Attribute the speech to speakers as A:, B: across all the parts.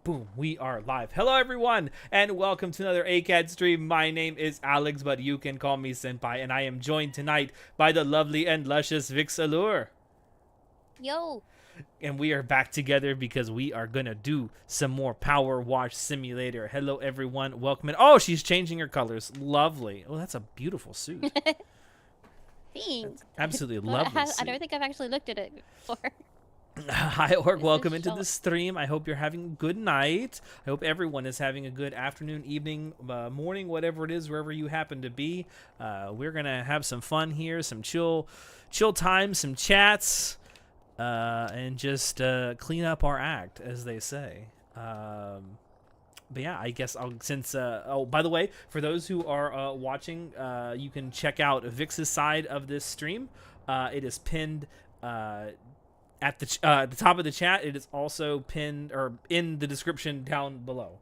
A: Boom, we are live. Hello everyone, and welcome to another ACAD stream. My name is Alex, but you can call me Senpai, and I am joined tonight by the lovely and luscious Vixxx.
B: Yo.
A: And we are back together because we are gonna do some more PowerWash Simulator. Hello everyone, welcome in. Oh, she's changing her colors. Lovely. Oh, that's a beautiful suit.
B: Thanks.
A: Absolutely lovely
B: I don't think I've actually looked at it before.
A: Hi, Orc. Welcome into the stream. I hope you're having a good night. I hope everyone is having a good afternoon, evening, morning, whatever it is, wherever you happen to be. We're going to have some fun here, some chill time, some chats, and just clean up our act, as they say. But yeah, I guess oh, by the way, for those who are watching, you can check out Vixx's side of this stream. It is pinned at the top of the chat. It is also pinned or in the description down below.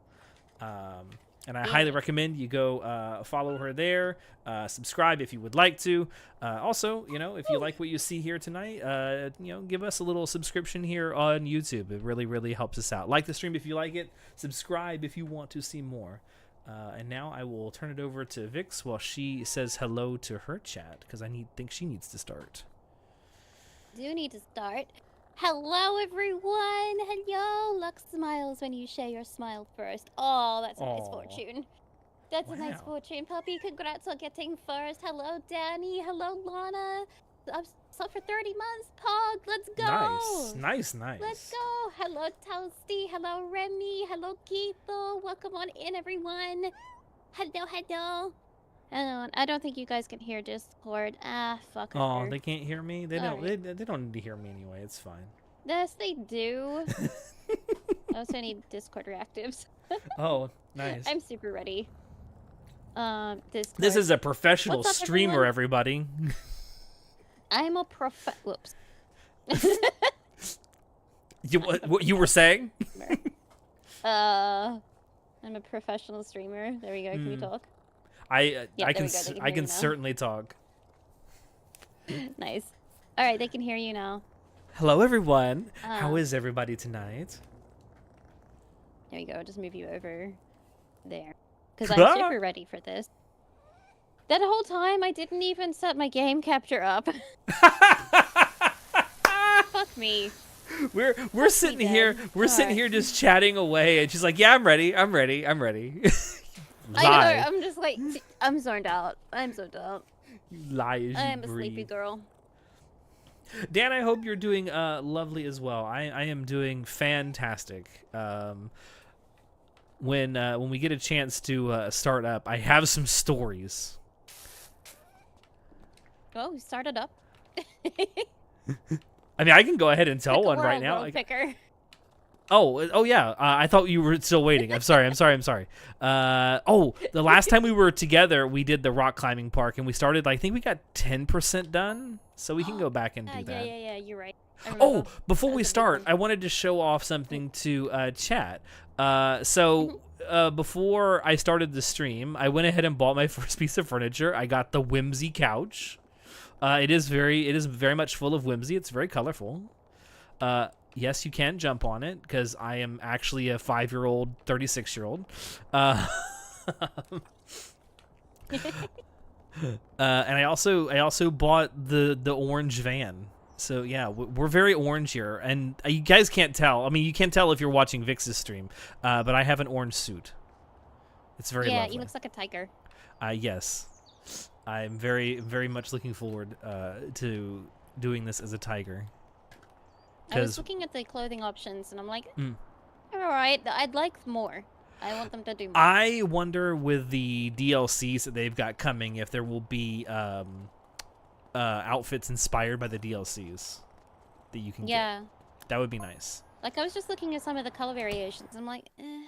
A: And I highly recommend you go follow her there, subscribe if you would like to. Also, if you like what you see here tonight, give us a little subscription here on YouTube. It really, really helps us out. Like the stream if you like it. Subscribe if you want to see more. And now I will turn it over to Vixx while she says hello to her chat, because I think she needs to start.
B: Do need to start. Hello, everyone. Hello. Luck smiles when you share your smile first. Oh, that's a nice fortune. That's a nice fortune, puppy. Congrats on getting first. Hello, Danny. Hello, Lana. I've slept for 30 months. Pog, let's go.
A: Nice.
B: Let's go. Hello, Toasty. Hello, Remy. Hello, Keitho. Welcome on in, everyone. Hello. I don't think you guys can hear Discord. Fuck.
A: Oh, they can't hear me? They don't. Right. They don't need to hear me anyway. It's fine.
B: Yes, they do. I also need Discord reactives.
A: Oh, nice.
B: I'm super ready. Discord.
A: This is a professional streamer, everybody.
B: I'm a Whoops.
A: What you were saying?
B: I'm a professional streamer. There we go. Can we talk?
A: I can certainly talk.
B: Nice. All right, they can hear you now.
A: Hello, everyone. How is everybody tonight?
B: There you go. Just move you over there, because I'm super ready for this. That whole time, I didn't even set my game capture up. Fuck me.
A: We're sitting here. We're sitting here just chatting away, and she's like, "Yeah, I'm ready. I'm ready.
B: I know, I'm just like, I'm zoned out. I'm zoned out.
A: You lie as you
B: I am
A: breathe.
B: a sleepy girl.
A: Dan, I hope you're doing lovely as well. I am doing fantastic. When we get a chance to start up, I have some stories.
B: Oh, we started up.
A: I mean, I can go ahead and tell one right now. Oh yeah. I thought you were still waiting. I'm sorry. Oh, the last time we were together, we did the rock climbing park, and we started. I think we got 10% done, so we can go back and do that.
B: Yeah. You're right.
A: Oh, before we start, I wanted to show off something to chat. Before I started the stream, I went ahead and bought my first piece of furniture. I got the Whimsy couch. It is very much full of whimsy. It's very colorful. Yes, you can jump on it, because I am actually a 5-year-old, 36-year-old. And I also bought the orange van. So yeah, we're very orange here, and you guys can't tell. I mean, you can't tell if you're watching Vixx's stream, but I have an orange suit. It's very lovely.
B: Yeah, he looks like a tiger.
A: Yes, I'm very, very much looking forward to doing this as a tiger.
B: I was looking at the clothing options, and I'm like, all right, I'd like more. I want them to do more.
A: I wonder with the DLCs that they've got coming if there will be outfits inspired by the DLCs that you can get. That would be nice.
B: Like, I was just looking at some of the color variations. I'm like, eh.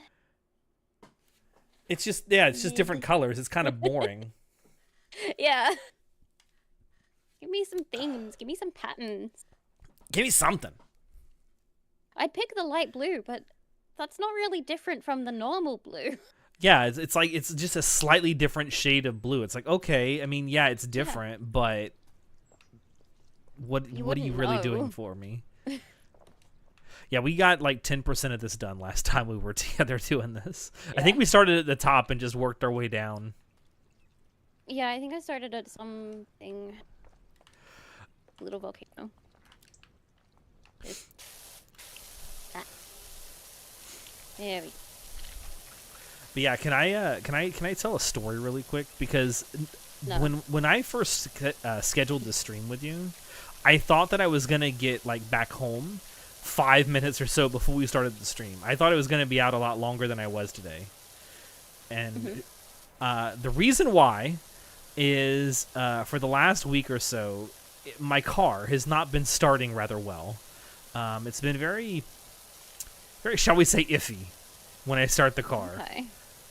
A: It's just different colors. It's kind of boring.
B: Yeah. Give me some things. Give me some patterns.
A: Give me something.
B: I'd pick the light blue, but that's not really different from the normal blue.
A: Yeah, it's like it's just a slightly different shade of blue. It's like, okay, I mean, yeah, it's different, but what are you really doing for me? Yeah, we got like 10% of this done last time we were together doing this.
B: Yeah.
A: I think we started at the top and just worked our way down.
B: Yeah, I think I started at something. Little volcano. There we go.
A: But yeah, can I tell a story really quick? Because
B: No.
A: when I first scheduled the stream with you, I thought that I was gonna get like back home 5 minutes or so before we started the stream. I thought it was gonna be out a lot longer than I was today. And the reason why is for the last week or so, my car has not been starting rather well. It's been very, shall we say, iffy when I start the car.
B: Okay.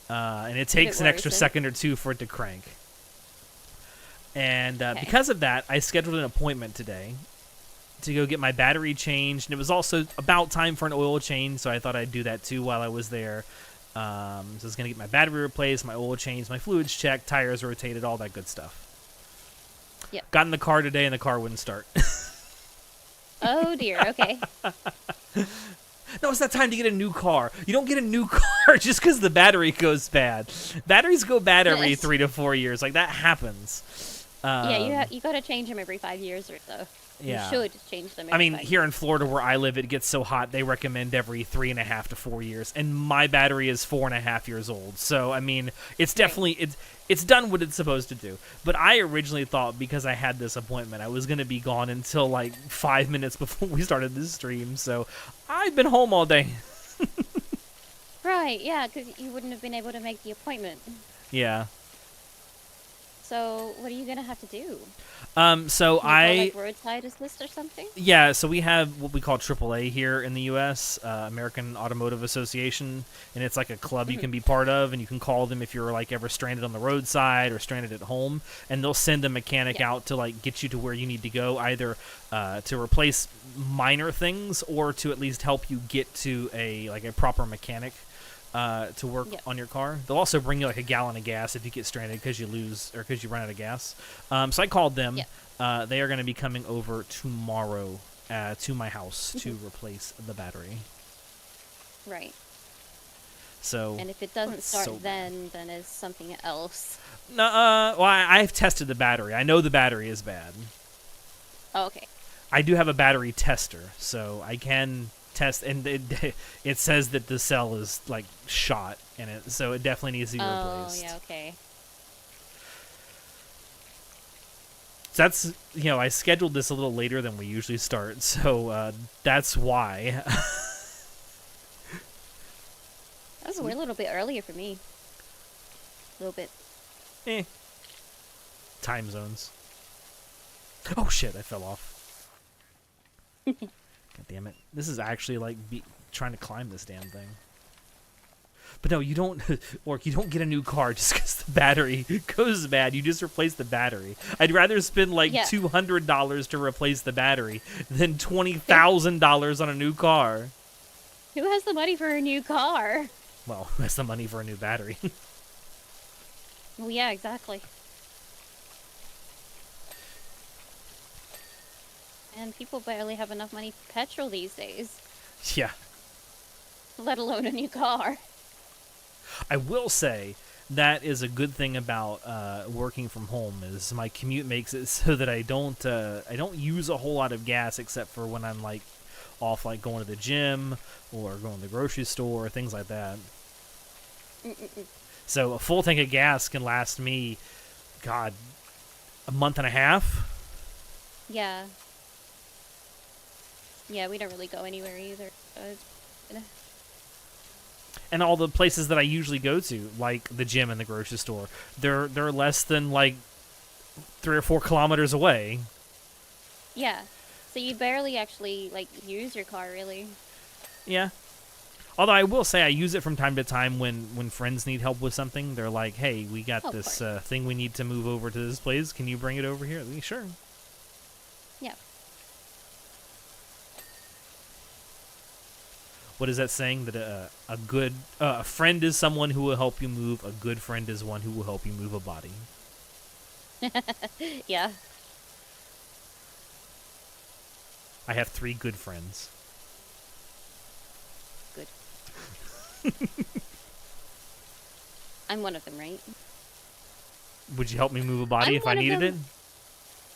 A: And it takes an extra second or two for it to crank. And because of that, I scheduled an appointment today to go get my battery changed. And it was also about time for an oil change, so I thought I'd do that too while I was there. So I was going to get my battery replaced, my oil changed, my fluids checked, tires rotated, all that good stuff.
B: Yep.
A: Got in the car today and the car wouldn't start.
B: Oh dear, okay.
A: No, it's not time to get a new car. You don't get a new car just because the battery goes bad. Batteries go bad every 3 to 4 years. Like, that happens.
B: Yeah, you got to change them every 5 years or so.
A: Yeah.
B: You should change them every
A: I mean,
B: 5
A: here
B: years.
A: in Florida where I live, it gets so hot, they recommend every 3.5 to 4 years. And my battery is 4.5 years old. So, I mean, it's definitely, it's done what it's supposed to do. But I originally thought because I had this appointment, I was going to be gone until like 5 minutes before we started this stream. So, I've been home all day.
B: Right, yeah, because you wouldn't have been able to make the appointment.
A: Yeah.
B: So, what are you going to have to do?
A: So
B: Can you call, like, roadside assist or something?
A: Yeah, so we have what we call AAA here in the U.S., American Automotive Association, and it's like a club you can be part of, and you can call them if you're like ever stranded on the roadside or stranded at home, and they'll send a mechanic out to like get you to where you need to go, either to replace minor things or to at least help you get to a proper mechanic to work on your car. They'll also bring you like a gallon of gas if you get stranded because you lose or because you run out of gas. So I called them. They are going to be coming over tomorrow to my house to replace the battery.
B: Right.
A: So.
B: And if it doesn't start then it's something else.
A: No, well, I've tested the battery. I know the battery is bad.
B: Oh, okay.
A: I do have a battery tester, so I can test, and it says that the cell is like shot in it, so it definitely needs to be replaced.
B: Oh, yeah, okay.
A: So that's, I scheduled this a little later than we usually start, so that's why.
B: That was a little bit earlier for me. A little bit.
A: Time zones. Oh shit, I fell off. God damn it. This is actually like trying to climb this damn thing. But no, you don't, or you don't get a new car just because the battery goes bad. You just replace the battery. I'd rather spend like $200 to replace the battery than $20,000 on a new car.
B: Who has the money for a new car?
A: Well, that's the money for a new battery.
B: Well, yeah, exactly. And people barely have enough money for petrol these days.
A: Yeah.
B: Let alone a new car.
A: I will say that is a good thing about working from home is my commute makes it so that I don't use a whole lot of gas except for when I'm like off, like going to the gym or going to the grocery store or things like that. So a full tank of gas can last me, God, a month and a half.
B: Yeah. Yeah, we don't really go anywhere either.
A: And all the places that I usually go to, like the gym and the grocery store, they're less than like 3 or 4 kilometers away.
B: Yeah. So you barely actually like use your car, really.
A: Yeah. Although I will say I use it from time to time when friends need help with something. They're like, hey, we got this thing we need to move over to this place. Can you bring it over here? Sure.
B: Yeah.
A: What is that saying? That a friend is someone who will help you move. A good friend is one who will help you move a body.
B: Yeah.
A: I have 3 good friends.
B: I'm one of them, right?
A: Would you help me move a body
B: I'm
A: if I
B: one of
A: needed it?
B: them.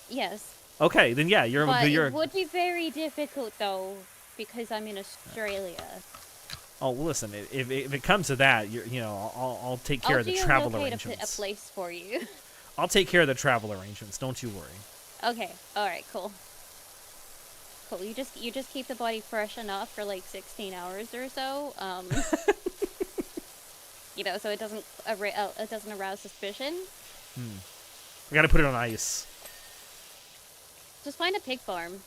B: Yes.
A: Okay, then yeah, you're.
B: But it would be very difficult though, because I'm in Australia.
A: Oh, well, listen. If it comes to that, I'll take care of the travel arrangements.
B: I'll geolocate a place for you.
A: I'll take care of the travel arrangements. Don't you worry.
B: Okay. All right. Cool. Cool. You just keep the body fresh enough for like 16 hours or so. So it doesn't arouse suspicion.
A: I gotta put it on ice.
B: Just find a pig farm.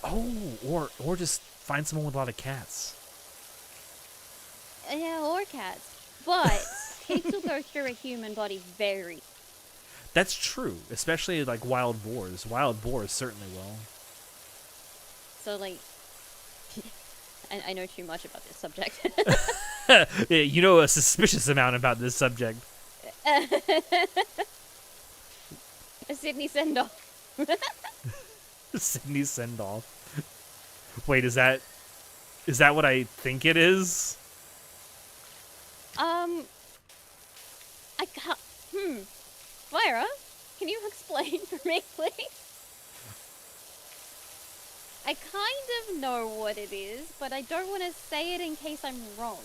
A: Oh, or just find someone with a lot of cats.
B: Yeah, or cats. But pigs will go through a human body very.
A: That's true, especially like wild boars. Wild boars certainly will.
B: So like, I know too much about this subject.
A: Yeah, you know a suspicious amount about this subject.
B: Sydney Sendoff.
A: Sydney Sendoff. Wait, is that what I think it is?
B: I can't. Myra, can you explain for me, please? I kind of know what it is, but I don't want to say it in case I'm wrong.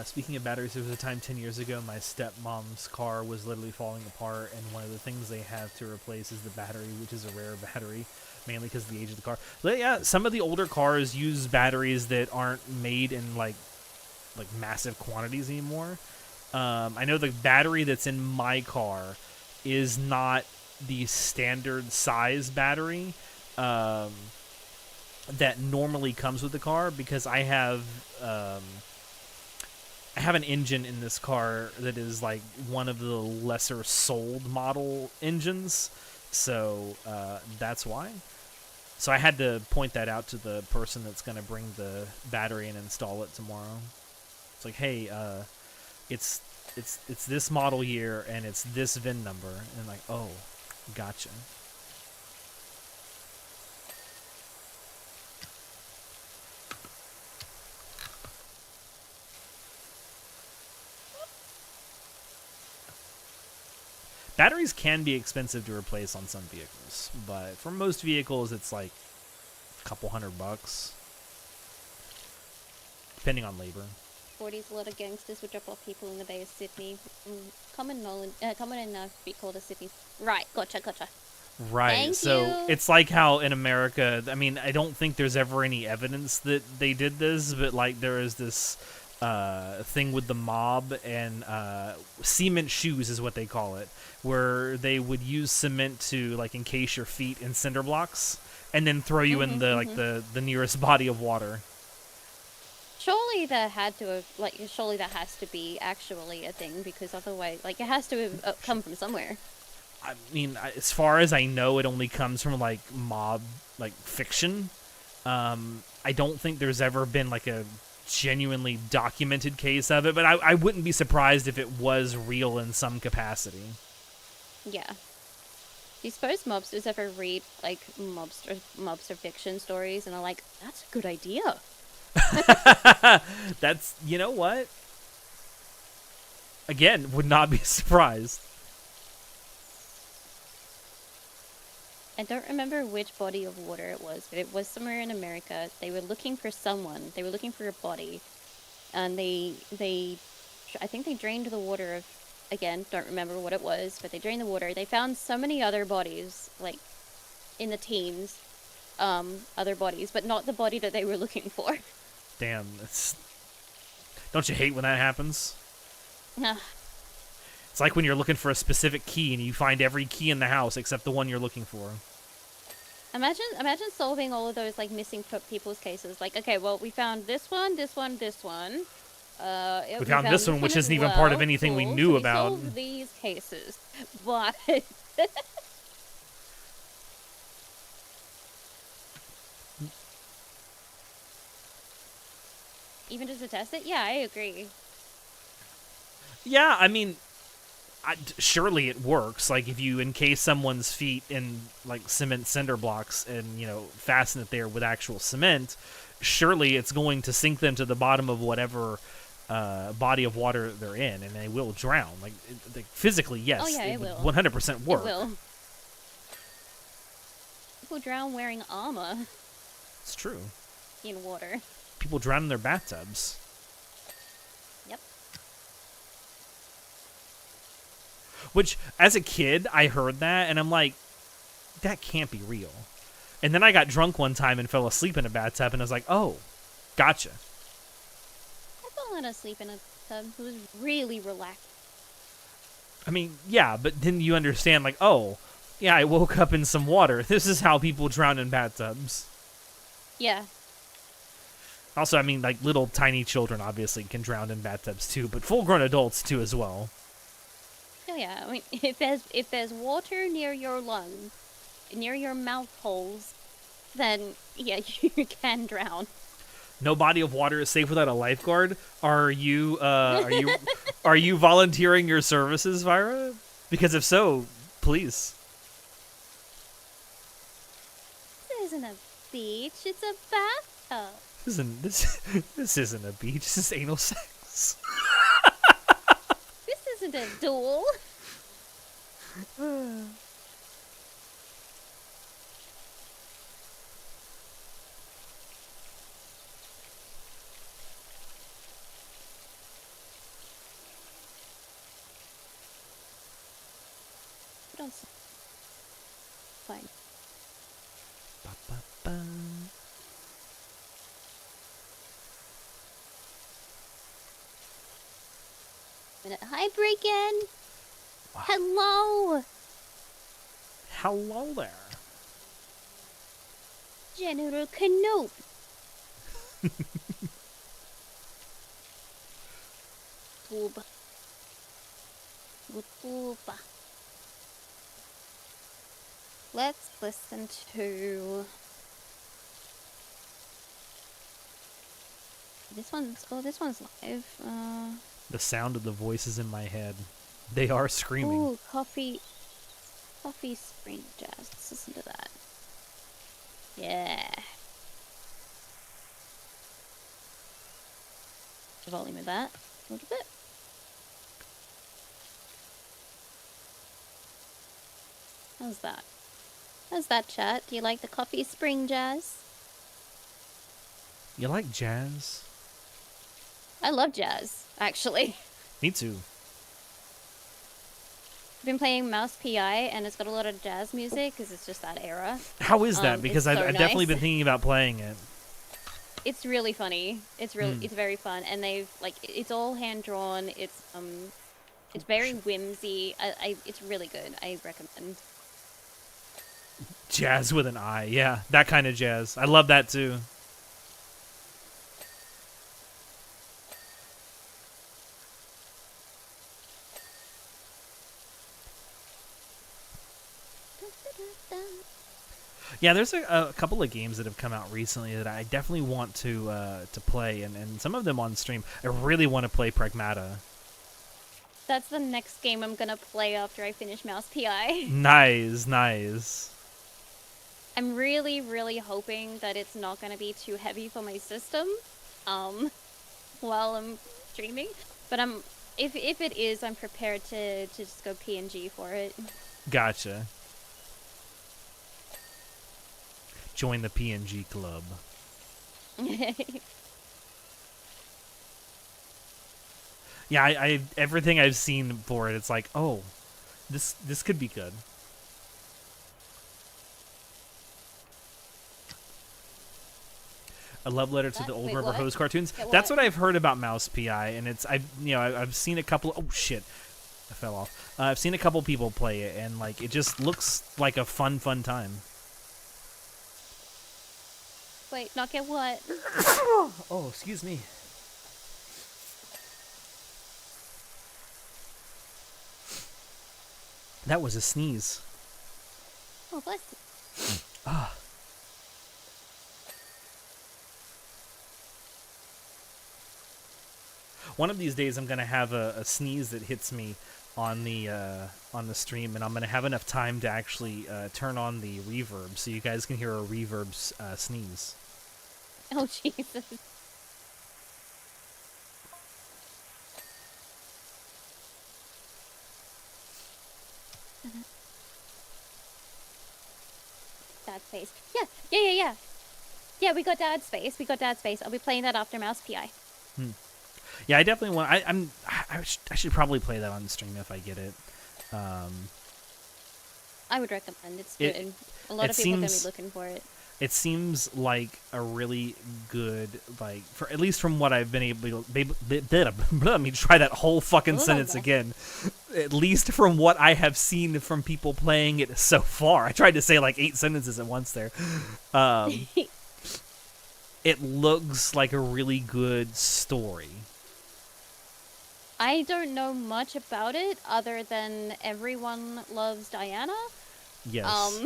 A: Speaking of batteries, there was a time 10 years ago my stepmom's car was literally falling apart, and one of the things they have to replace is the battery, which is a rare battery, mainly because of the age of the car. But yeah, some of the older cars use batteries that aren't made in like massive quantities anymore. I know the battery that's in my car is not the standard size battery that normally comes with the car, because I have an engine in this car that is like one of the lesser sold model engines, so that's why. So I had to point that out to the person that's going to bring the battery and install it tomorrow. It's like, hey, it's this model year and it's this VIN number, and I'm like, oh, gotcha. Batteries can be expensive to replace on some vehicles, but for most vehicles, it's like a couple $100, depending on labor.
B: 40s, a lot of gangsters would drop off people in the Bay of Sydney. Common enough to be called a Sydney. Right, gotcha.
A: Right,
B: Thank
A: so
B: you.
A: it's like how in America, I mean, I don't think there's ever any evidence that they did this, but like there is this thing with the mob, and cement shoes is what they call it, where they would use cement to like encase your feet in cinder blocks and then throw you in the nearest body of water.
B: Surely that has to be actually a thing, because otherwise, like, it has to have come from somewhere.
A: I mean, as far as I know, it only comes from like mob, like fiction. I don't think there's ever been like a genuinely documented case of it, but I wouldn't be surprised if it was real in some capacity. Yeah.
B: Do you suppose mobsters ever read like mobster fiction stories and are like, that's a good idea?
A: That's, you know what? Again, would not be surprised.
B: I don't remember which body of water it was, but it was somewhere in America. They were looking for someone. They were looking for a body, and I think they drained the water of, again, don't remember what it was, but they drained the water. They found so many other bodies, like in the teens, other bodies, but not the body that they were looking for.
A: Damn, don't you hate when that happens? It's like when you're looking for a specific key and you find every key in the house except the one you're looking for.
B: Imagine solving all of those like missing people's cases. Like, okay, well, we found this one.
A: We found this one, which isn't even part of anything we knew about.
B: We solved these cases, but even just to test it, yeah, I agree.
A: Yeah, I mean, surely it works. Like, if you encase someone's feet in like cement cinder blocks and fasten it there with actual cement, surely it's going to sink them to the bottom of whatever body of water they're in, and they will drown. Like physically, yes,
B: Oh, yeah, it
A: would
B: will.
A: 100% work.
B: It will. People drown wearing armor
A: It's true.
B: in water.
A: People drown in their bathtubs.
B: Yep.
A: Which, as a kid, I heard that, and I'm like, that can't be real. And then I got drunk one time and fell asleep in a bathtub, and I was like, oh, gotcha.
B: I've fallen asleep in a tub. It was really relaxing.
A: I mean, yeah, but then you understand, like, oh, yeah, I woke up in some water. This is how people drown in bathtubs.
B: Yeah.
A: Also, I mean, like, little tiny children obviously can drown in bathtubs too, but full-grown adults too as well.
B: Oh yeah. I mean, if there's water near your lungs, near your mouth holes, then yeah, you can drown.
A: No body of water is safe without a lifeguard. Are you volunteering your services, Vira? Because if so, please.
B: This isn't a beach. It's a bathtub.
A: This isn't a beach. This is anal sex.
B: This isn't a duel. Don't fine.
A: Ba-ba-ba.
B: Hi, Breakin'.
A: Wow.
B: Hello,
A: Hello there.
B: General Canute. Tuba. Tuba. Let's listen to this one's. Oh, this one's live.
A: The sound of the voices in my head. They are screaming.
B: Ooh, coffee spring jazz. Let's listen to that. Yeah. The volume of that a little bit. How's that? How's that, chat? Do you like the coffee spring jazz?
A: You like jazz?
B: I love jazz, actually.
A: Me too.
B: I've been playing Mouse PI, and it's got a lot of jazz music because it's just that era.
A: How is that? Because
B: it's
A: I've
B: so
A: definitely
B: nice.
A: been thinking about playing it.
B: It's really funny. It's very fun, and they've it's all hand drawn. It's very whimsy. It's really good. I recommend.
A: Jazz with an I. Yeah, that kind of jazz. I love that too. Yeah, there's a couple of games that have come out recently that I definitely want to play, and some of them on stream. I really want to play Pragmata.
B: That's the next game I'm gonna play after I finish Mouse PI.
A: Nice.
B: I'm really, really hoping that it's not gonna be too heavy for my system, while I'm streaming. But if it is, I'm prepared to just go PNG for it.
A: Gotcha. Join the PNG club. Yeah, I everything I've seen for it, it's like, oh, this could be good. A love letter to the Old
B: Wait,
A: River
B: what?
A: Hose cartoons.
B: Wait,
A: That's
B: what?
A: what I've heard about Mouse PI, and it's I've seen a couple. Oh shit, I fell off. I've seen a couple people play it, and like it just looks like a fun time.
B: Wait, not get what?
A: Oh, excuse me. That was a sneeze.
B: Oh, bless you.
A: Ah. One of these days, I'm gonna have a sneeze that hits me on the stream, and I'm gonna have enough time to actually turn on the reverb, so you guys can hear a reverb sneeze.
B: Oh, Jesus. Dad's face. Yeah. Yeah, we got Dad's face. I'll be playing that after Mouse PI.
A: Yeah, I definitely want. I should probably play that on the stream if I get it.
B: I would recommend. It's good. A lot of people are going to be looking for it.
A: It seems like a really good, like, for at least from what I've been able to, let me try that whole fucking sentence again. At least from what I have seen from people playing it so far. I tried to say like 8 sentences at once there. It looks like a really good story.
B: I don't know much about it other than everyone loves Diana.
A: Yes.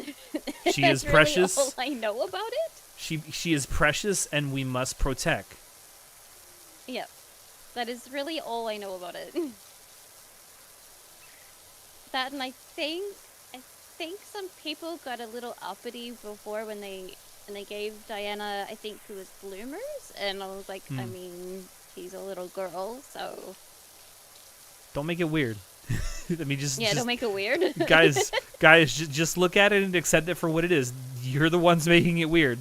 A: She
B: That's
A: is precious.
B: Really all I know about it.
A: She is precious, and we must protect.
B: Yep. That is really all I know about it. That, and I think some people got a little uppity before when they gave Diana, I think it was bloomers, and I was like, I mean, she's a little girl, so
A: don't make it weird. I mean,
B: don't make it weird.
A: guys, just look at it and accept it for what it is. You're the ones making it weird.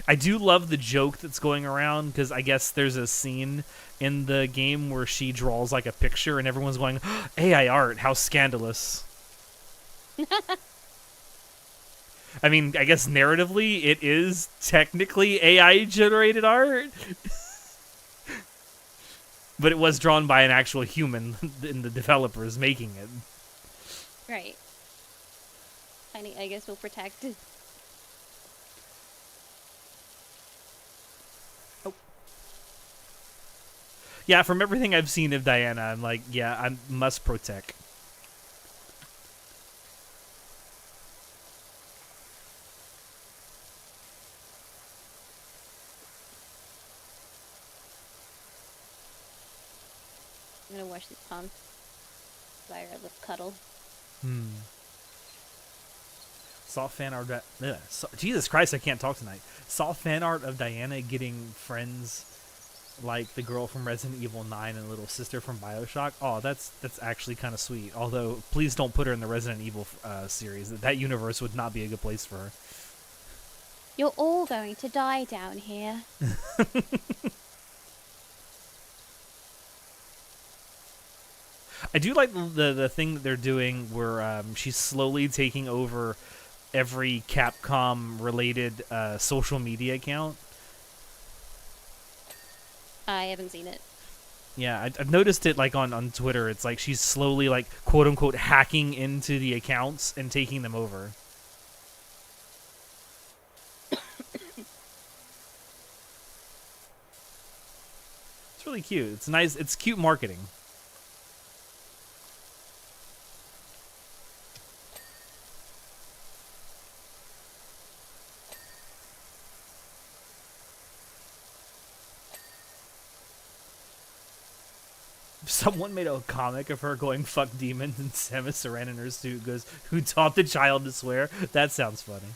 A: I do love the joke that's going around, because I guess there's a scene in the game where she draws like a picture and everyone's going, AI art, how scandalous. I mean, I guess narratively it is technically AI generated art. But it was drawn by an actual human in the developers making it.
B: Right. I guess we'll protect.
A: Yeah, from everything I've seen of Diana, I'm like, yeah, I must protect.
B: I'm gonna wash these palms. Fire a little cuddle.
A: Saw fan art. Jesus Christ, I can't talk tonight. Saw fan art of Diana getting friends like the girl from Resident Evil 9 and little sister from BioShock. Oh, that's actually kind of sweet. Although, please don't put her in the Resident Evil series. That universe would not be a good place for her.
B: You're all going to die down here.
A: I do like the thing that they're doing where she's slowly taking over every Capcom-related social media account.
B: I haven't seen it.
A: Yeah, I've noticed it like on Twitter. It's like she's slowly like quote-unquote hacking into the accounts and taking them over. It's really cute. It's nice. It's cute marketing. Someone made a comic of her going fuck demons and Samus Aran in her suit goes, "Who taught the child to swear?" That sounds funny.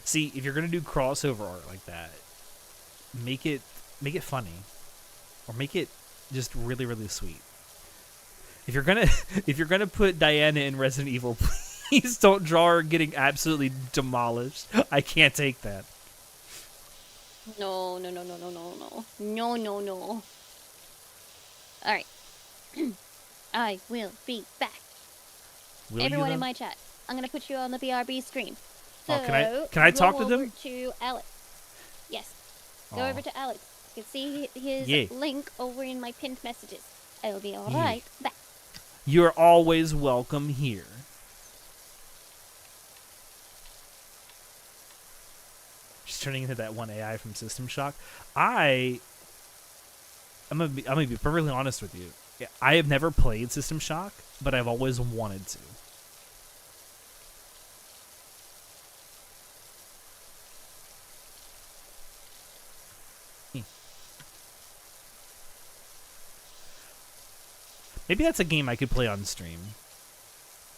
A: See, if you're gonna do crossover art like that, make it funny, or make it just really, really sweet. If you're gonna put Diana in Resident Evil, please don't draw her getting absolutely demolished. I can't take that.
B: No. Alright. I will be back.
A: Will
B: Everyone
A: you,
B: in my chat, I'm going to put you on the BRB screen. So,
A: can I talk to
B: go
A: them?
B: over to Alex. Yes. Go
A: Aw.
B: over to Alex. You can see his link over in my pinned messages. I will be alright back.
A: You're always welcome here. She's turning into that one AI from System Shock. I'm gonna be perfectly honest with you. I have never played System Shock, but I've always wanted to. Maybe that's a game I could play on stream.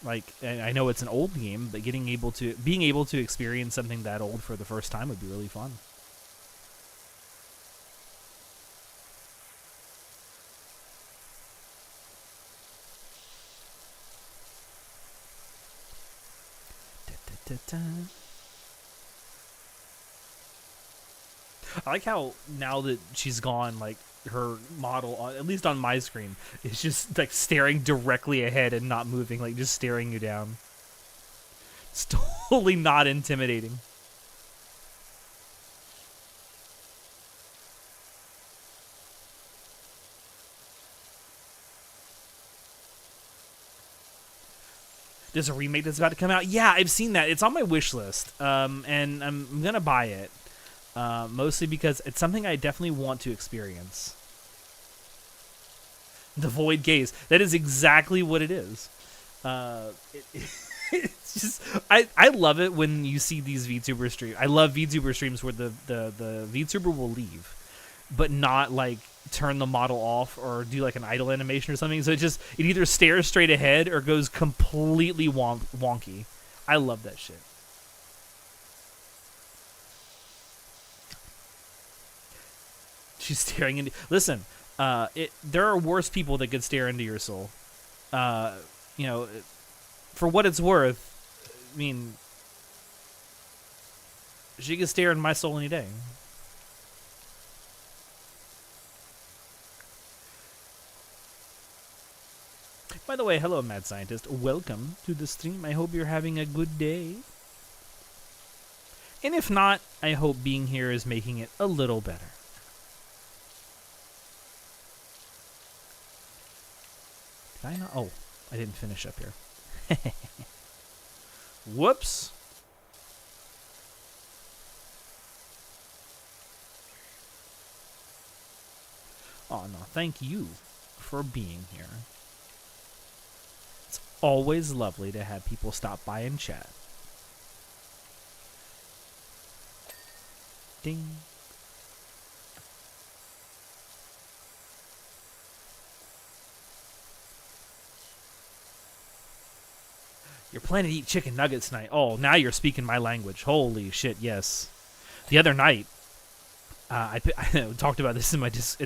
A: Like, I know it's an old game, but being able to experience something that old for the first time would be really fun. I like how now that she's gone, like her model, at least on my screen, is just like staring directly ahead and not moving, like just staring you down. It's totally not intimidating. There's a remake that's about to come out. Yeah, I've seen that. It's on my wish list, and I'm gonna buy it, mostly because it's something I definitely want to experience. The Void Gaze. That is exactly what it is. It's just I love it when you see these VTuber streams. I love VTuber streams where the VTuber will leave, but not like turn the model off or do like an idle animation or something. So it either stares straight ahead or goes completely wonky. I love that shit. She's staring into. Listen, there are worse people that could stare into your soul. You know, for what it's worth, I mean, she could stare in my soul any day. By the way, hello, Mad Scientist. Welcome to the stream. I hope you're having a good day. And if not, I hope being here is making it a little better. Did I not? Oh, I didn't finish up here. Whoops. Oh, no. Thank you for being here. It's always lovely to have people stop by and chat. Ding. You're planning to eat chicken nuggets tonight. Oh, now you're speaking my language. Holy shit, yes. The other night, I talked about this in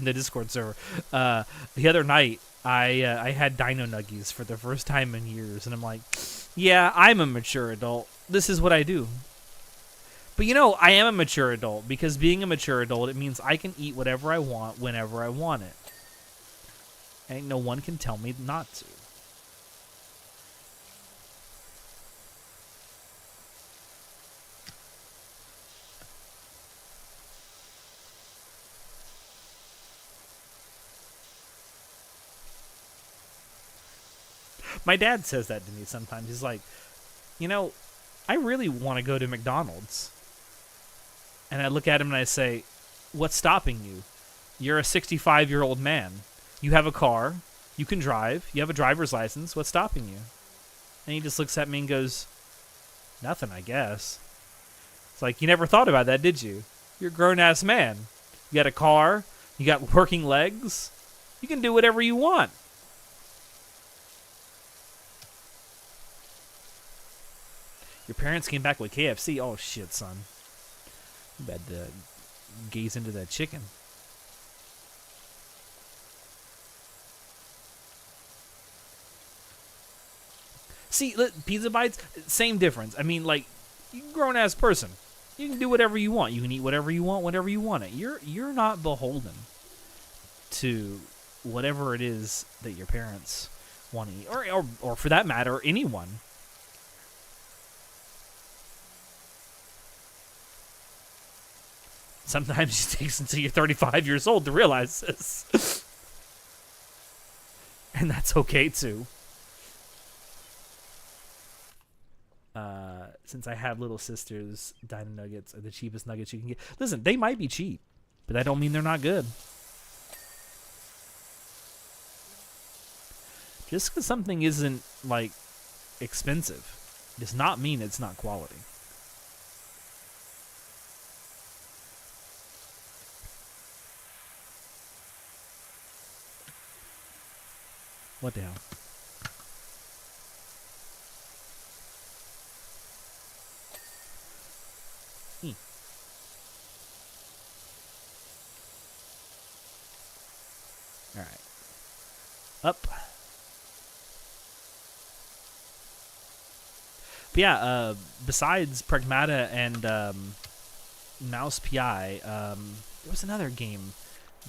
A: the Discord server. The other night, I had Dino Nuggies for the first time in years, and I'm like, yeah, I'm a mature adult. This is what I do. But you know, I am a mature adult because being a mature adult, it means I can eat whatever I want whenever I want it. And no one can tell me not to. My dad says that to me sometimes. He's like, you know, I really want to go to McDonald's. And I look at him and I say, what's stopping you? You're a 65-year-old man. You have a car. You can drive. You have a driver's license. What's stopping you? And he just looks at me and goes, nothing, I guess. It's like, you never thought about that, did you? You're a grown-ass man. You got a car. You got working legs. You can do whatever you want. Your parents came back with KFC. Oh, shit, son. You had to gaze into that chicken. See, Pizza Bites, same difference. I mean, like, you're a grown-ass person. You can do whatever you want. You can eat whatever you want whenever you want it. You're not beholden to whatever it is that your parents want to eat. Or for that matter, anyone. Sometimes it takes until you're 35 years old to realize this. And that's okay, too. Since I have little sisters, Dino Nuggets are the cheapest nuggets you can get. Listen, they might be cheap, but that don't mean they're not good. Just because something isn't, like, expensive does not mean it's not quality. What the hell? All right. Up. But yeah, besides Pragmata and Mouse PI, there was another game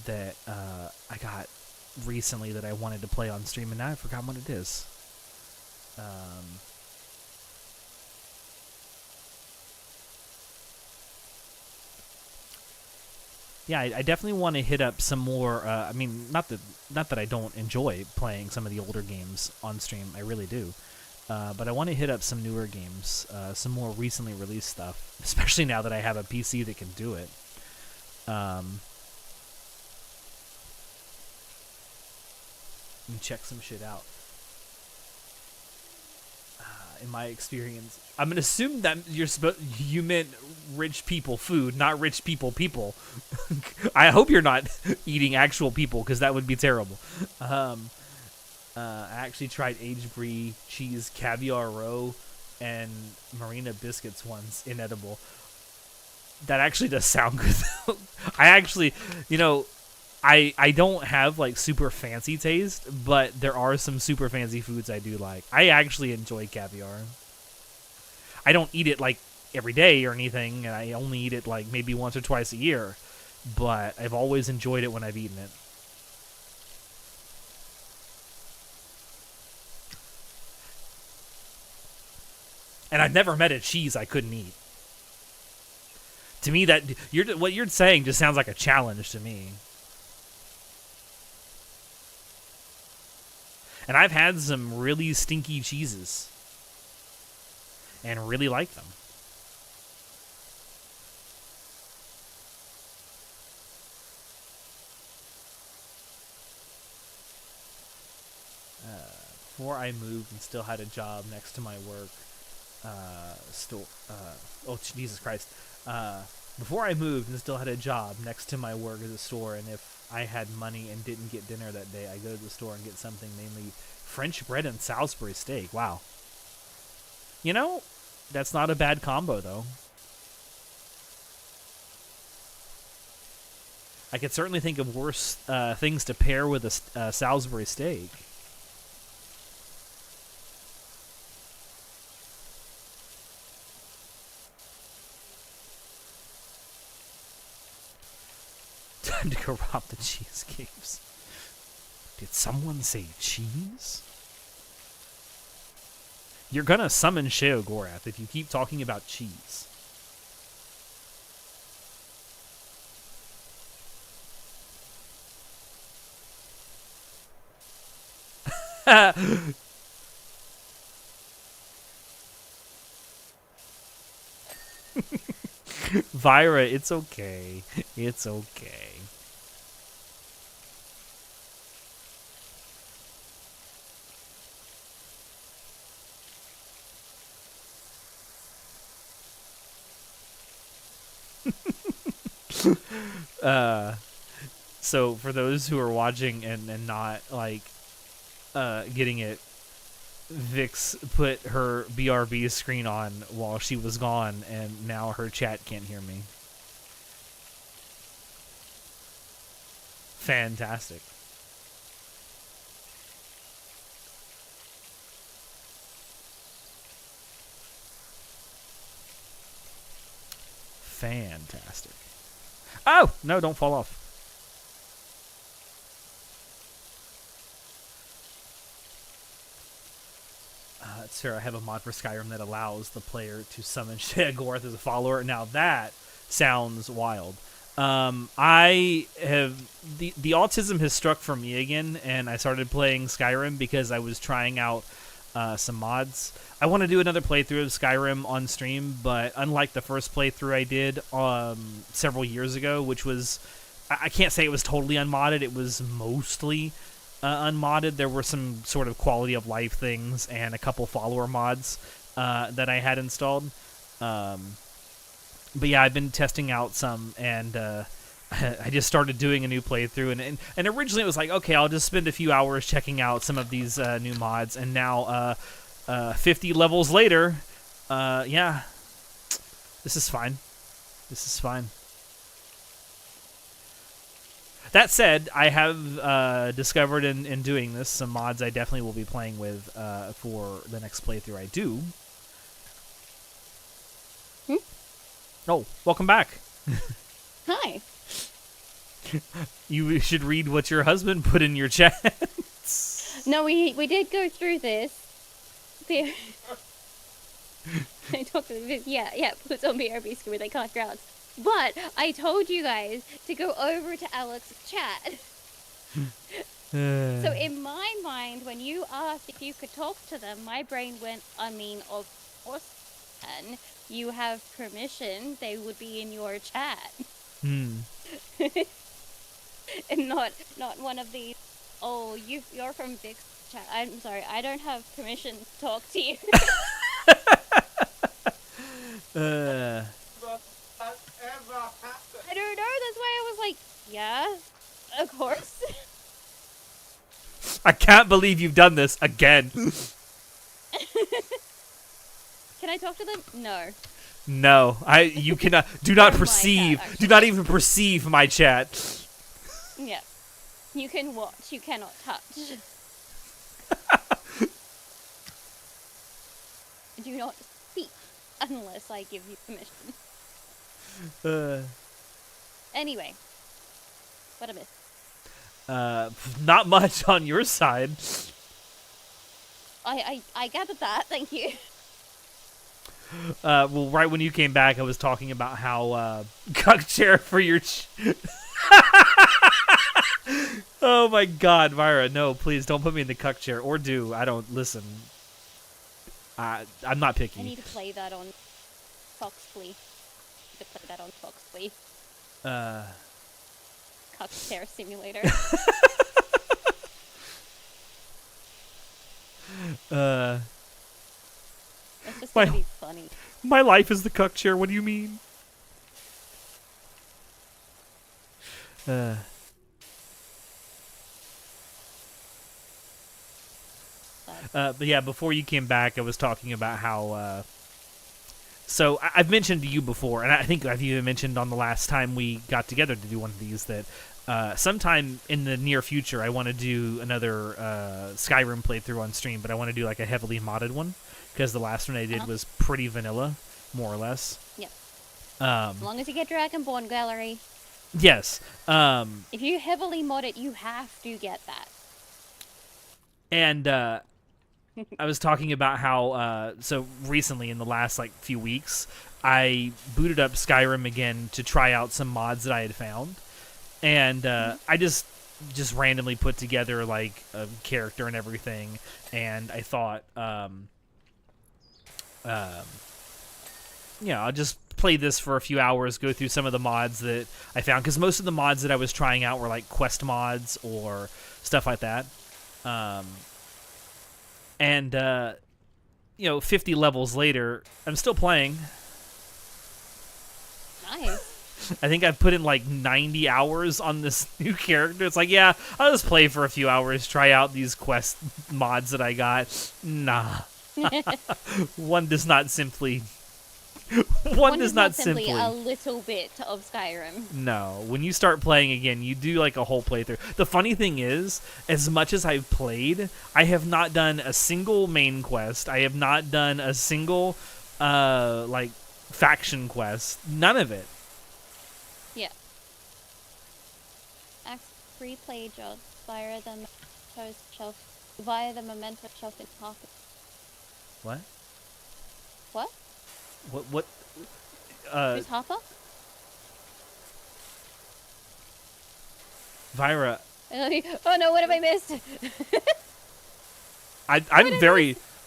A: that I got recently that I wanted to play on stream, and now I forgot what it is. Yeah, I definitely want to hit up some more. I mean, not that I don't enjoy playing some of the older games on stream. I really do. But I want to hit up some newer games, some more recently released stuff, especially now that I have a PC that can do it. Let me check some shit out. In my experience, I'm gonna assume that you meant rich people food, not rich people people. I hope you're not eating actual people, because that would be terrible. I actually tried aged brie, cheese, caviar roe, and marina biscuits once, inedible. That actually does sound good. I actually, I don't have like super fancy taste, but there are some super fancy foods I do like. I actually enjoy caviar. I don't eat it like every day or anything, and I only eat it like maybe once or twice a year, but I've always enjoyed it when I've eaten it. And I've never met a cheese I couldn't eat. To me, what you're saying just sounds like a challenge to me. And I've had some really stinky cheeses and really like them. Before I moved and still had a job next to my work store. Oh, Jesus Christ. Before I moved and still had a job next to my work as a store, and if I had money and didn't get dinner that day, I'd go to the store and get something, mainly French bread and Salisbury steak. Wow. That's not a bad combo, though. I could certainly think of worse things to pair with a Salisbury steak. Time to go rob the cheesecakes. Did someone say cheese? You're gonna summon Sheogorath if you keep talking about cheese. Vira, it's okay. It's okay. So for those who are watching and not like getting it, Vixxx put her BRB screen on while she was gone, and now her chat can't hear me. Fantastic. Fantastic. Oh! No, don't fall off. Sir, I have a mod for Skyrim that allows the player to summon Sheogorath as a follower. Now that sounds wild. I have... The autism has struck for me again, and I started playing Skyrim because I was trying out some mods. I want to do another playthrough of Skyrim on stream, but unlike the first playthrough I did several years ago, which was... I can't say it was totally unmodded. It was mostly... unmodded. There were some sort of quality of life things and a couple follower mods that I had installed. But yeah, I've been testing out some, and I just started doing a new playthrough, and originally it was like, okay, I'll just spend a few hours checking out some of these new mods, and now 50 levels later, yeah, this is fine. This is fine. That said, I have discovered in doing this some mods I definitely will be playing with for the next playthrough I do. Oh, welcome back.
B: Hi.
A: You should read what your husband put in your chat.
B: No, we did go through this. I talked to them. Yeah, put on BRB screen where they can't grounds. But I told you guys to go over to Alex's chat. So in my mind, when you asked if you could talk to them, my brain went, I mean, of course, and you have permission, they would be in your chat. And not one of these, oh, you're from Vixxx chat. I'm sorry, I don't have permission to talk to you. I don't know, that's why I was like, yeah, of course.
A: I can't believe you've done this again.
B: Can I talk to them? No.
A: No, you cannot. Do not
B: Oh my
A: perceive.
B: God,
A: Do not even perceive my chat.
B: Yeah. You can watch, you cannot touch. Do not speak unless I give you permission. Anyway. What a miss.
A: Not much on your side.
B: I gathered that, thank you.
A: Well, right when you came back, I was talking about how cuck chair for your. Oh my God, Myra! No, please don't put me in the cuck chair, or do. I don't listen. I'm not picky.
B: I need to play that on Foxfleet. To play that on Foxfleet. Cuck chair simulator. That's just gonna be funny.
A: My life is the cuck chair. What do you mean? But yeah, before you came back, I was talking about how. So I've mentioned to you before, and I think I've even mentioned on the last time we got together to do one of these that sometime in the near future I want to do another Skyrim playthrough on stream, but I want to do like a heavily modded one because the last one I did was pretty vanilla, more or less.
B: Yep.
A: As
B: long as you get Dragonborn Gallery.
A: Yes.
B: If you heavily mod it, you have to get that.
A: And I was talking about how so recently in the last like few weeks I booted up Skyrim again to try out some mods that I had found, and I just randomly put together like a character and everything, and I thought yeah, I'll just play this for a few hours, go through some of the mods that I found, because most of the mods that I was trying out were like quest mods or stuff like that. And, 50 levels later, I'm still playing.
B: Nice.
A: I think I've put in like 90 hours on this new character. It's like, yeah, I'll just play for a few hours, try out these quest mods that I got. Nah. One does not simply... One does not simply
B: a little bit of Skyrim.
A: No, when you start playing again, you do like a whole playthrough. The funny thing is, as much as I've played, I have not done a single main quest. I have not done a single like faction quest. None of it.
B: Yeah. Act free play jobs via the memento shelf in Harper.
A: What?
B: What?
A: What?
B: Who's Harper?
A: Vyra.
B: Oh no! What have I missed?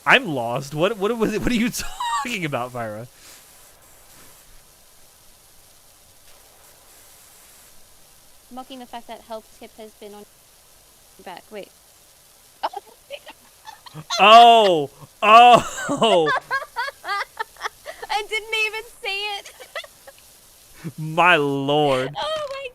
A: I'm lost. What are you talking about, Vyra?
B: Mocking the fact that help skip has been on back. Wait.
A: Oh.
B: I didn't even see it.
A: My lord.
B: Oh my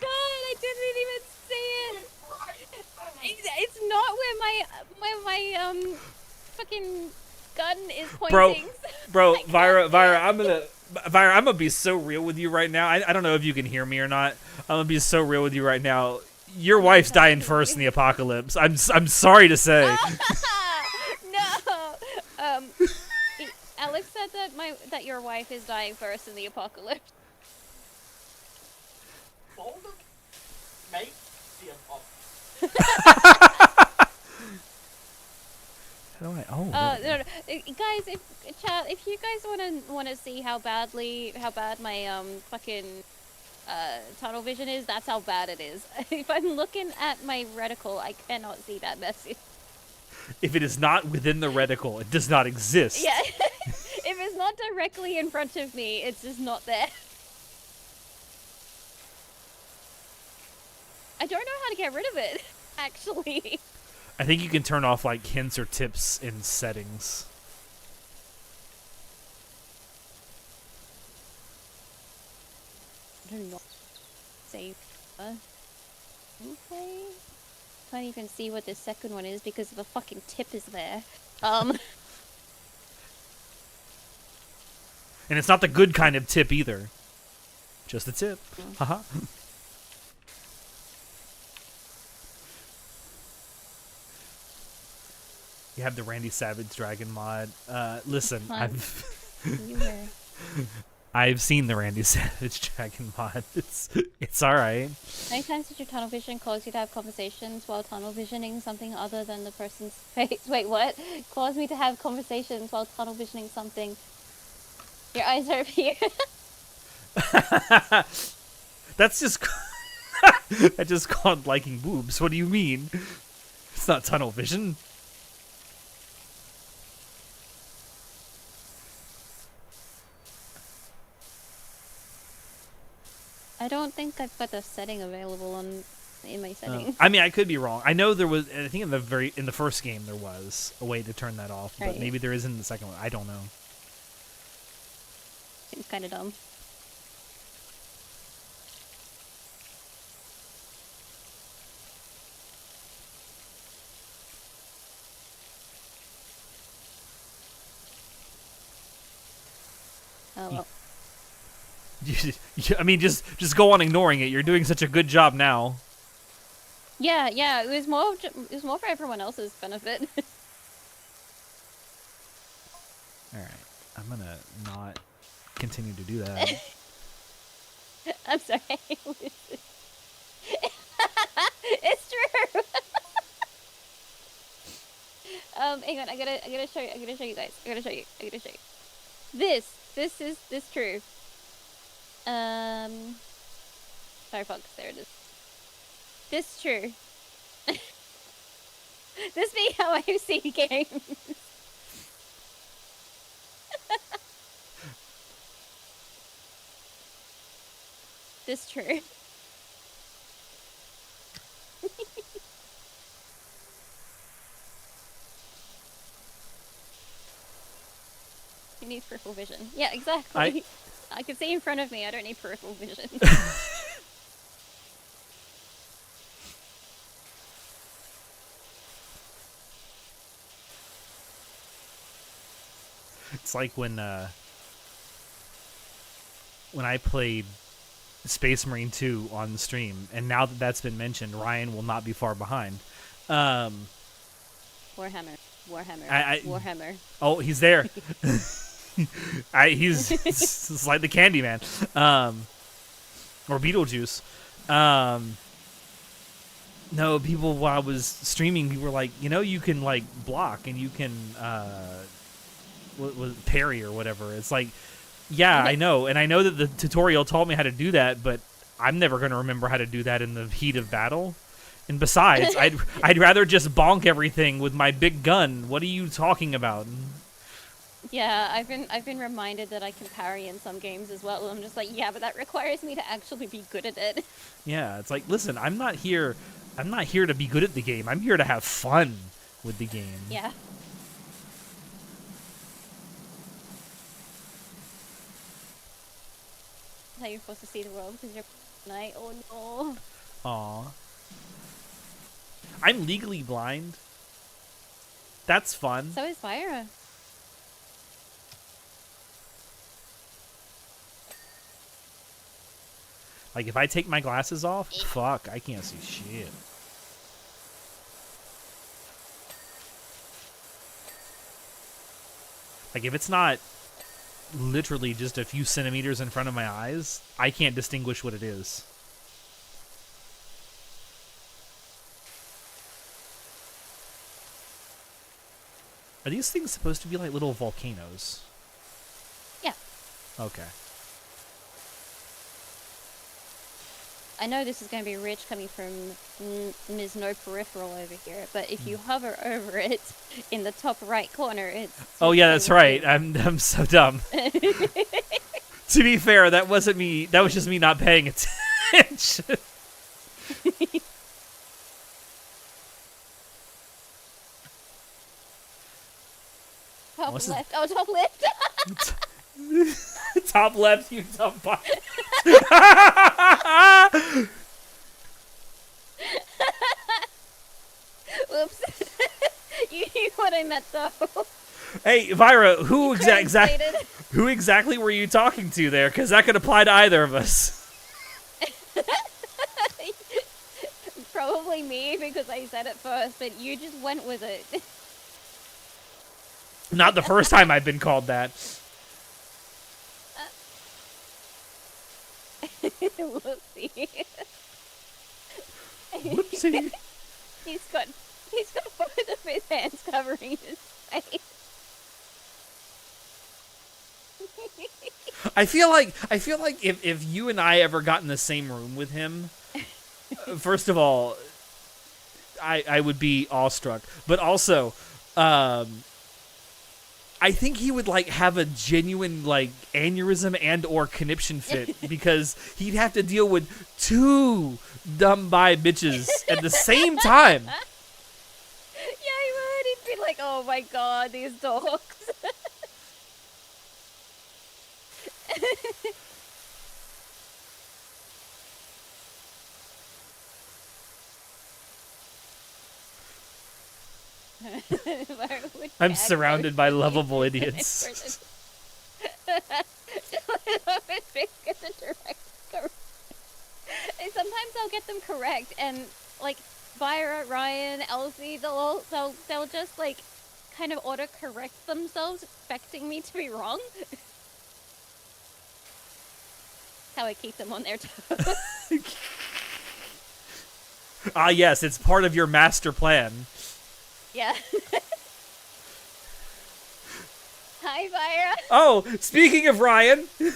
B: fucking gun is
A: Bro,
B: pointing.
A: Vyra, I'm gonna be so real with you right now. I don't know if you can hear me or not. I'm gonna be so real with you right now. Your wife's dying first in the apocalypse. I'm sorry to say.
B: No. Alex said that your wife is dying first in the apocalypse.
C: Mate, the
A: How do I? Oh.
B: No. Guys, if you guys wanna see how bad my fucking tunnel vision is, that's how bad it is. If I'm looking at my reticle, I cannot see that message.
A: If it is not within the reticle, it does not exist.
B: Yeah. If it's not directly in front of me, it's just not there. I don't know how to get rid of it, actually.
A: I think you can turn off like hints or tips in settings.
B: I don't know. Save. Okay. Can't even see what the second one is because the fucking tip is there.
A: And it's not the good kind of tip either. Just the tip. Haha. You have the Randy Savage Dragon mod. Listen, I've seen the Randy Savage Dragon mod. It's all right.
B: Many times did your tunnel vision cause you to have conversations while tunnel visioning something other than the person's face? Wait, what? Cause me to have conversations while tunnel visioning something. Your eyes are here.
A: That's just that's just called liking boobs. What do you mean? It's not tunnel vision.
B: I don't think I've got the setting available in my settings.
A: I mean, I could be wrong. I know there was. I think in the first game there was a way to turn that off, but
B: Right.
A: maybe there isn't in the second one. I don't know.
B: Seems kind of dumb. Oh well.
A: I mean, just go on ignoring it. You're doing such a good job now.
B: Yeah, it was more for everyone else's benefit.
A: All right, I'm gonna not continue to do that.
B: I'm sorry. It's true. Hang on. I gotta show you. I gotta show you guys. I gotta show you. This is true. Firefox. There it is. This true. This be how I see games. This true. You need peripheral vision. Yeah, exactly. I can see in front of me. I don't need peripheral vision.
A: It's like when I played Space Marine 2 on the stream, and now that that's been mentioned, Ryan will not be far behind.
B: Warhammer. Warhammer.
A: Oh, he's there. He's like the Candyman, or Beetlejuice. No, people while I was streaming, people were like, you can like block and you can parry or whatever. It's like, yeah, I know, and I know that the tutorial taught me how to do that, but I'm never going to remember how to do that in the heat of battle. And besides, I'd rather just bonk everything with my big gun. What are you talking about?
B: Yeah, I've been reminded that I can parry in some games as well. I'm just like, yeah, but that requires me to actually be good at it.
A: Yeah, it's like, listen, I'm not here to be good at the game. I'm here to have fun with the game.
B: Yeah. That's how you're supposed to see the world because you're night. Oh no.
A: Aw. I'm legally blind. That's fun.
B: So is Vyra.
A: Like, if I take my glasses off, fuck, I can't see shit. Like, if it's not literally just a few centimeters in front of my eyes, I can't distinguish what it is. Are these things supposed to be like little volcanoes?
B: Yeah.
A: Okay.
B: I know this is going to be rich coming from Ms. No Peripheral over here, but if you hover over it in the top right corner, it's...
A: Oh yeah, that's right. I'm so dumb. To be fair, that wasn't me. That was just me not paying attention.
B: Top
A: What's
B: left. Oh, top left.
A: Top left, you dumb butt.
B: Whoops. You knew what I meant, though.
A: Hey, Vyra, who
B: Translated.
A: who exactly were you talking to there? Because that could apply to either of us.
B: Probably me, because I said it first, but you just went with it.
A: Not the first time I've been called that.
B: Whoopsie.
A: Whoopsie.
B: He's got both of his hands covering his face.
A: I feel like if you and I ever got in the same room with him, first of all, I would be awestruck. But also, I think he would like have a genuine like aneurysm and or conniption fit because he'd have to deal with two dumb bi bitches at the same time.
B: Yeah, he would. He'd be like, "Oh my god, these dogs."
A: I'm surrounded by lovable idiots.
B: Sometimes I'll get them correct, and like Vyra, Ryan, Elsie, they'll just like kind of auto-correct themselves, expecting me to be wrong. How I keep them on their toes.
A: Ah, yes, it's part of your master plan.
B: Yeah. Hi, Vyra.
A: Oh, speaking of Ryan.
B: No, Vyra,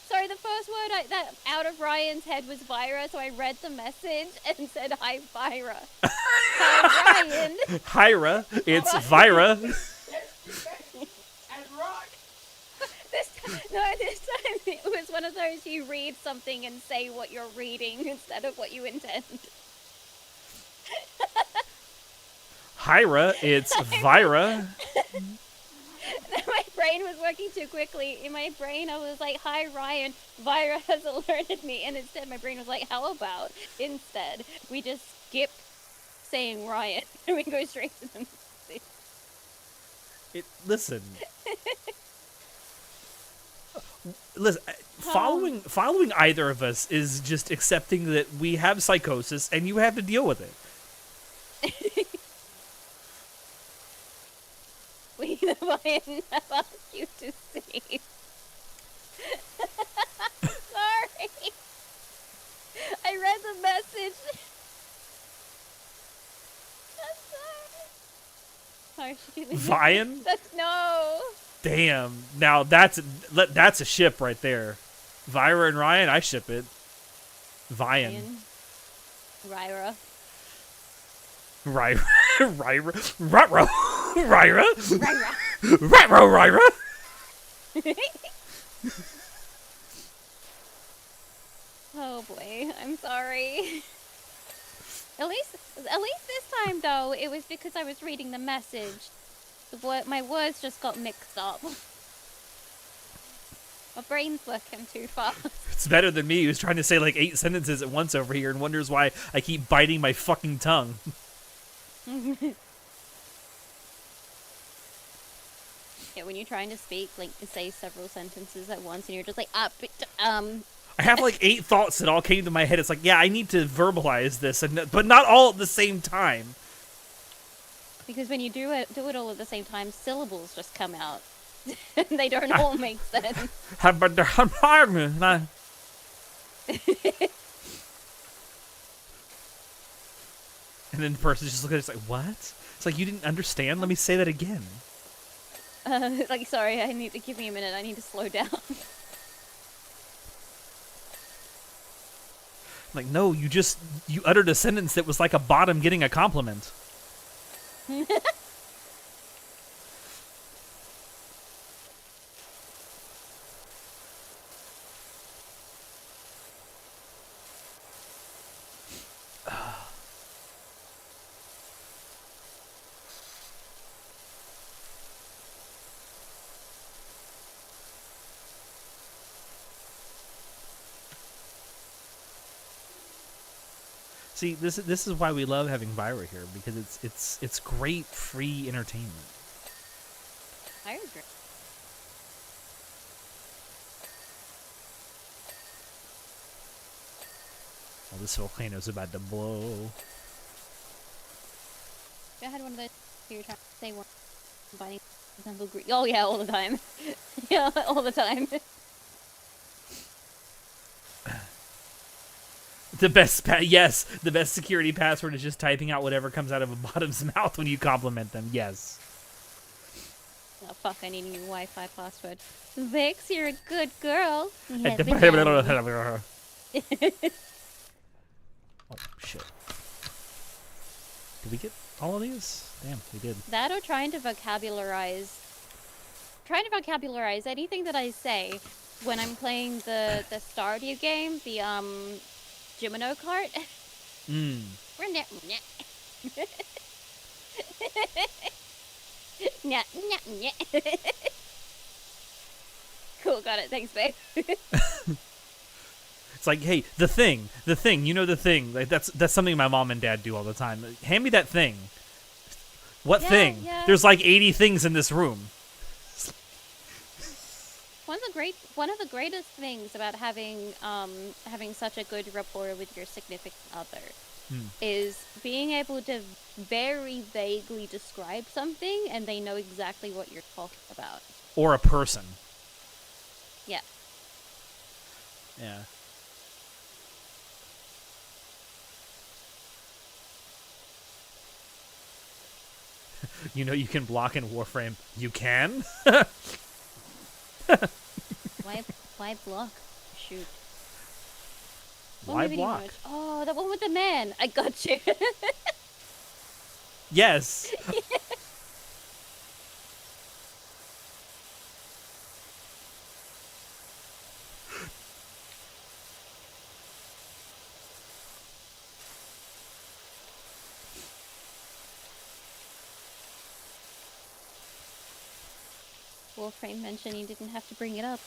B: sorry, the first word that out of Ryan's head was Vyra, so I read the message and said, "Hi, Vyra." Hi, Ryan.
A: Hyra, it's Vyra.
C: And rock.
B: This time it was one of those you read something and say what you're reading instead of what you intend.
A: Hyra, it's Vyra.
B: My brain was working too quickly. In my brain, I was like, "Hi, Ryan. Vyra has alerted me." And instead, my brain was like, "How about instead we just skip saying Ryan and we go straight to the message?"
A: Listen. Listen, following either of us is just accepting that we have psychosis and you have to deal with it.
B: We Ryan have asked you to see. Sorry. I read the message. I'm sorry.
A: Vian?
B: No.
A: Damn. Now that's a ship right there. Vyra and Ryan, I ship it. Vian.
B: Ryra.
A: Ryra. Ryra. Ryra. Ryra.
B: Ryra.
A: Ryra.
B: Oh boy, I'm sorry. At least this time though, it was because I was reading the message. My words just got mixed up. My brain's working too fast.
A: It's better than me who's trying to say like 8 sentences at once over here and wonders why I keep biting my fucking tongue.
B: Yeah, when you're trying to speak, like, say several sentences at once, and you're just like,
A: I have like 8 thoughts that all came to my head. It's like, yeah, I need to verbalize this, but not all at the same time.
B: Because when you do it all at the same time, syllables just come out. They don't all make sense.
A: And then the person just looks at it, it's like, what? It's like, you didn't understand? Let me say that again.
B: Like, sorry, give me a minute, I need to slow down.
A: Like, no, you uttered a sentence that was like a bottom getting a compliment. See, this is why we love having Vyra here, because it's great free entertainment.
B: I agree.
A: Oh, this volcano's about to blow.
B: I had one of those. You're trying to say one. Combining example. Oh yeah, all the time. Yeah, all the time.
A: The best the best security password is just typing out whatever comes out of a bottom's mouth when you compliment them. Yes.
B: Oh fuck! I need a new Wi-Fi password. Vixxx, you're a good girl.
A: Oh shit! Did we get all of these? Damn, we did.
B: That or trying to vocabularize anything that I say when I'm playing the Stardew game, the Jimino cart. Cool, got it. Thanks, babe.
A: It's like, hey, the thing, you know, the thing. Like that's something my mom and dad do all the time. Like, hand me that thing. What thing?
B: Yeah.
A: There's like 80 things in this room.
B: One of the greatest things about having such a good rapport with your significant other is being able to very vaguely describe something and they know exactly what you're talking about.
A: Or a person.
B: Yeah.
A: Yeah. You know you can block in Warframe. You can?
B: Why block? Shoot.
A: Why block?
B: Oh, that one with the man. I got you.
A: Yes.
B: Warframe mentioned you didn't have to bring it up.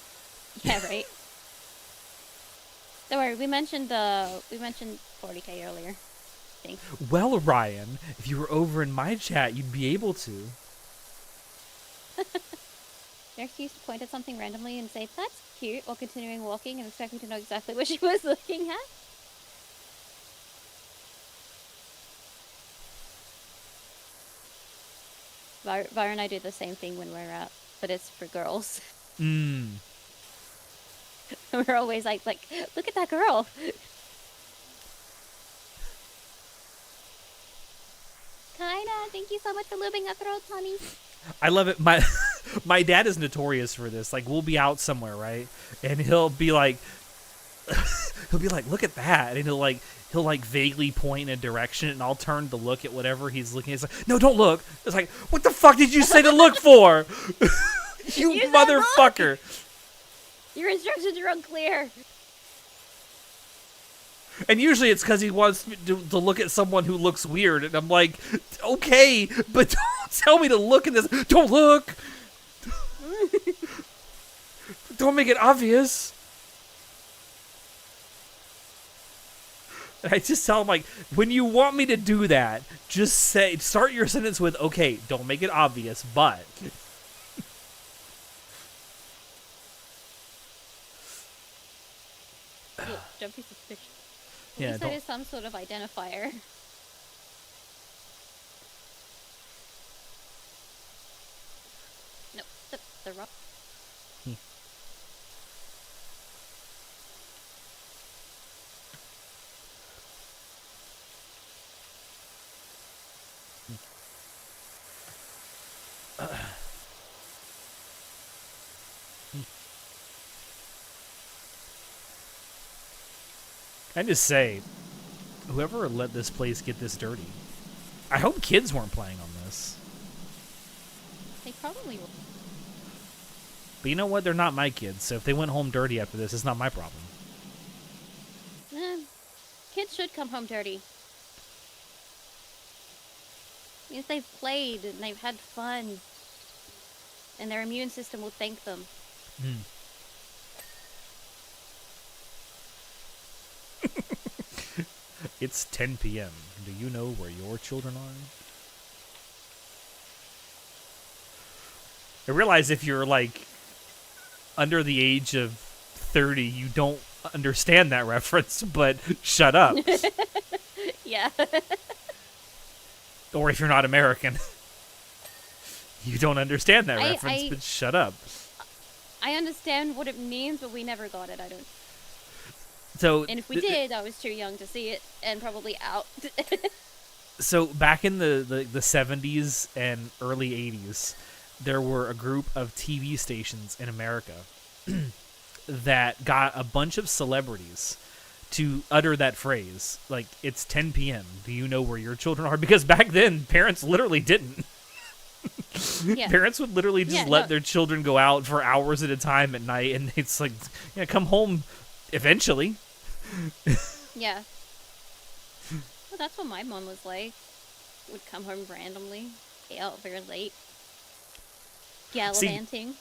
B: Yeah, right. Don't worry, we mentioned 40K earlier. I think.
A: Well, Ryan, if you were over in my chat, you'd be able to.
B: Nurse used to point at something randomly and say, "That's cute," while continuing walking and expect me to know exactly what she was looking at. Vira and I do the same thing when we're out, but it's for girls. We're always like, look at that girl. Kaina, thank you so much for lubing our throats, honey.
A: I love it. My dad is notorious for this. Like, we'll be out somewhere, right? And he'll be like, look at that. And he'll vaguely point in a direction, and I'll turn to look at whatever he's looking at. It's like, no, don't look. It's like, what the fuck did you say to look for? You motherfucker.
B: Your instructions are unclear.
A: And usually it's because he wants me to look at someone who looks weird. And I'm like, okay, but don't tell me to look at this. Don't look. Don't make it obvious. And I just tell him, like, when you want me to do that, just start your sentence with, okay, don't make it obvious, but.
B: Don't be suspicious. At
A: Yeah,
B: least that is some sort of identifier. Nope, the rock.
A: I just say, whoever let this place get this dirty, I hope kids weren't playing on this.
B: They probably will.
A: But you know what? They're not my kids, so if they went home dirty after this, it's not my problem.
B: Kids should come home dirty. Means they've played and they've had fun. And their immune system will thank them.
A: It's 10 p.m. Do you know where your children are? I realize if you're, like, under the age of 30, you don't understand that reference, but shut up.
B: Yeah.
A: Or if you're not American, you don't understand that reference, but shut up.
B: I understand what it means, but we never got it, I don't.
A: So,
B: and if we did, I was too young to see it, and probably out.
A: So back in the 70s and early 80s, there were a group of TV stations in America that got a bunch of celebrities to utter that phrase, like, it's 10 p.m. Do you know where your children are? Because back then, parents literally didn't.
B: Yeah.
A: Parents would literally just let their children go out for hours at a time at night, and it's like, yeah, come home eventually.
B: Yeah. Well, that's what my mom was like. Would come home randomly, stay out very late, gallivanting.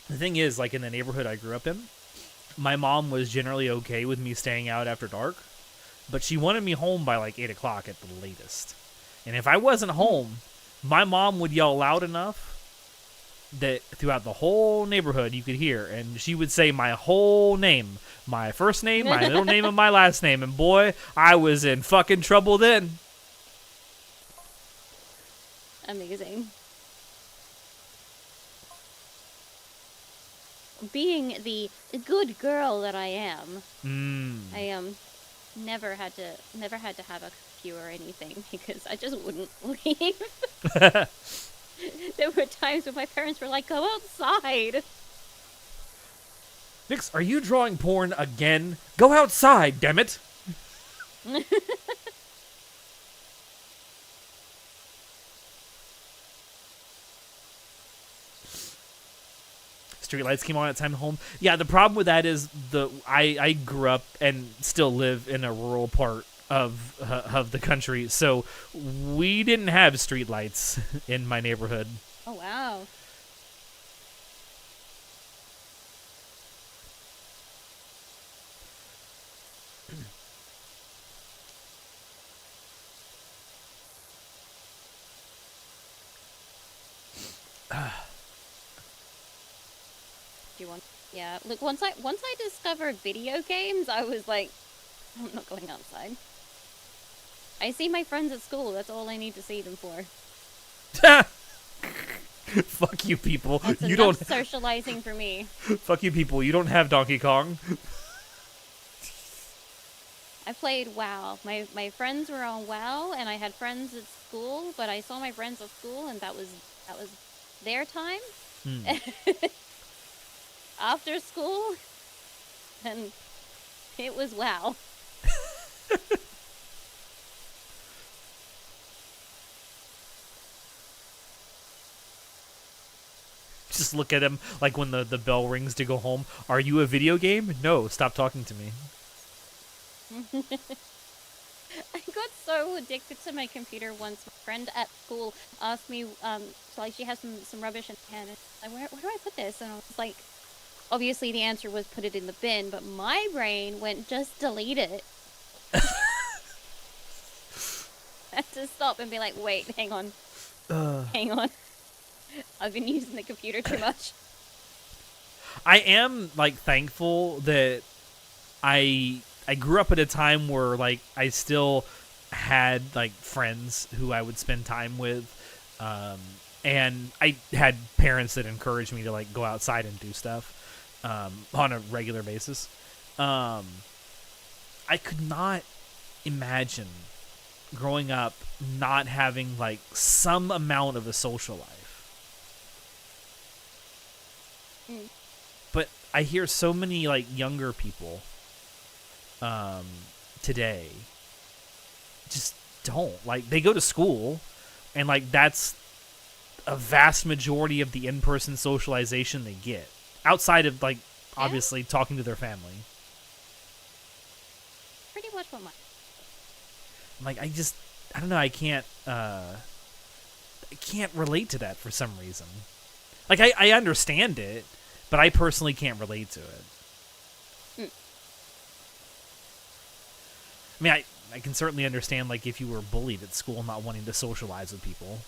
A: The thing is, like, in the neighborhood I grew up in, my mom was generally okay with me staying out after dark, but she wanted me home by like 8 o'clock at the latest. And if I wasn't home, my mom would yell loud enough that throughout the whole neighborhood you could hear, and she would say my whole name, my first name, my middle name, and my last name, and boy, I was in fucking trouble then.
B: Amazing. Being the good girl that I am, I never had to have a curfew or anything because I just wouldn't leave. There were times when my parents were like, "Go outside."
A: Vixxx, are you drawing porn again? Go outside, damn it! Streetlights came on at time home. Yeah, the problem with that is I grew up and still live in a rural part of the country, so we didn't have streetlights in my neighborhood.
B: Oh wow. Do you want? Yeah. Look, once I discovered video games, I was like, I'm not going outside. I see my friends at school. That's all I need to see them for.
A: Fuck you, people.
B: That's
A: you
B: enough
A: don't
B: socializing for me.
A: Fuck you, people. You don't have Donkey Kong.
B: I played WoW. My friends were on WoW, and I had friends at school. But I saw my friends at school, and that was their time. After school, and it was WoW.
A: Just look at him like when the bell rings to go home. Are you a video game? No, stop talking to me.
B: I got so addicted to my computer once. My friend at school asked me, so like she has some rubbish in her hand, and like, where do I put this? And I was like, obviously the answer was put it in the bin, but my brain went, just delete it. I had to stop and be like, wait, hang on. Hang on. I've been using the computer too much.
A: I am, like, thankful that I grew up at a time where like I still had like friends who I would spend time with, and I had parents that encouraged me to like go outside and do stuff on a regular basis. I could not imagine growing up not having like some amount of a social life. But I hear so many like younger people today just don't. Like they go to school and like that's a vast majority of the in-person socialization they get outside of like obviously talking to their family.
B: Pretty much what my...
A: Like I don't know, I can't relate to that for some reason. Like I understand it, but I personally can't relate to it. I mean, I can certainly understand like if you were bullied at school not wanting to socialize with people.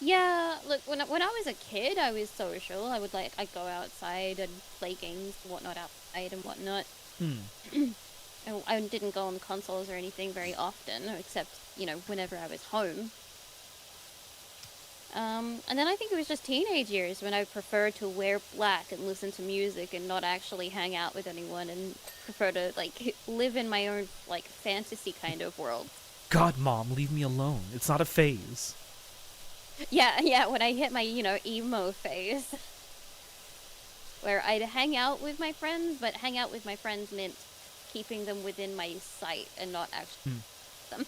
B: Yeah, look, when I was a kid, I was social. I'd go outside and play games and whatnot outside and whatnot. I didn't go on consoles or anything very often, except, whenever I was home. And then I think it was just teenage years when I preferred to wear black and listen to music and not actually hang out with anyone and prefer to, like, live in my own, like, fantasy kind of world.
A: God, Mom, leave me alone. It's not a phase.
B: Yeah, when I hit my, emo phase. Where I'd hang out with my friends, but hang out with my friends meant keeping them within my sight and not actually them.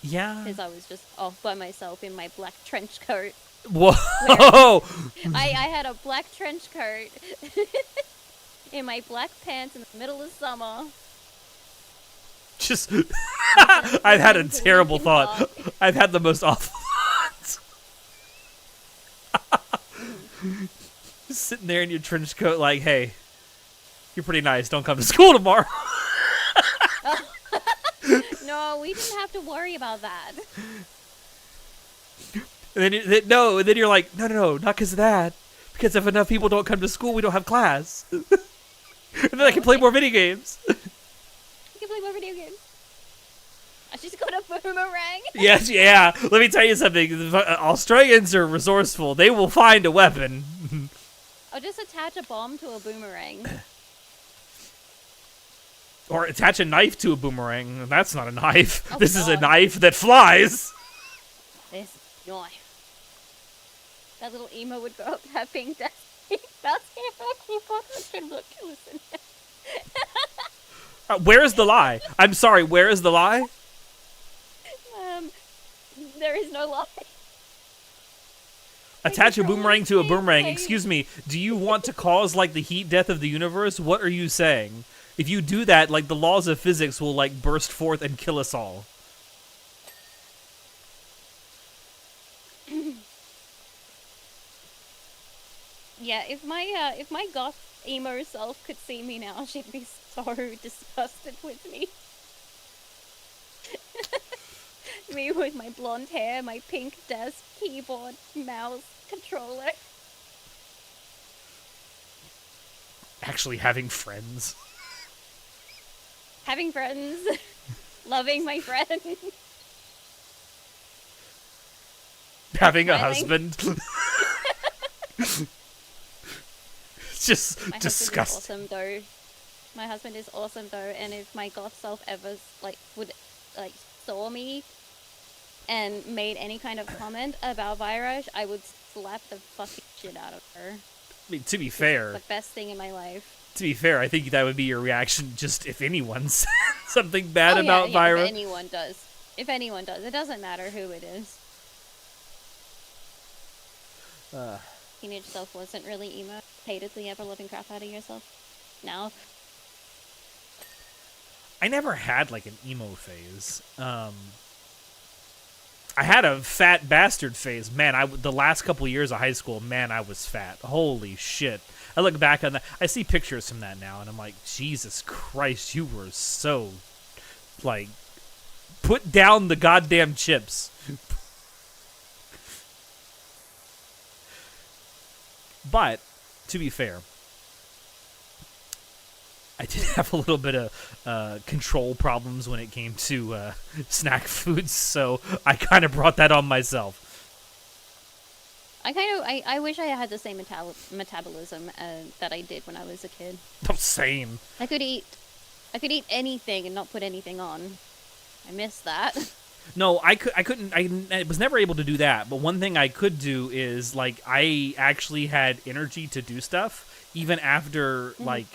A: Yeah.
B: Because I was just off by myself in my black trench coat.
A: Whoa!
B: I had a black trench coat in my black pants in the middle of summer.
A: Just, I've had a terrible thought. I've had the most awful thoughts. Just sitting there in your trench coat like, hey, you're pretty nice. Don't come to school tomorrow.
B: No, we didn't have to worry about that.
A: And then you're like, no, not because of that. Because if enough people don't come to school, we don't have class. And then I can play more video games.
B: You can play more video games. I just got a boomerang.
A: Yes, yeah. Let me tell you something. Australians are resourceful. They will find a weapon.
B: I'll just attach a bomb to a boomerang.
A: Or attach a knife to a boomerang. That's not a knife.
B: Oh,
A: this is a
B: God.
A: knife that flies.
B: This knife. That little emo would grow up having that. That's listen.
A: Where's the lie? I'm sorry, where is the lie?
B: There is no lie.
A: Attach a boomerang to a boomerang. Excuse me, do you want to cause, like, the heat death of the universe? What are you saying? If you do that, like, the laws of physics will, like, burst forth and kill us all.
B: Yeah, if my goth emo self could see me now, she'd be so disgusted with me. Me with my blonde hair, my pink desk, keyboard, mouse, controller.
A: Actually having friends.
B: Having friends. Loving my friends.
A: Having a
B: Smiling.
A: husband. It's just
B: My
A: disgusting.
B: husband is awesome though. My husband is awesome though, and if my goth self ever saw me and made any kind of comment about Viraj, I would slap the fucking shit out of her.
A: I mean, to be fair,
B: The best thing in my life.
A: I think that would be your reaction just if anyone said something bad
B: Oh,
A: about
B: yeah,
A: Vyra.
B: if anyone does. If anyone does. It doesn't matter who it is. Teenage self wasn't really emo. Hatedly ever loving crap out of yourself. Now.
A: I never had like an emo phase. I had a fat bastard phase. Man, the last couple years of high school, man, I was fat. Holy shit. I look back on that. I see pictures from that now, and I'm like, Jesus Christ, you were so, like, put down the goddamn chips. But to be fair, I did have a little bit of control problems when it came to snack foods, so I kind of brought that on myself.
B: I wish I had the same metabolism that I did when I was a kid.
A: Oh, same.
B: I could eat anything and not put anything on. I miss that.
A: No, I couldn't. I was never able to do that. But one thing I could do is like I actually had energy to do stuff even after like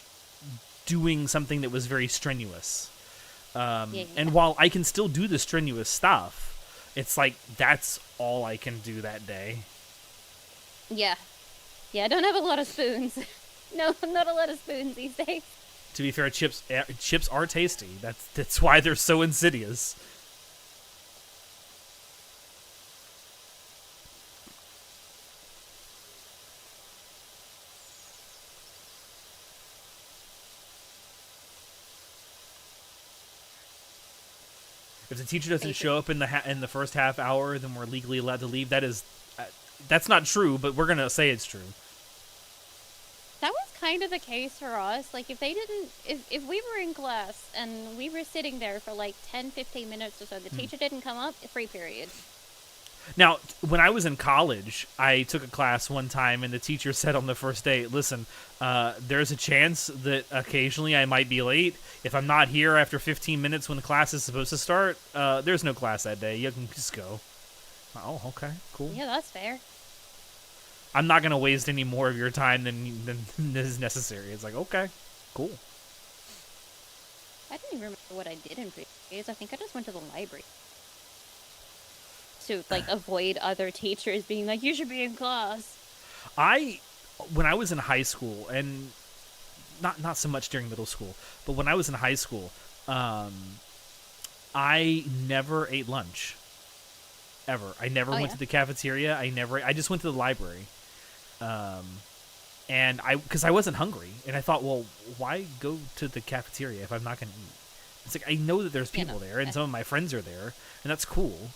A: doing something that was very strenuous. And while I can still do the strenuous stuff, it's like that's all I can do that day.
B: Yeah, I don't have a lot of spoons. No, not a lot of spoons these days.
A: To be fair, chips are tasty. That's why they're so insidious. If the teacher doesn't show up in the first half hour, then we're legally allowed to leave. That's not true, but we're gonna say it's true.
B: That was kind of the case for us. Like, if we were in class and we were sitting there for like 10-15 minutes or so, the teacher didn't come up, free period.
A: Now, when I was in college, I took a class one time, and the teacher said on the first day, listen, there's a chance that occasionally I might be late. If I'm not here after 15 minutes when the class is supposed to start, there's no class that day. You can just go. Oh, okay, cool.
B: Yeah, that's fair.
A: I'm not going to waste any more of your time than is necessary. It's like, okay, cool.
B: I don't even remember what I did in previous. I think I just went to the library. To, like, avoid other teachers being like, you should be in class.
A: When I was in high school, and not so much during middle school, but when I was in high school, I never ate lunch. Ever. I never went to the cafeteria. I just went to the library. And because I wasn't hungry, and I thought, well, why go to the cafeteria if I'm not going to eat? It's like, I know that there's people there, and some of my friends are there, and that's cool.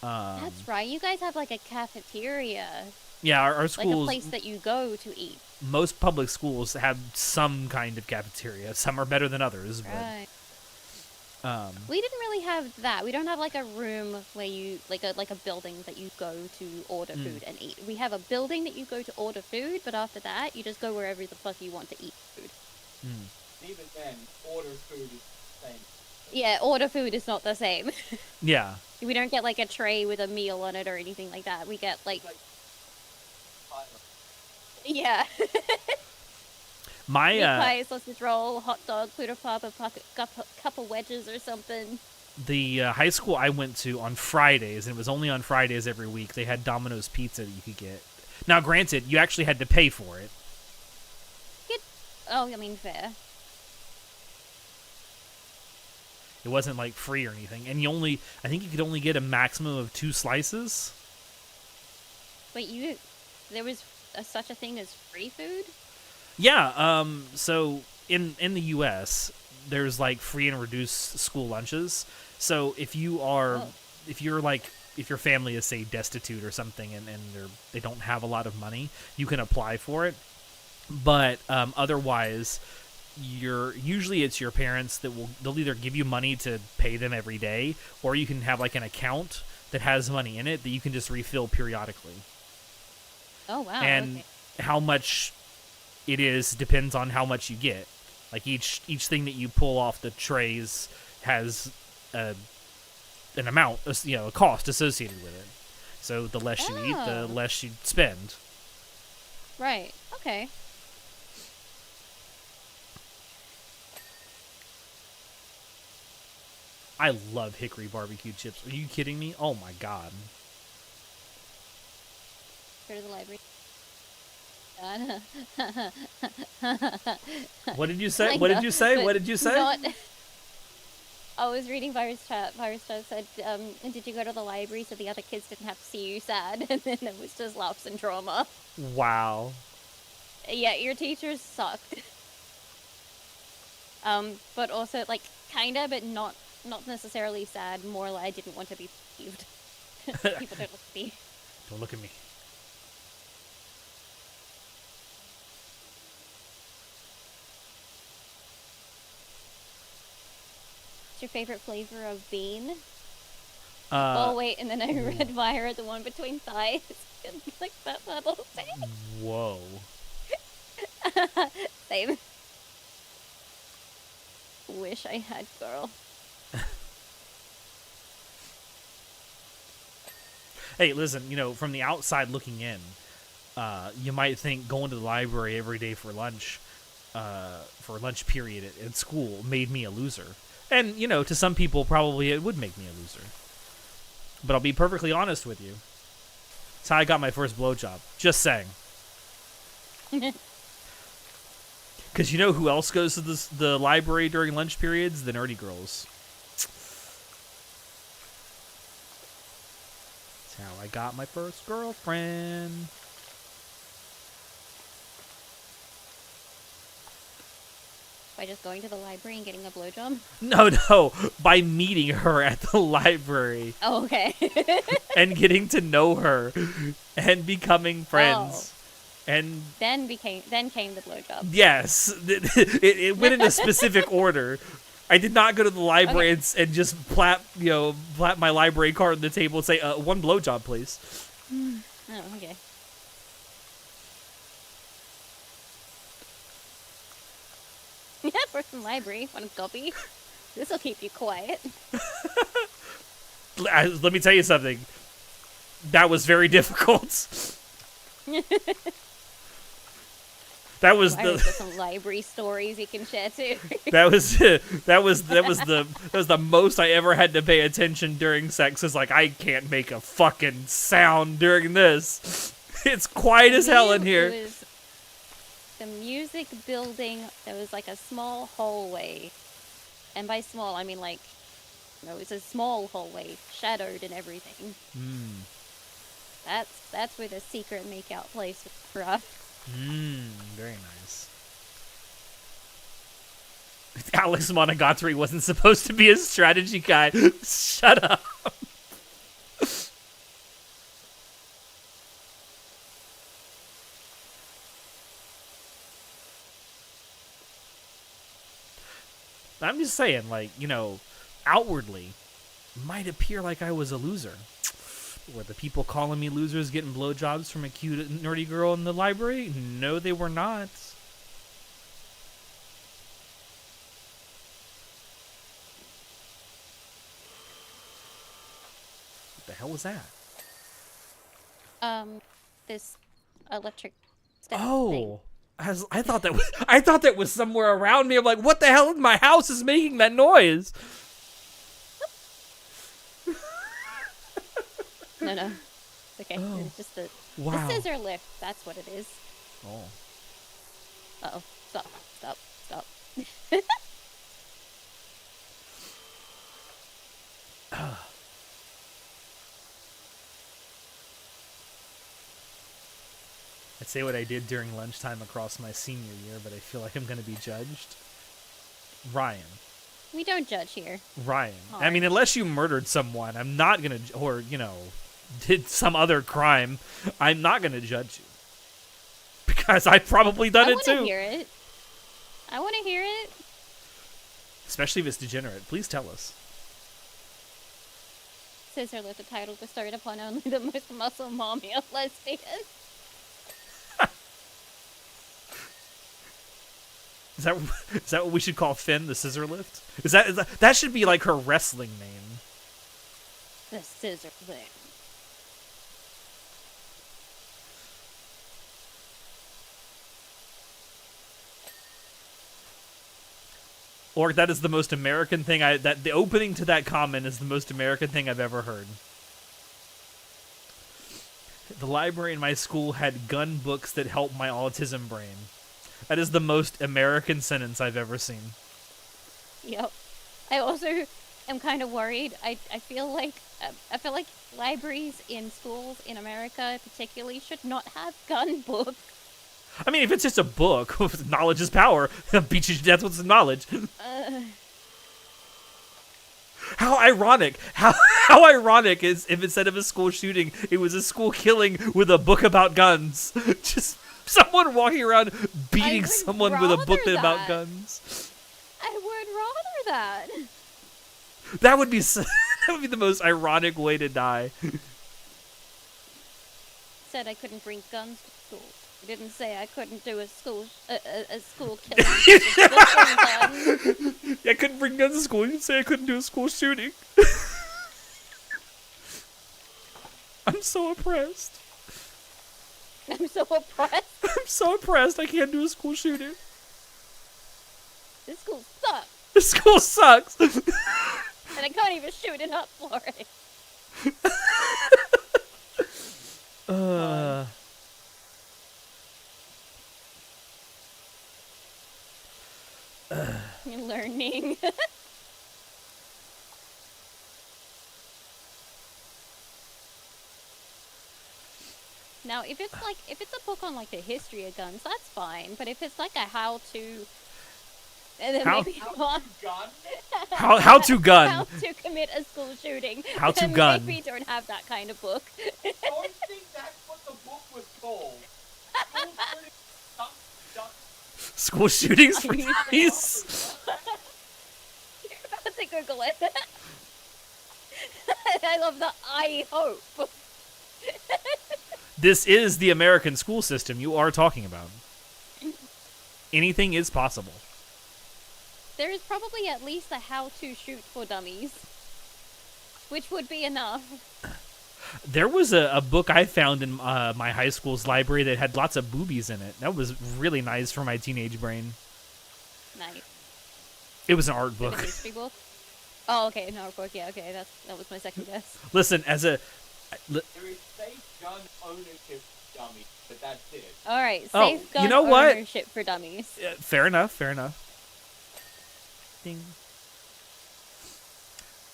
B: That's right. You guys have like a cafeteria.
A: Yeah, our schools,
B: like a place that you go to eat.
A: Most public schools have some kind of cafeteria. Some are better than others.
B: Right.
A: But,
B: we didn't really have that. We don't have like a room where you like a building that you go to order food and eat. We have a building that you go to order food, but after that, you just go wherever the fuck you want to eat food.
C: Even then, order food is the same.
B: Yeah, order food is not the same.
A: yeah.
B: We don't get like a tray with a meal on it or anything like that. We get like yeah.
A: My
B: meat pie, sausage roll, hot dog, poodle pop, a couple wedges or something.
A: The high school I went to on Fridays, and it was only on Fridays every week, they had Domino's pizza that you could get. Now, granted, you actually had to pay for it.
B: I mean, fair.
A: It wasn't like free or anything, and I think you could only get a maximum of 2 slices.
B: Wait, there was such a thing as free food?
A: Yeah, so in the U.S., there's like free and reduced school lunches. So if your family is, say, destitute or something, and they don't have a lot of money, you can apply for it. But otherwise, usually it's your parents they'll either give you money to pay them every day, or you can have like an account that has money in it that you can just refill periodically.
B: Oh wow!
A: And how much it is depends on how much you get. Like each thing that you pull off the trays has an amount, a cost associated with it. So the less you eat, the less you spend.
B: Right. Okay.
A: I love hickory barbecue chips. Are you kidding me? Oh my god.
B: Go to the library.
A: What did you say? What did you say? What did you say?
B: I was reading Virus Chat. Virus Chat said, did you go to the library so the other kids didn't have to see you sad? And then it was just laughs and drama.
A: Wow.
B: Yeah, your teachers sucked. But also, like, kinda, but not necessarily sad. More like I didn't want to be peeved. People don't look at me.
A: Don't look at me.
B: What's your favorite flavor of bean?
A: Uh,
B: Oh wait, and then I read Vira, the one between thighs. Like that little thing.
A: Whoa.
B: Same. Wish I had girl.
A: Hey, listen, you know, from the outside looking in, you might think going to the library every day for lunch period at school made me a loser. And, you know, to some people, probably it would make me a loser. But I'll be perfectly honest with you. It's how I got my first blowjob. Just saying. Because you know who else goes to the library during lunch periods? The nerdy girls. That's how I got my first girlfriend.
B: By just going to the library and getting a blowjob?
A: No, by meeting her at the library.
B: Oh, okay.
A: And getting to know her and becoming friends. And
B: then came the blowjob.
A: yes, it went in a specific order. I did not go to the library and just plap my library card on the table and say, one blowjob, please.
B: Oh, okay. Yeah, person library. Want a copy? This'll keep you quiet.
A: Let me tell you something. That was very difficult. That was
B: some library stories you can share too.
A: that was the most I ever had to pay attention during sex. Is like, I can't make a fucking sound during this. It's quiet as hell in here.
B: It was the music building. There was like a small hallway, and by small I mean like, it was a small hallway, shadowed and everything. That's where the secret makeout place was for us.
A: Very nice. Alex Monogatari wasn't supposed to be a strategy guy. Shut up. I'm just saying, like, you know, outwardly, might appear like I was a loser. Were the people calling me losers getting blowjobs from a cute nerdy girl in the library? No, they were not. What the hell was that?
B: This electric step thing.
A: Oh, I thought that was somewhere around me. I'm like, what the hell in my house is making that noise?
B: No. It's okay.
A: Oh.
B: It's just the
A: Wow.
B: scissor lift. That's what it is.
A: Oh.
B: Uh-oh. Stop.
A: I'd say what I did during lunchtime across my senior year, but I feel like I'm going to be judged. Ryan.
B: We don't judge here.
A: Ryan.
B: Hard.
A: I mean, unless you murdered someone, I'm not going to, or, you know, did some other crime, I'm not going to judge you. Because I've probably done it too.
B: I want to hear it. I want to hear it.
A: Especially if it's degenerate. Please tell us.
B: Scissor lift, a title bestowed upon only the most muscle mommy of lesbians.
A: Is that what we should call Finn, the scissor lift? Is that should be like her wrestling name?
B: The scissor lift.
A: Or that is the most American thing that the opening to that comment is the most American thing I've ever heard. The library in my school had gun books that helped my autism brain. That is the most American sentence I've ever seen.
B: Yep. I also am kind of worried. I feel like libraries in schools in America particularly should not have gun books.
A: I mean, if it's just a book, knowledge is power. Beat you to death with some knowledge. How ironic! How ironic is if instead of a school shooting, it was a school killing with a book about guns. Just someone walking around beating someone with a book about guns.
B: I would rather that.
A: That would be that would be the most ironic way to die.
B: Said I couldn't bring guns to school. I didn't say I couldn't do a school killing. With guns.
A: I couldn't bring guns to school. You didn't say I couldn't do a school shooting. I'm so oppressed.
B: I'm so oppressed.
A: I'm so oppressed. I can't do a school shooting.
B: This school sucks.
A: This school sucks.
B: And I can't even shoot it up for it. You're learning. Now, if it's a book on like the history of guns, that's fine. But if it's like a how-to, and then maybe
A: how to gun,
B: how to commit a school shooting,
A: how to
B: then
A: gun.
B: maybe don't have that kind of book.
C: I don't think that's what the book was called.
A: School shootings for dummies.
B: You're about to Google it. I love the I hope.
A: This is the American school system you are talking about. Anything is possible.
B: There is probably at least a how to shoot for dummies, which would be enough.
A: There was a book I found in my high school's library that had lots of boobies in it. That was really nice for my teenage brain.
B: Nice.
A: It was an art book.
B: A history book? Oh, okay, an art book. Yeah, okay, that was my second guess.
A: Listen, as a...
C: There is safe gun ownership dummy, but that's it.
B: All right,
A: Oh,
B: safe gun
A: you know what?
B: ownership for dummies.
A: Fair enough, fair enough. Ding.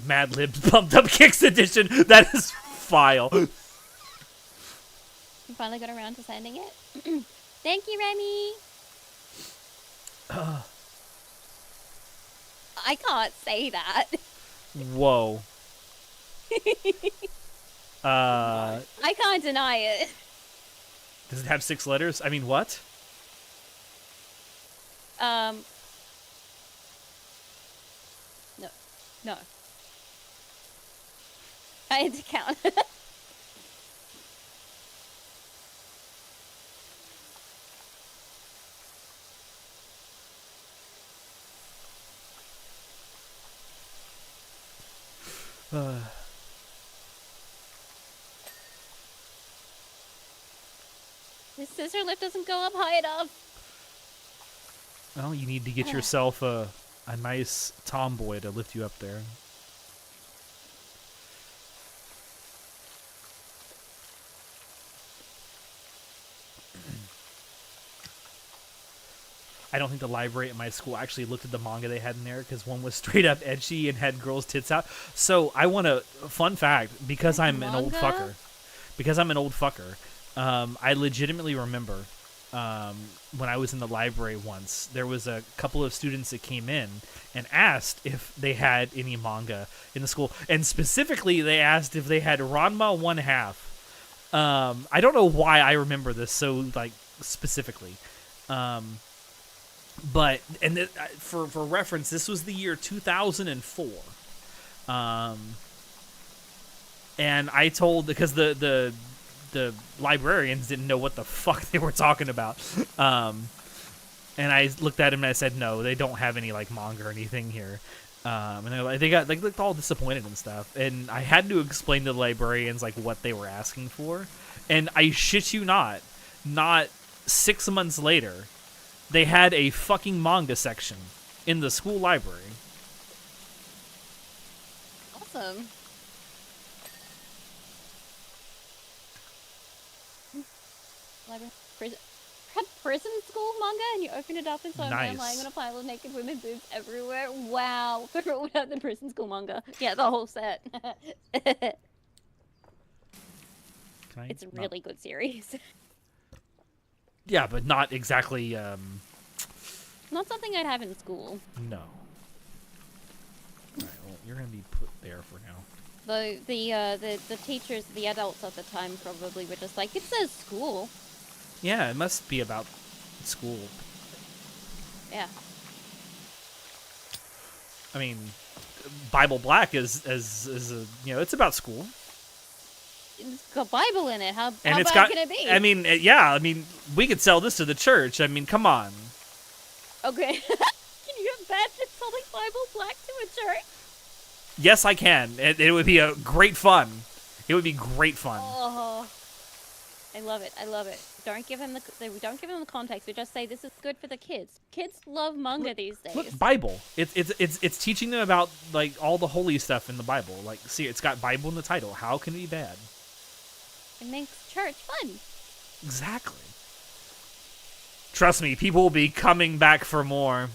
A: Mad Libs Pumped Up Kicks edition. That is file.
B: You finally got around to sending it. Thank you, Remy. I can't say that.
A: Whoa.
B: I can't deny it.
A: Does it have 6 letters? I mean, what?
B: No. I had to count. This scissor lift doesn't go up high enough.
A: Well, you need to get yourself a nice tomboy to lift you up there. I don't think the library at my school actually looked at the manga they had in there because one was straight up ecchi and had girls' tits out. So I want to, fun fact, because I'm an old fucker, I legitimately remember when I was in the library once, there was a couple of students that came in and asked if they had any manga in the school. And specifically, they asked if they had Ranma 1/2. I don't know why I remember this so, like, specifically. But, and for reference, this was the year 2004. And I told, because the librarians didn't know what the fuck they were talking about. And I looked at him and I said, no, they don't have any like manga or anything here. And they got like all disappointed and stuff. And I had to explain to the librarians like what they were asking for. And I shit you not 6 months later, they had a fucking manga section in the school library.
B: Awesome. Prison school manga, and you open it up and so
A: Nice.
B: I'm lying on a pile of naked women boobs everywhere. Wow. Without the prison school manga. Yeah, the whole set. It's a really good series.
A: Yeah, but not exactly,
B: Not something I'd have in school.
A: no. Alright, well, you're gonna be put there for now.
B: Though the teachers, the adults at the time probably were just like, it says school.
A: Yeah, it must be about school.
B: Yeah.
A: I mean, Bible Black is a, it's about school.
B: It's got Bible in it. How
A: And it's
B: bad
A: got,
B: can it be?
A: I mean, yeah, I mean, we could sell this to the church. I mean, come on.
B: Okay. Can you imagine selling Bible Black to a church?
A: Yes, I can. It would be a great fun. It would be great fun.
B: Oh, I love it. I love it. Don't give him the context. We just say this is good for the kids. Kids love manga these days.
A: Look, Bible. It's teaching them about like all the holy stuff in the Bible. Like, see, it's got Bible in the title. How can it be bad?
B: It makes church fun.
A: Exactly. Trust me, people will be coming back for more.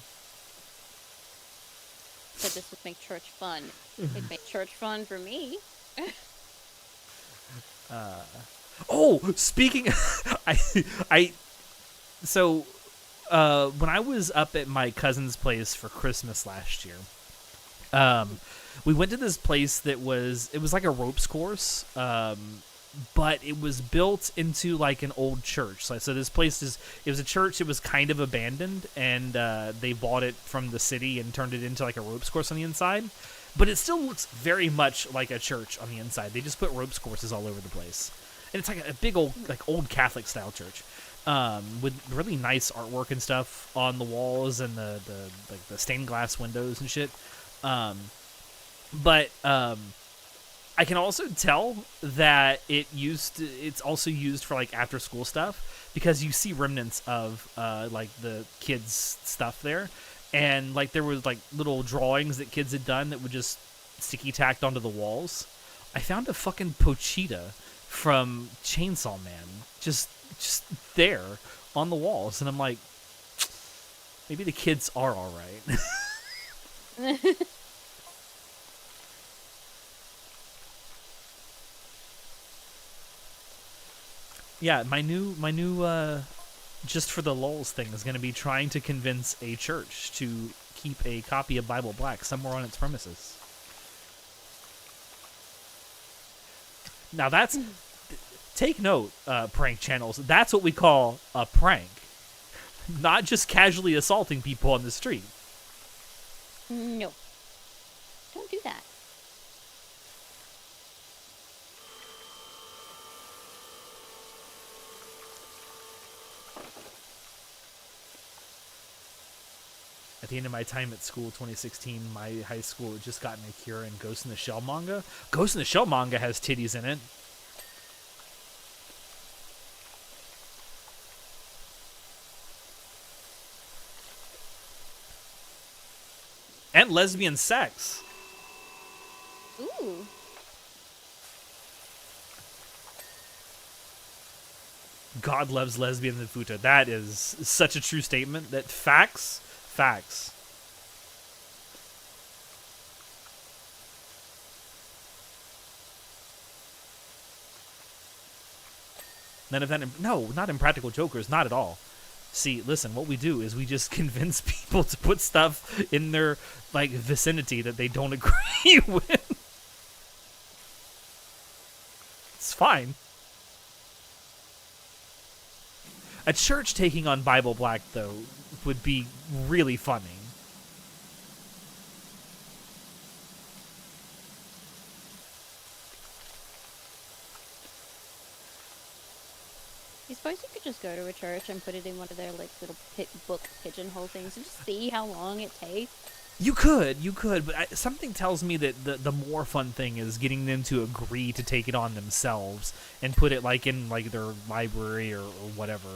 B: So this would make church fun. It'd make church fun for me.
A: Oh, speaking, so when I was up at my cousin's place for Christmas last year, we went to this place that was like a ropes course, but it was built into like an old church. So this place it was a church. It was kind of abandoned, and they bought it from the city and turned it into like a ropes course on the inside. But it still looks very much like a church on the inside. They just put ropes courses all over the place. And it's like a big old Catholic style church, with really nice artwork and stuff on the walls and the stained glass windows and shit. But I can also tell that it's also used for like after school stuff, because you see remnants of like the kids' stuff there. And like there was like little drawings that kids had done that would just sticky tacked onto the walls. I found a fucking Pochita from Chainsaw Man just there on the walls, and I'm like, maybe the kids are all right. Yeah, my new just for the lulz thing is going to be trying to convince a church to keep a copy of Bible Black somewhere on its premises. Now that's, take note, prank channels, that's what we call a prank. Not just casually assaulting people on the street.
B: No. Don't do that.
A: At the end of my time at school, 2016, my high school had just gotten a cure in Ghost in the Shell manga. Ghost in the Shell manga has titties in it. And lesbian sex.
B: Ooh.
A: God loves lesbians and futa. That is such a true statement. That facts. None of that. No, not Impractical Jokers. Not at all. See, listen. What we do is we just convince people to put stuff in their like vicinity that they don't agree with. It's fine. A church taking on Bible Black, though, would be really funny.
B: You suppose you could just go to a church and put it in one of their like little book pigeonhole things and just see how long it takes?
A: You could, but something tells me that the more fun thing is getting them to agree to take it on themselves and put it like in like their library or whatever.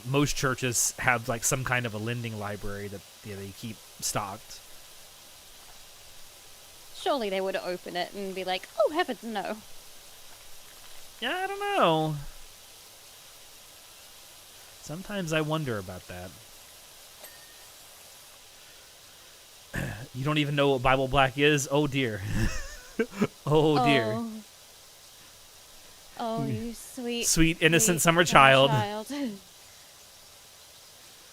A: Most churches have like some kind of a lending library that they keep stocked.
B: Surely they would open it and be like, "Oh heavens, no!"
A: Yeah, I don't know. Sometimes I wonder about that. You don't even know what Bible Black is? Oh dear. Oh dear.
B: Oh, you
A: sweet innocent summer child.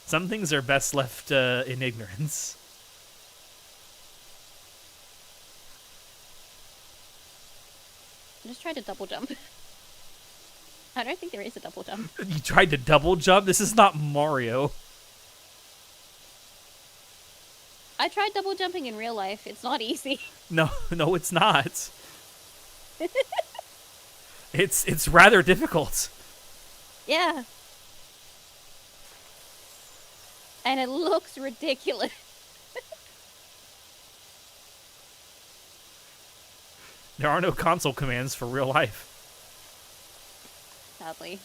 A: Some things are best left in ignorance.
B: I just tried to double jump. I don't think there is a double jump.
A: You tried to double jump? This is not Mario.
B: I tried double jumping in real life. It's not easy.
A: No, no, it's not. It's rather difficult.
B: Yeah. And it looks ridiculous.
A: There are no console commands for real life.
B: Sadly.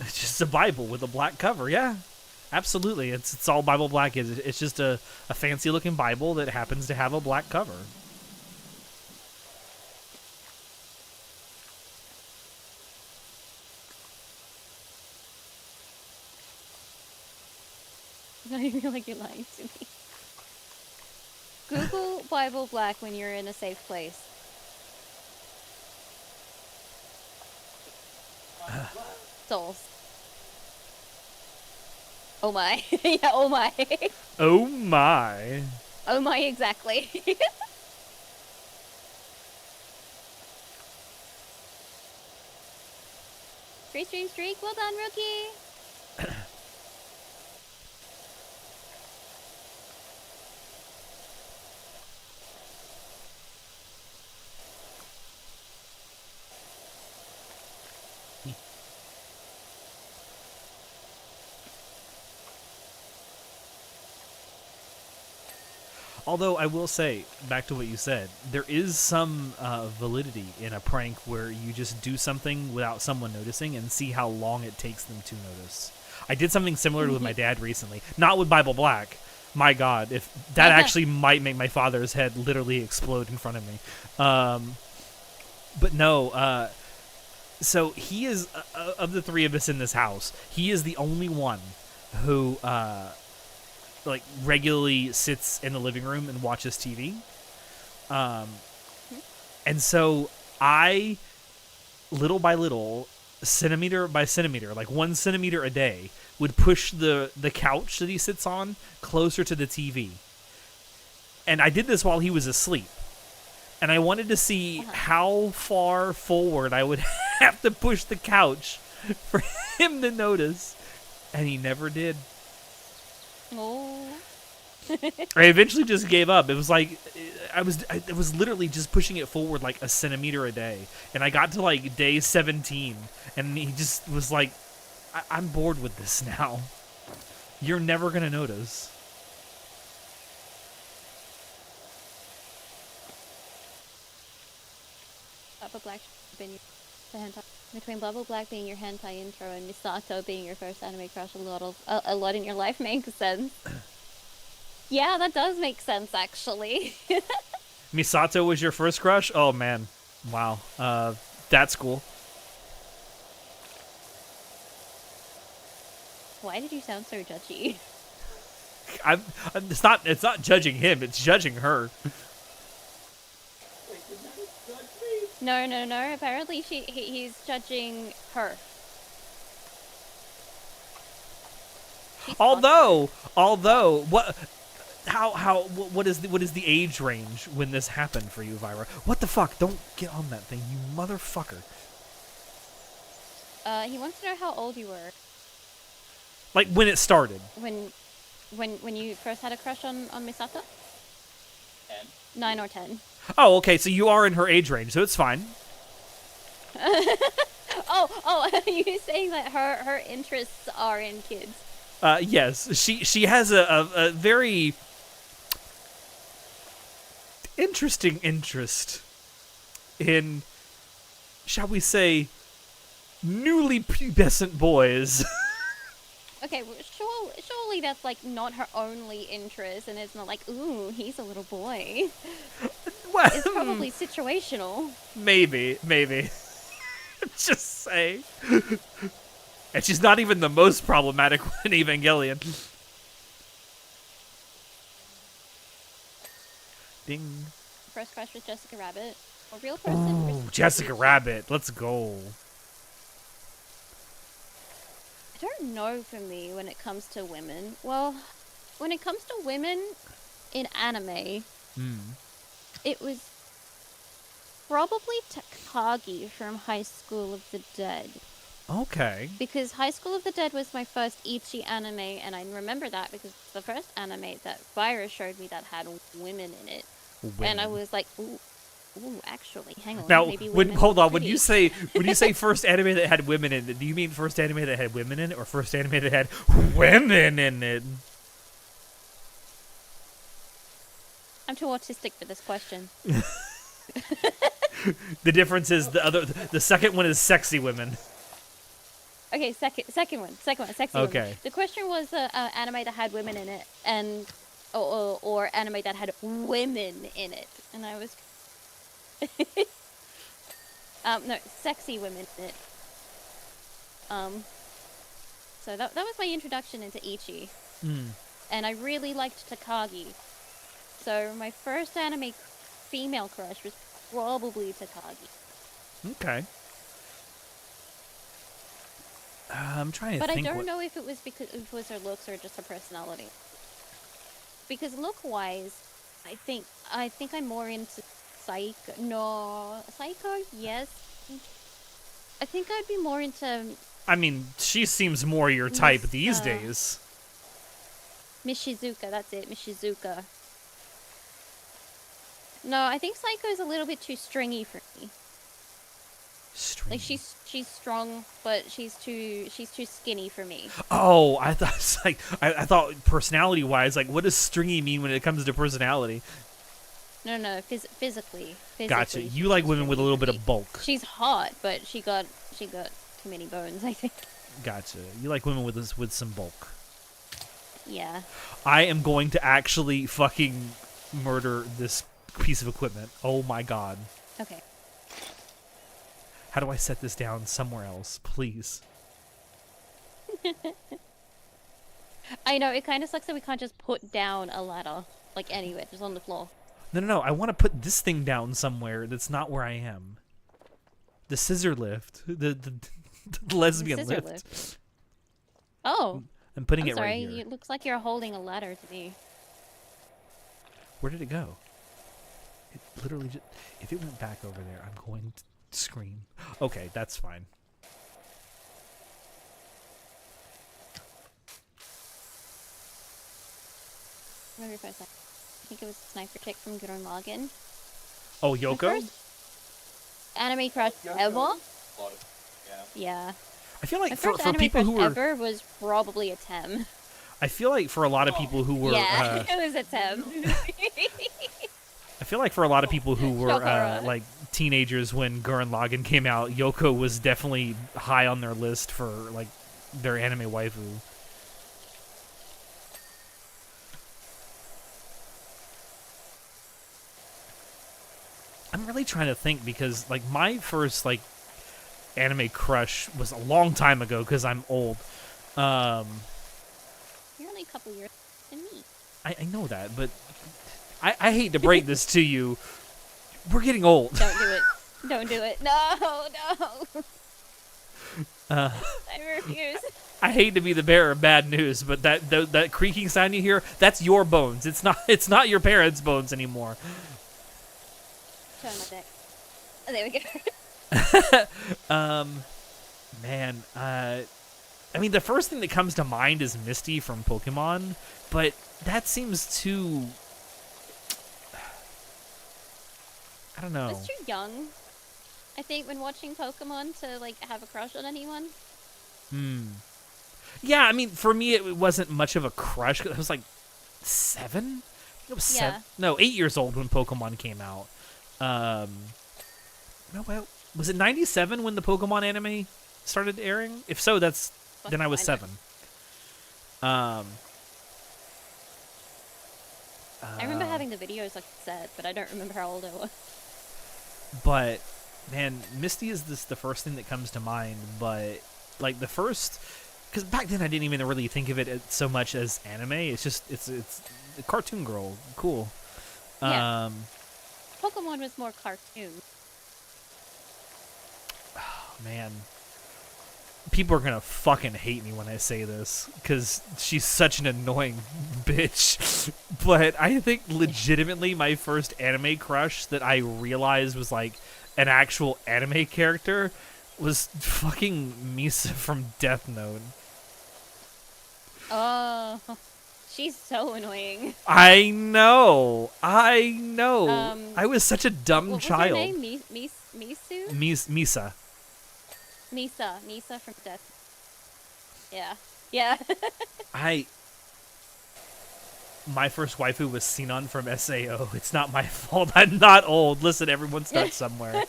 A: It's just a Bible with a black cover, yeah. Absolutely. It's all Bible Black is. It's just a fancy looking Bible that happens to have a black cover.
B: I feel like you're lying to me. Google Bible Black when you're in a safe place. Souls. Oh my. Yeah, oh my.
A: Oh my.
B: Oh my, exactly. Streak. Well done, rookie.
A: Although I will say, back to what you said, there is some validity in a prank where you just do something without someone noticing and see how long it takes them to notice. I did something similar with my dad recently. Not with Bible Black. My God, if that actually might make my father's head literally explode in front of me. But no, so he is, of the three of us in this house, he is the only one who... like regularly sits in the living room and watches TV. And so I, little by little, centimeter by centimeter, like 1 centimeter a day, would push the couch that he sits on closer to the TV. And I did this while he was asleep. And I wanted to see how far forward I would have to push the couch for him to notice. And he never did.
B: Oh.
A: I eventually just gave up. It was like I was literally just pushing it forward like a centimeter a day, and I got to like day 17, and he just was like, "I'm bored with this now. You're never gonna notice."
B: Bubble Black being the hentai. Between Bubble Black being your hentai intro and Misato being your first anime crush, a lot in your life makes sense. Yeah, that does make sense, actually.
A: Misato was your first crush? Oh man, wow. That's cool.
B: Why did you sound so judgy?
A: It's not judging him. It's judging her.
C: Wait, did that judge me?
B: No. Apparently, he's judging her. She's
A: Although, what is the age range when this happened for you, Vyra? What the fuck? Don't get on that thing, you motherfucker.
B: He wants to know how old you were.
A: Like when it started.
B: When you first had a crush on Misato?
C: 10.
B: 9 or 10.
A: Oh, okay, so you are in her age range, so it's fine.
B: oh, are you saying that her interests are in kids?
A: Yes, she has a very interesting interest in, shall we say, newly pubescent boys.
B: Okay, well, surely that's like not her only interest, and it's not like, ooh, he's a little boy.
A: Well,
B: It's probably situational.
A: maybe. Just say. And she's not even the most problematic one in Evangelion. Ding.
B: First crush with Jessica Rabbit. A real person.
A: Ooh, Jessica Rabbit. Let's go.
B: I don't know for me when it comes to women. Well, when it comes to women in anime, it was Probably Takagi from High School of the Dead.
A: Okay.
B: Because High School of the Dead was my first Ichi anime, and I remember that because it's the first anime that Virus showed me that had women in it. And I
A: Women.
B: was like, ooh, actually, hang on.
A: Now,
B: maybe
A: when
B: women
A: hold
B: are
A: on, when
B: pretty.
A: you say first anime that had women in it, do you mean first anime that had women in it, or first anime that had women in it?
B: I'm too autistic for this question.
A: The difference is the second one is sexy women.
B: Okay, second one, sexy women.
A: Okay.
B: The question was anime that had women in it, and or anime that had women in it, and I was no, sexy women in it. So that was my introduction into Ichi, and I really liked Takagi. So my first anime female crush was probably Takagi.
A: Okay. I'm trying to
B: But
A: think.
B: I don't know if it was because it was her looks or just her personality. Because look-wise, I think I'm more into Psycho. No, Psycho, yes. I think I'd be more into
A: I mean, she seems more your type
B: Miss,
A: these days.
B: Mishizuka. That's it, Mishizuka. No, I think Psycho's a little bit too stringy for me. Like she's strong, but she's too skinny for me.
A: Oh, I thought I thought personality wise, like, what does stringy mean when it comes to personality?
B: No, physically.
A: Gotcha. You like women with a little bit of bulk.
B: She's hot, but she got too many bones, I think.
A: Gotcha. You like women with some bulk.
B: Yeah.
A: I am going to actually fucking murder this piece of equipment. Oh my god.
B: Okay.
A: How do I set this down somewhere else, please?
B: I know, it kind of sucks that we can't just put down a ladder, like anywhere, just on the floor.
A: No. I want to put this thing down somewhere that's not where I am. The scissor lift. The lesbian
B: Scissor
A: lift.
B: lift. Oh.
A: I'm putting
B: I'm
A: it
B: sorry,
A: right here.
B: it looks like you're holding a ladder to me.
A: Where did it go? It literally just... If it went back over there, I'm going to scream. Okay, that's fine.
B: Remember for a second. I think it was a sniper chick from Gurren Lagann.
A: Oh, Yoko?
B: Anime crush ever? Yeah.
A: I feel like
B: My
A: for
B: first anime
A: people
B: crush
A: who were...
B: ever was probably a Tem.
A: I feel like for a lot of people who were...
B: Yeah, it was a Tem.
A: I feel like for a lot of people who were
B: Shokara.
A: like teenagers when Gurren Lagann came out, Yoko was definitely high on their list for like their anime waifu. I'm really trying to think because like my first like anime crush was a long time ago because I'm old.
B: You're only a couple years than me.
A: I know that, but I hate to break this to you. We're getting old.
B: Don't do it. Don't do it. No. I refuse.
A: I hate to be the bearer of bad news, but that creaking sound you hear, that's your bones. It's not your parents' bones anymore.
B: Show my deck. Oh, there we go.
A: Man, I mean, the first thing that comes to mind is Misty from Pokemon, but that seems too... I don't know.
B: It's too young, I think, when watching Pokemon to like have a crush on anyone.
A: Yeah, I mean, for me, it wasn't much of a crush. 'Cause I was like 7? It was
B: Yeah.
A: 8 years old when Pokemon came out. No, well, was it 97 when the Pokemon anime started airing? If so, then I was 7.
B: I remember having the videos like set, but I don't remember how old I was.
A: But man, Misty is the first thing that comes to mind. But like the first, because back then I didn't even really think of it so much as anime. It's just it's a cartoon girl, cool.
B: Yeah. Pokemon was more cartoon.
A: Man, people are gonna fucking hate me when I say this, because she's such an annoying bitch. But I think legitimately my first anime crush that I realized was like an actual anime character was fucking Misa from Death Note.
B: Oh, she's so annoying.
A: I know. I was such a dumb
B: What was
A: child.
B: her name? Misu?
A: Misa.
B: Misa from Death. Yeah.
A: My first waifu was Sinon from SAO. It's not my fault. I'm not old. Listen, everyone starts somewhere.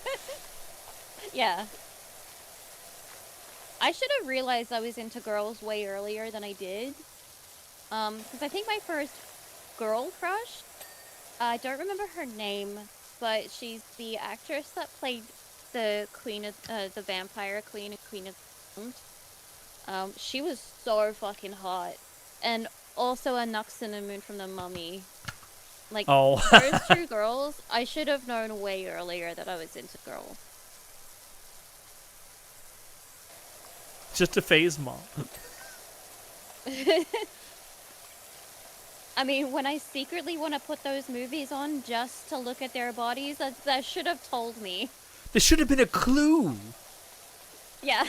B: Yeah. I should have realized I was into girls way earlier than I did. Because I think my first girl crush, I don't remember her name, but she's the actress that played the queen of, the vampire queen and Queen of Thrones. She was so fucking hot. And also a Nux and a Moon from the Mummy. Like,
A: Oh.
B: those two girls, I should have known way earlier that I was into girls.
A: Just a phase mom.
B: I mean, when I secretly want to put those movies on just to look at their bodies, that should have told me.
A: There should have been a clue.
B: Yeah.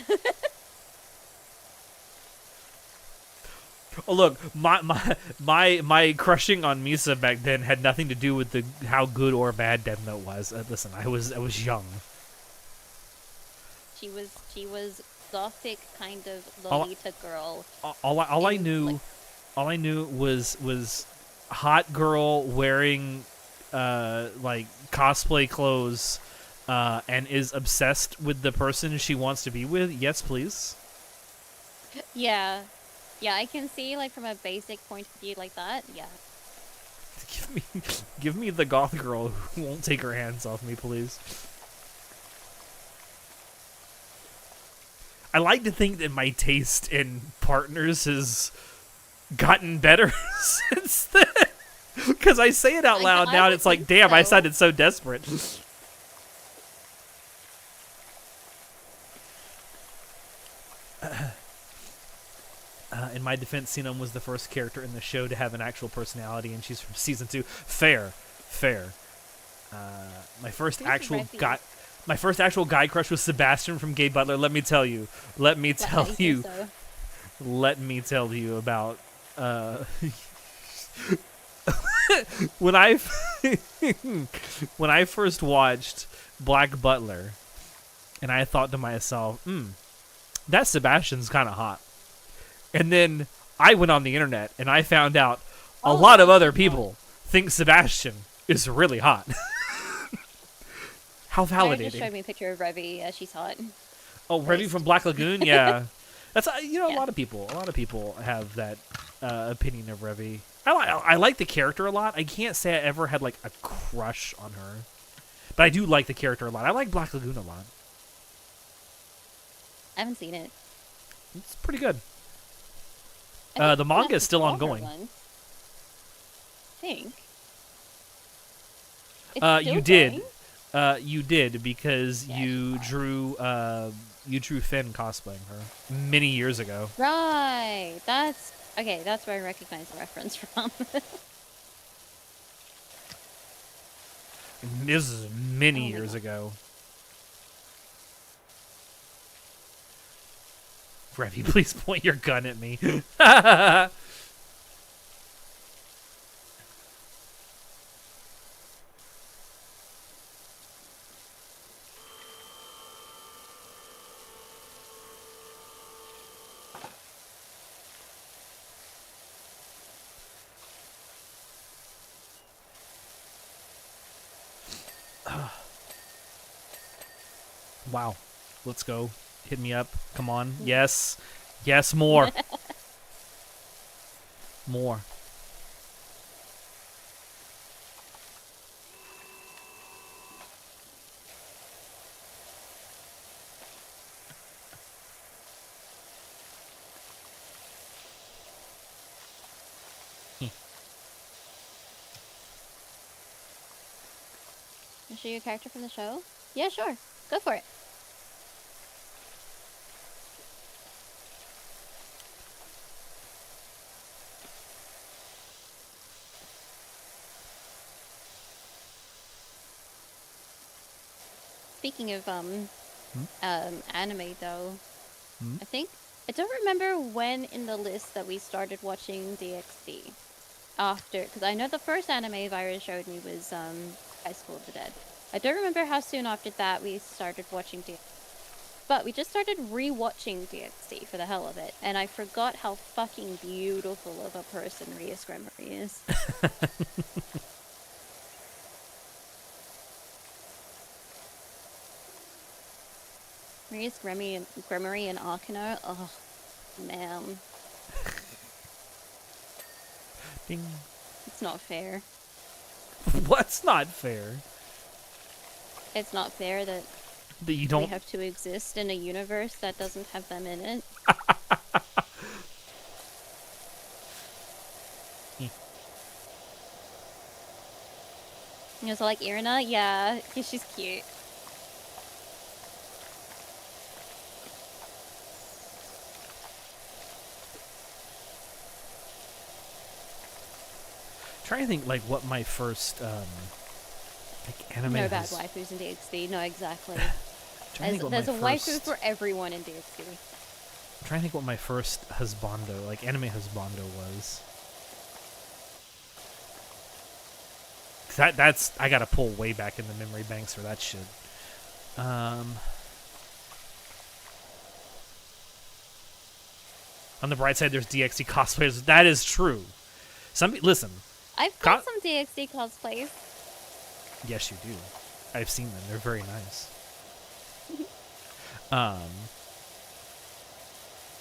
A: Oh look, my crushing on Misa back then had nothing to do with how good or bad Death Note was. Listen, I was young.
B: She was gothic kind of Lolita girl.
A: All I knew was hot girl wearing like cosplay clothes and is obsessed with the person she wants to be with. Yes, please.
B: Yeah, I can see, like, from a basic point of view like that. Yeah.
A: Give me the goth girl who won't take her hands off me, please. I like to think that my taste in partners has gotten better since then. Because I say it out loud now, and it's like, damn, I sounded so desperate. In my defense, Sinon was the first character in the show to have an actual personality, and she's from season 2. Fair. My first actual guy crush was Sebastian from Gay Butler. Let me tell you about when I first watched Black Butler, and I thought to myself, that Sebastian's kind of hot. And then I went on the internet and I found out a lot of other people think Sebastian is really hot. How validating.
B: just showed me a picture of Revy. Yeah, she's hot.
A: Oh, Revy from Black Lagoon? Yeah. That's a
B: Yeah.
A: lot of people have that opinion of Revy. I like the character a lot. I can't say I ever had like a crush on her. But I do like the character a lot. I like Black Lagoon a lot.
B: I haven't seen it.
A: It's pretty good.
B: I
A: The
B: think
A: manga
B: I
A: is still
B: saw her
A: ongoing.
B: once. I think. It's
A: You
B: still
A: did.
B: going?
A: You did because
B: Yeah,
A: you
B: she's
A: drew Finn cosplaying her many years ago.
B: Right. That's where I recognize the reference from.
A: This is many
B: Oh my
A: years
B: God.
A: ago. Revy, please point your gun at me. Wow. Let's go. Hit me up. Come on. Yes. Yes, more. More.
B: I'll show you a character from the show? Yeah, sure. Go for it. speaking of anime though,
A: Hmm?
B: I don't remember when in the list that we started watching DxD. After, because I know the first anime Virus showed me was High School of the Dead. I don't remember how soon after that we started watching DxD. But we just started re-watching DxD for the hell of it, and I forgot how fucking beautiful of a person Rhea Scremery is. Rhea Scremery and Arkano, oh man.
A: Ding.
B: It's not fair.
A: What's not fair?
B: It's not fair that
A: That you
B: we
A: don't.
B: have to exist in a universe that doesn't have them in it. It's like Irina, yeah, she's cute.
A: Trying to think like what my first like anime.
B: No bad
A: was.
B: waifus in DxD, no, exactly.
A: Trying to think what
B: There's a
A: my
B: waifu
A: first-
B: for everyone in DxD.
A: I'm trying to think what my first husbando, like anime husbando was. 'Cause that's I gotta pull way back in the memory banks for that shit. On the bright side, there's DxD cosplayers. That is true. Listen.
B: I've got some DxD cosplays.
A: Yes, you do. I've seen them. They're very nice. Can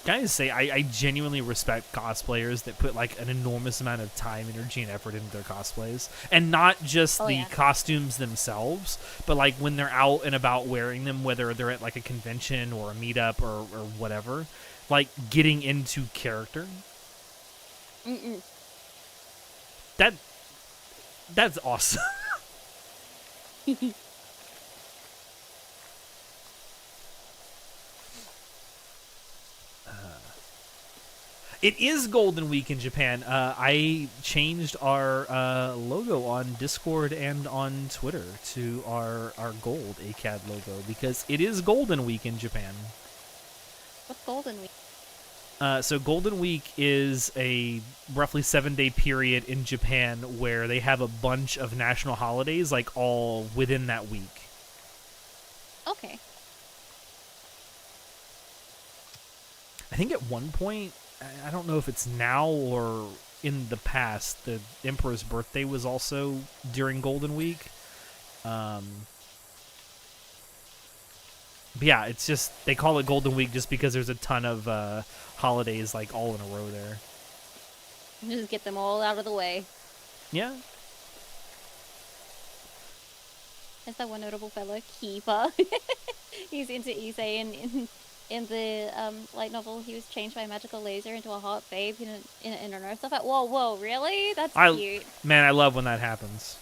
A: I just say, I genuinely respect cosplayers that put like an enormous amount of time, energy, and effort into their cosplays, and not just the costumes themselves, but like when they're out and about wearing them, whether they're at like a convention or a meetup or whatever, like getting into character.
B: Mm-mm.
A: That's awesome. It is Golden Week in Japan. I changed our logo on Discord and on Twitter to our gold ACAD logo because it is Golden Week in Japan.
B: What's Golden Week?
A: So Golden Week is a roughly 7-day period in Japan where they have a bunch of national holidays, like all within that week.
B: Okay.
A: I think at one point, I don't know if it's now or in the past, the Emperor's birthday was also during Golden Week. But yeah, it's just, they call it Golden Week just because there's a ton of holidays like all in a row there.
B: Just get them all out of the way.
A: Yeah.
B: There's that one notable fellow, Keeper. He's into Issei in the light novel. He was changed by a magical laser into a hot babe in an earth stuff. Whoa, really? That's cute.
A: Man, I love when that happens.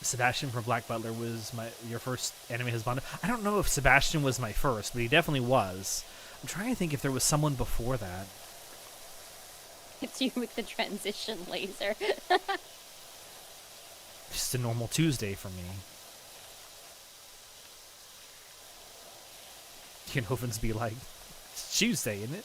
A: Sebastian from Black Butler was your first anime husband. I don't know if Sebastian was my first, but he definitely was. I'm trying to think if there was someone before that.
B: It's you with the transition laser.
A: Just a normal Tuesday for me. Kenhovens be like, it's Tuesday, isn't it?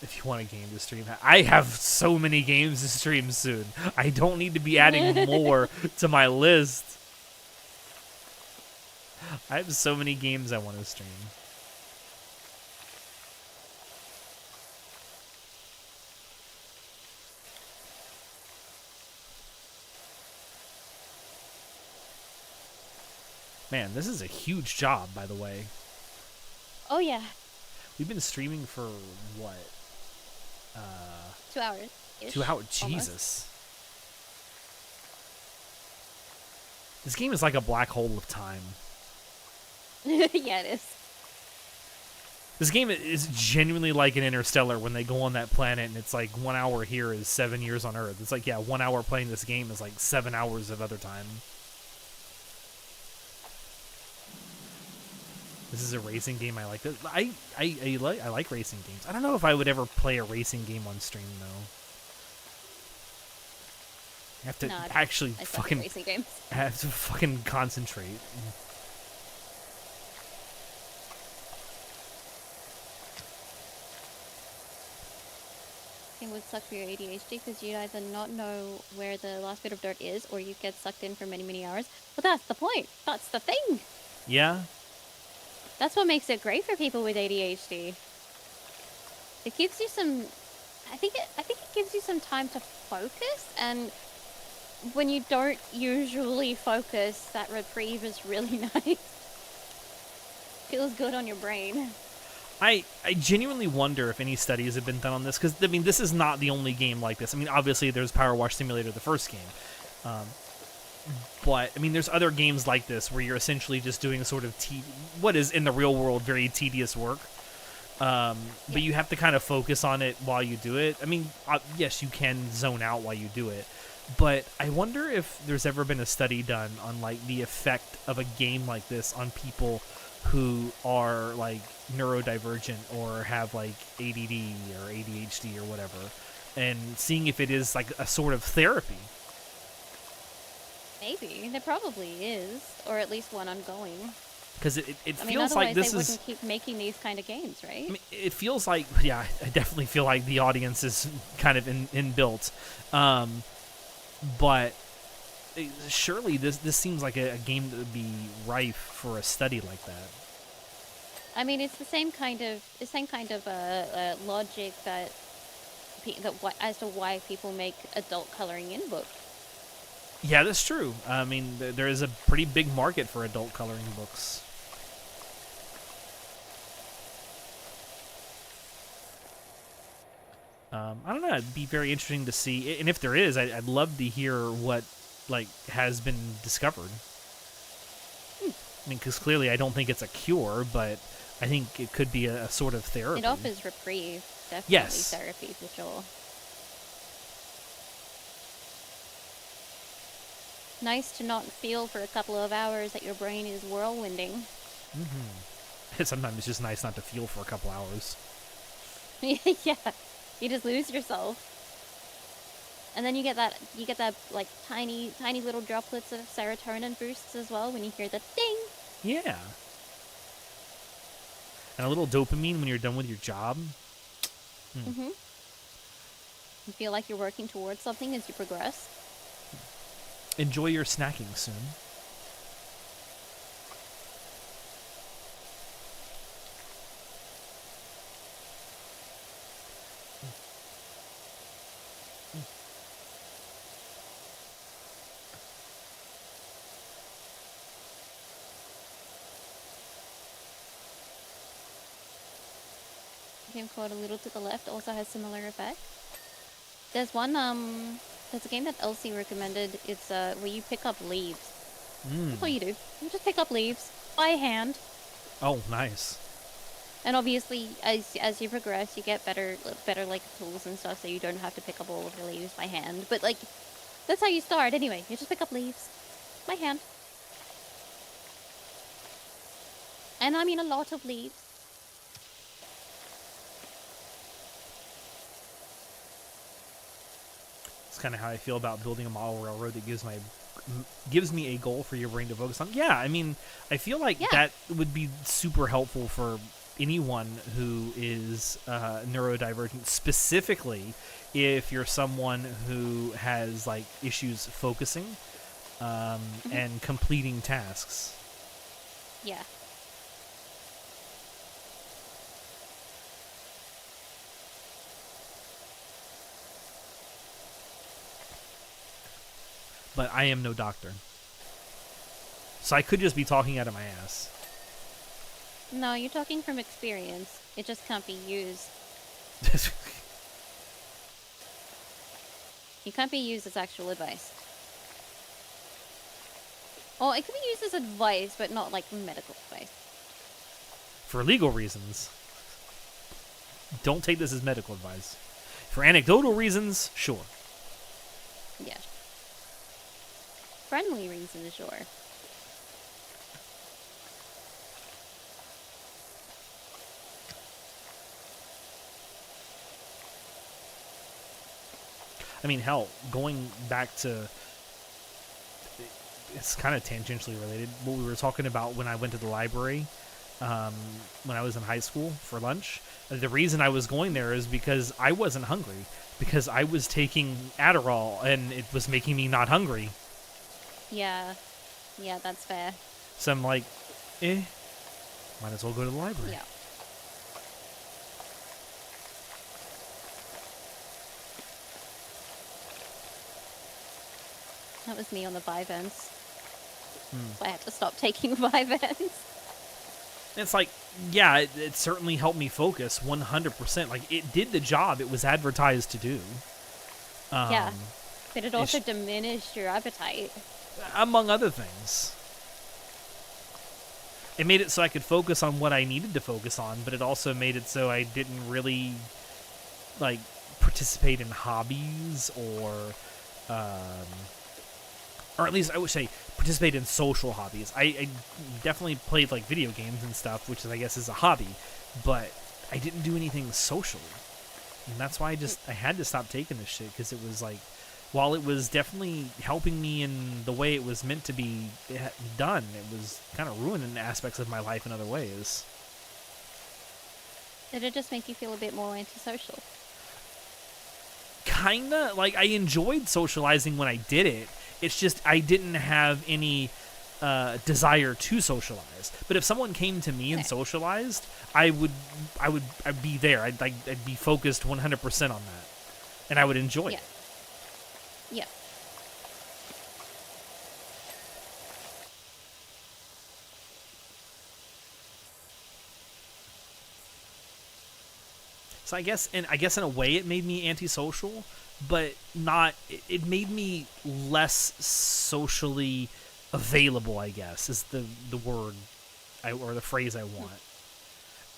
A: If you want a game to stream, I have so many games to stream soon. I don't need to be adding more to my list. I have so many games I want to stream. Man, this is a huge job, by the way.
B: Oh, yeah.
A: We've been streaming for, what?
B: 2 hours.
A: 2 hours? Jesus. This game is like a black hole of time.
B: Yeah, it is.
A: This game is genuinely like an Interstellar when they go on that planet and it's like 1 hour here is 7 years on Earth. It's like, yeah, 1 hour playing this game is like 7 hours of other time. This is a racing game. I like it. I like racing games. I don't know if I would ever play a racing game on stream though. I have to actually
B: I suck at
A: fucking
B: racing games.
A: I have to fucking concentrate.
B: I think would suck for your ADHD because you'd either not know where the last bit of dirt is, or you get sucked in for many, many hours. But that's the point. That's the thing.
A: Yeah.
B: That's what makes it great for people with ADHD. It gives you some. I think it gives you some time to focus, and when you don't usually focus, that reprieve is really nice. Feels good on your brain.
A: I genuinely wonder if any studies have been done on this, because, I mean, this is not the only game like this. I mean, obviously, there's PowerWash Simulator, the first game. But, I mean, there's other games like this where you're essentially just doing sort of what is, in the real world, very tedious work. But you have to kind of focus on it while you do it. I mean, yes, you can zone out while you do it. But I wonder if there's ever been a study done on, like, the effect of a game like this on people who are, like, neurodivergent or have, like, ADD or ADHD or whatever, and seeing if it is, like, a sort of therapy.
B: Maybe. There probably is. Or at least one ongoing.
A: Because it
B: I mean,
A: feels like this
B: they
A: is...
B: wouldn't keep making these kind of games, right?
A: I mean, it feels like... Yeah, I definitely feel like the audience is kind of inbuilt. But surely this seems like a game that would be rife for a study like that.
B: I mean, it's the same kind of logic that as to why people make adult coloring in books.
A: Yeah, that's true. I mean, there is a pretty big market for adult coloring books. I don't know. It'd be very interesting to see, and if there is, I'd love to hear what has been discovered. I mean, because clearly I don't think it's a cure, but I think it could be a sort of therapy.
B: It offers reprieve, definitely.
A: Yes.
B: Therapy for sure. Nice to not feel for a couple of hours that your brain is whirlwinding.
A: Sometimes it's just nice not to feel for a couple hours.
B: Yeah, you just lose yourself, and then you get that like tiny little droplets of serotonin boosts as well when you hear the ding.
A: Yeah. And a little dopamine when you're done with your job.
B: You feel like you're working towards something as you progress.
A: Enjoy your snacking soon.
B: A game called A Little to the Left also has similar effect. There's one there's a game that Elsie recommended. It's where you pick up leaves. That's all you do. You just pick up leaves by hand.
A: Oh, nice.
B: And obviously, as you progress, you get better like tools and stuff, so you don't have to pick up all of the leaves by hand. But like, that's how you start anyway. You just pick up leaves by hand. And I mean a lot of leaves.
A: It's kind of how I feel about building a model railroad that gives me a goal for your brain to focus on. Yeah, I mean, I feel like that would be super helpful for anyone who is neurodivergent, specifically if you're someone who has like issues focusing and completing tasks.
B: Yeah.
A: But I am no doctor. So I could just be talking out of my ass.
B: No, you're talking from experience. It just can't be used. It can't be used as actual advice. Oh, it can be used as advice, but not like medical advice.
A: For legal reasons. Don't take this as medical advice. For anecdotal reasons, sure.
B: Yeah. Friendly reasons, sure.
A: I mean, hell, going back to, it's kind of tangentially related, what we were talking about when I went to the library when I was in high school for lunch. The reason I was going there is because I wasn't hungry, because I was taking Adderall and it was making me not hungry.
B: Yeah. Yeah, that's fair.
A: So I'm like, might as well go to the library.
B: Yeah. That was me on the Vyvanse. So I had to stop taking Vyvanse.
A: It's like, yeah, it certainly helped me focus 100%. Like, it did the job it was advertised to do.
B: Yeah. But it also diminished your appetite.
A: Among other things. It made it so I could focus on what I needed to focus on, but it also made it so I didn't really, like, participate in hobbies or at least I would say participate in social hobbies. I definitely played, like, video games and stuff, which I guess is a hobby, but I didn't do anything socially. And that's why I had to stop taking this shit, because it was like, while it was definitely helping me in the way it was meant to be done, it was kind of ruining aspects of my life in other ways.
B: Did it just make you feel a bit more antisocial?
A: Kinda. Like, I enjoyed socializing when I did it. It's just I didn't have any desire to socialize. But if someone came to me and socialized, I'd be there. I'd be focused 100% on that, and I would enjoy it.
B: Yeah.
A: So I guess in a way it made me antisocial, but not. It made me less socially available, I guess, is the word or the phrase I want.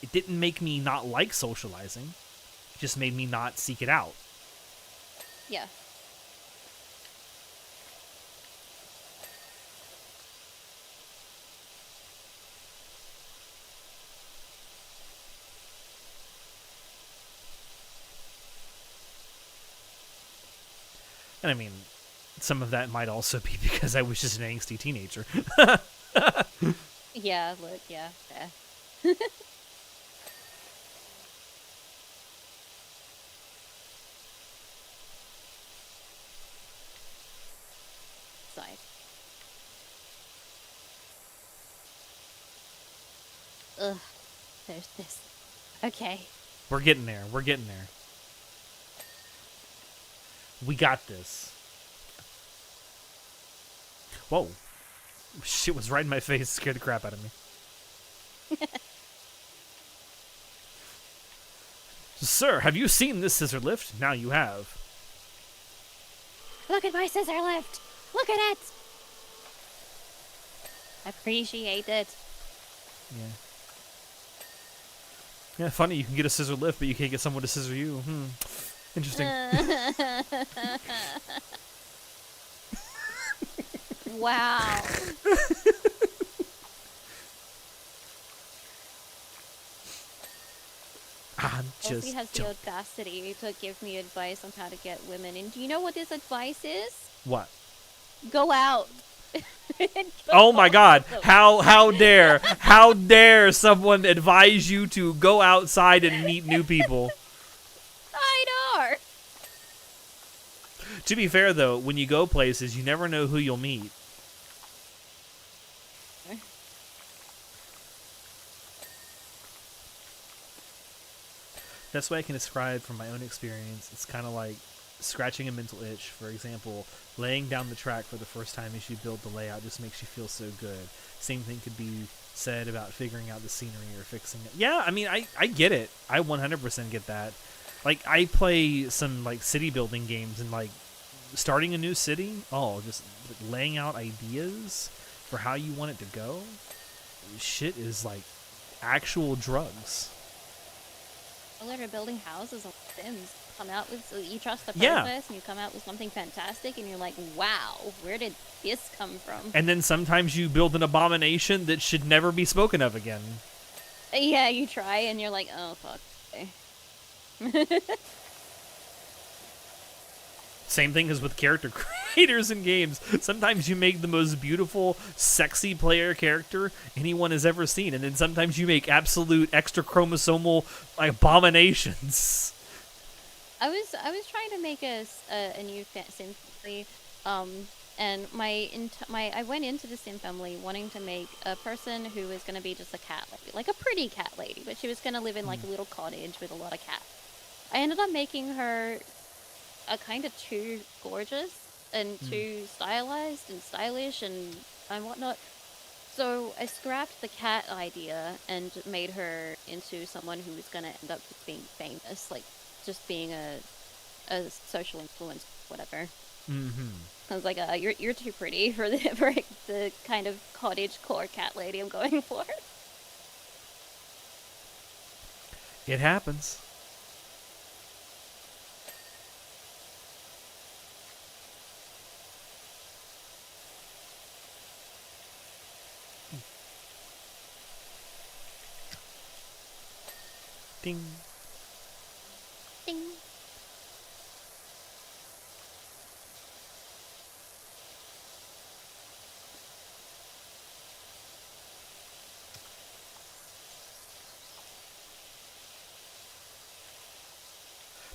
A: It didn't make me not like socializing. It just made me not seek it out.
B: Yeah.
A: And I mean, some of that might also be because I was just an angsty teenager.
B: Yeah, look, yeah. Side. Ugh, there's this. Okay.
A: We're getting there. We got this. Whoa. Shit was right in my face. Scared the crap out of me. Sir, have you seen this scissor lift? Now you have.
B: Look at my scissor lift! Look at it! Appreciate it.
A: Yeah. Yeah, funny, you can get a scissor lift, but you can't get someone to scissor you. Interesting.
B: Wow. Elsie has the audacity to give me advice on how to get women. And do you know what this advice is?
A: What?
B: Go out.
A: Oh my God! How dare someone advise you to go outside and meet new people?
B: I know.
A: To be fair, though, when you go places, you never know who you'll meet. That's what I can describe from my own experience. It's kind of like scratching a mental itch. For example, laying down the track for the first time as you build the layout just makes you feel so good. Same thing could be said about figuring out the scenery or fixing it. Yeah, I mean, I get it. I 100% get that. Like, I play some, like, city building games, and, like, starting a new city, just laying out ideas for how you want it to go. Shit is, like, actual drugs.
B: You're building houses on Sims. You trust the process, and you come out with something fantastic, and you're like, wow, where did this come from?
A: And then sometimes you build an abomination that should never be spoken of again.
B: Yeah, you try, and you're like, oh, fuck.
A: Same thing as with character creators in games. Sometimes you make the most beautiful, sexy player character anyone has ever seen, and then sometimes you make absolute extra chromosomal abominations.
B: I was trying to make a new sim family, and I went into the sim family wanting to make a person who was going to be just a cat lady, like a pretty cat lady, but she was going to live in like a little cottage with a lot of cats. I ended up making her a kind of too gorgeous and too stylized and stylish and whatnot. So I scrapped the cat idea and made her into someone who was going to end up just being famous, like just being a social influence, whatever. I was like, you're too pretty for the kind of cottage core cat lady I'm going for.
A: It happens. Ding.
B: Ding.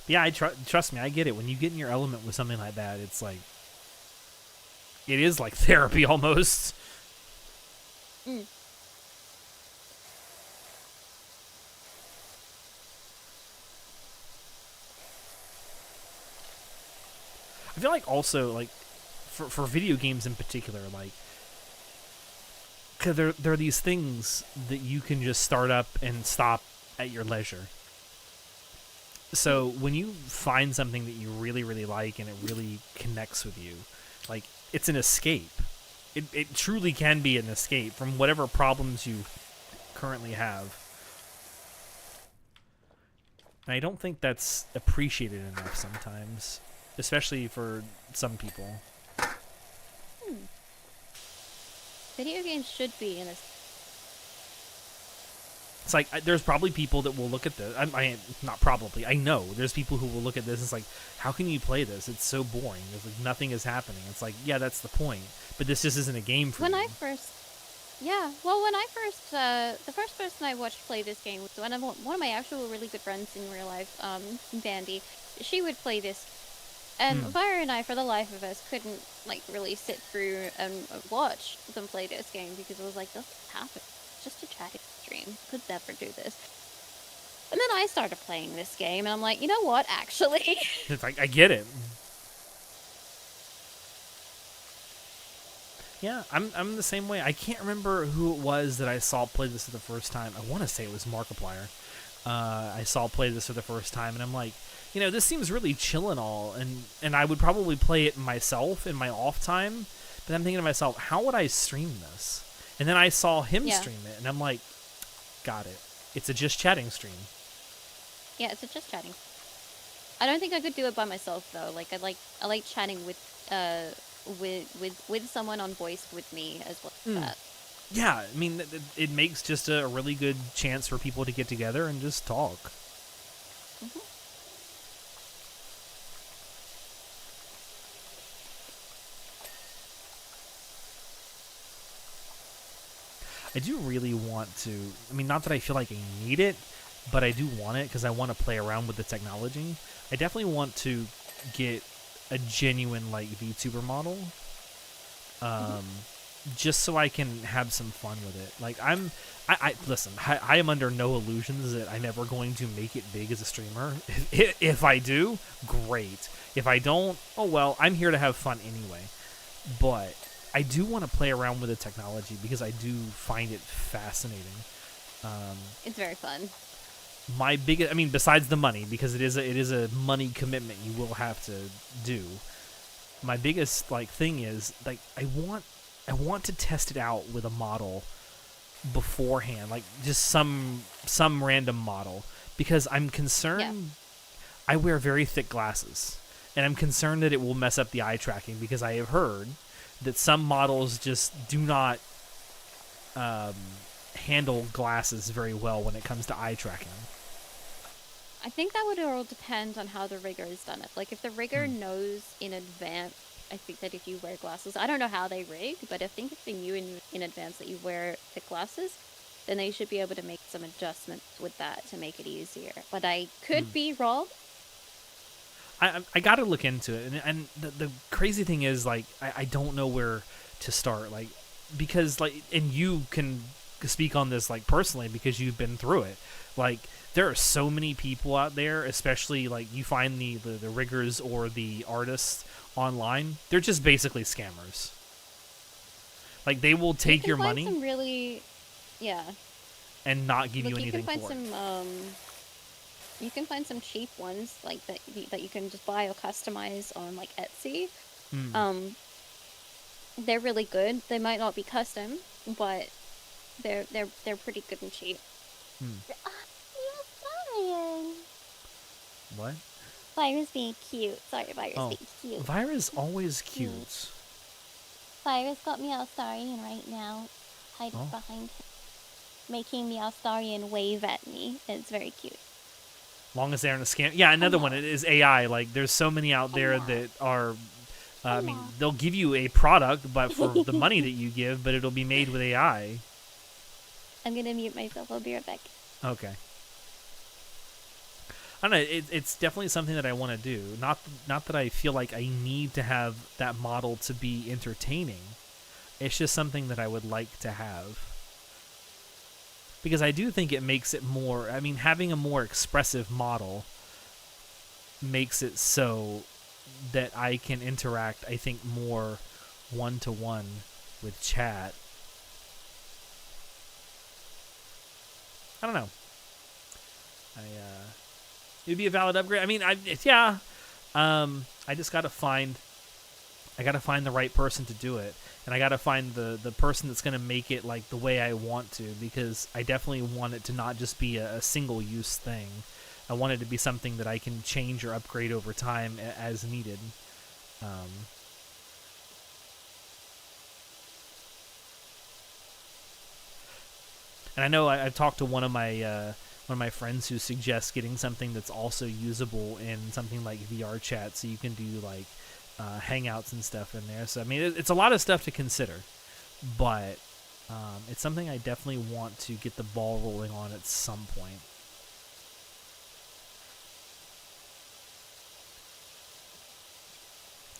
A: Yeah, trust me, I get it. When you get in your element with something like that, it's like, it is like therapy almost. I feel like also, like, for video games in particular, like, cause there are these things that you can just start up and stop at your leisure. So when you find something that you really, really like and it really connects with you, like, it's an escape. It truly can be an escape from whatever problems you currently have. And I don't think that's appreciated enough sometimes, especially for some people.
B: Video games should be in a...
A: It's like, there's probably people that will look at this. Not probably. I know there's people who will look at this and it's like, how can you play this? It's so boring. It's like nothing is happening. It's like, yeah, that's the point. But this just isn't a game for you.
B: the first person I watched play this game was one of my actual really good friends in real life, Vandy. She would play this, and Vira and I, for the life of us, couldn't like really sit through and watch them play this game because it was like, this happened. Just a chatting stream. Could never do this. And then I started playing this game, and I'm like, you know what? Actually,
A: It's like, I get it. Yeah, I'm the same way. I can't remember who it was that I saw play this for the first time. I want to say it was Markiplier. I saw play this for the first time, and I'm like, you know, this seems really chill and all, and I would probably play it myself in my off time. But I'm thinking to myself, how would I stream this? And then I saw him stream it, and I'm like, got it. It's a just chatting stream.
B: yeah, it's just chatting. I don't think I could do it by myself though. Like I like chatting with someone on voice with me as well as that.
A: Yeah, I mean, it makes just a really good chance for people to get together and just talk. I do really want to, I mean, not that I feel like I need it, but I do want it because I want to play around with the technology. I definitely want to get a genuine, like, VTuber model, just so I can have some fun with it. Like, listen, I am under no illusions that I'm ever going to make it big as a streamer. If I do, great. If I don't, oh well, I'm here to have fun anyway. But I do want to play around with the technology because I do find it fascinating.
B: It's very fun.
A: My biggest, I mean, besides the money, because it is a money commitment you will have to do. My biggest like thing is like I want to test it out with a model beforehand, like just some random model, because I'm concerned.
B: Yeah.
A: I wear very thick glasses, and I'm concerned that it will mess up the eye tracking because I have heard that some models just do not handle glasses very well when it comes to eye tracking.
B: I think that would all depend on how the rigger has done it. Like, if the rigger knows in advance, I think that if you wear glasses, I don't know how they rig, but I think if they knew in advance that you wear thick glasses, then they should be able to make some adjustments with that to make it easier. But I could be wrong.
A: I got to look into it, and the crazy thing is, like, I don't know where to start, like, because, like, and you can speak on this, like, personally, because you've been through it. Like, there are so many people out there, especially, like, you find the riggers or the artists online, they're just basically scammers. Like, they will take your money
B: some really, yeah,
A: and not give you anything for it.
B: You can find some cheap ones like that you can just buy or customize on like Etsy. They're really good. They might not be custom, but they're pretty good and cheap.
A: What?
B: Vira's being cute. Sorry, Vira's being cute.
A: Vira's always cute.
B: Vira's got Meowstarian right now, hiding behind him, making Meowstarian wave at me. It's very cute.
A: Long as they're in a scam. Yeah, another one. It is AI. Like, there's so many out there that are. I mean, they'll give you a product, but for the money that you give, but it'll be made with AI.
B: I'm gonna mute myself. I'll be right back.
A: Okay. I don't know. It's definitely something that I want to do. Not that I feel like I need to have that model to be entertaining. It's just something that I would like to have. Because I do think it makes it more... I mean, having a more expressive model makes it so that I can interact, I think, more one-to-one with chat. I don't know. It'd be a valid upgrade. I mean, I just gotta find... I gotta find the right person to do it, and I gotta find the person that's gonna make it like the way I want to, because I definitely want it to not just be a single use thing. I want it to be something that I can change or upgrade over time as needed. And I know I've talked to one of my friends who suggests getting something that's also usable in something like VR chat, so you can do like hangouts and stuff in there. So I mean, it's a lot of stuff to consider, but it's something I definitely want to get the ball rolling on at some point.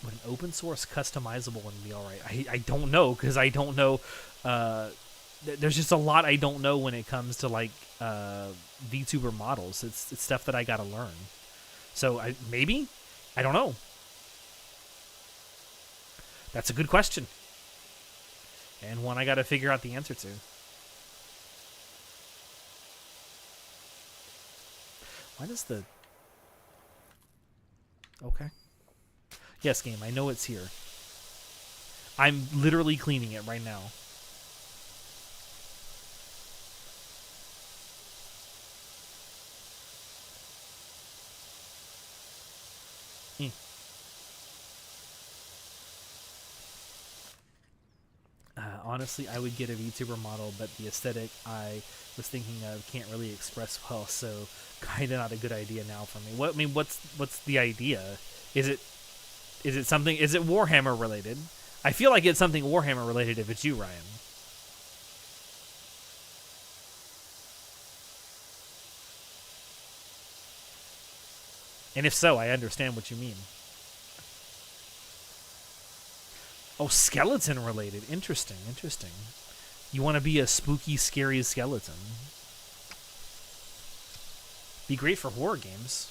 A: Would an open source customizable one be alright? I don't know, because I don't know. There's just a lot I don't know when it comes to like VTuber models. It's stuff that I gotta learn. So maybe? I don't know. That's a good question. And one I gotta figure out the answer to. Why does the... Okay. Yes, game, I know it's here. I'm literally cleaning it right now. Honestly, I would get a VTuber model, but the aesthetic I was thinking of can't really express well, so kind of not a good idea now for me. What's the idea? Is it something? Is it Warhammer related? I feel like it's something Warhammer related if it's you, Ryan. And if so, I understand what you mean. Oh, skeleton related. Interesting. You want to be a spooky, scary skeleton. Be great for horror games.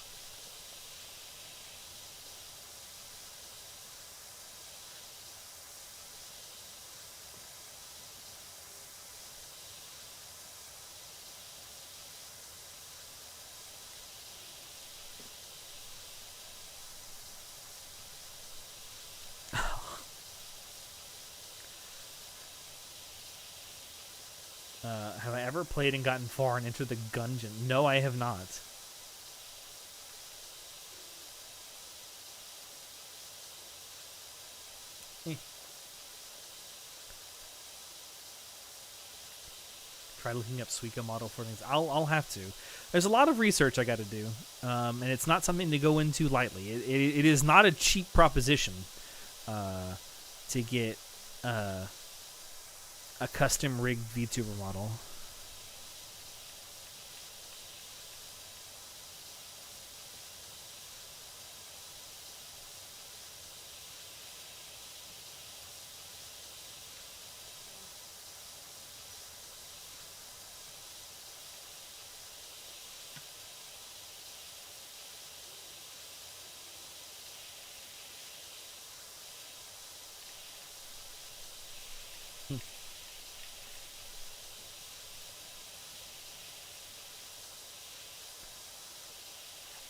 A: Have I ever played and gotten far and entered the gungeon? No, I have not. Try looking up Suica model for things. I'll have to. There's a lot of research I got to do, and it's not something to go into lightly. It is not a cheap proposition to get a custom rigged VTuber model.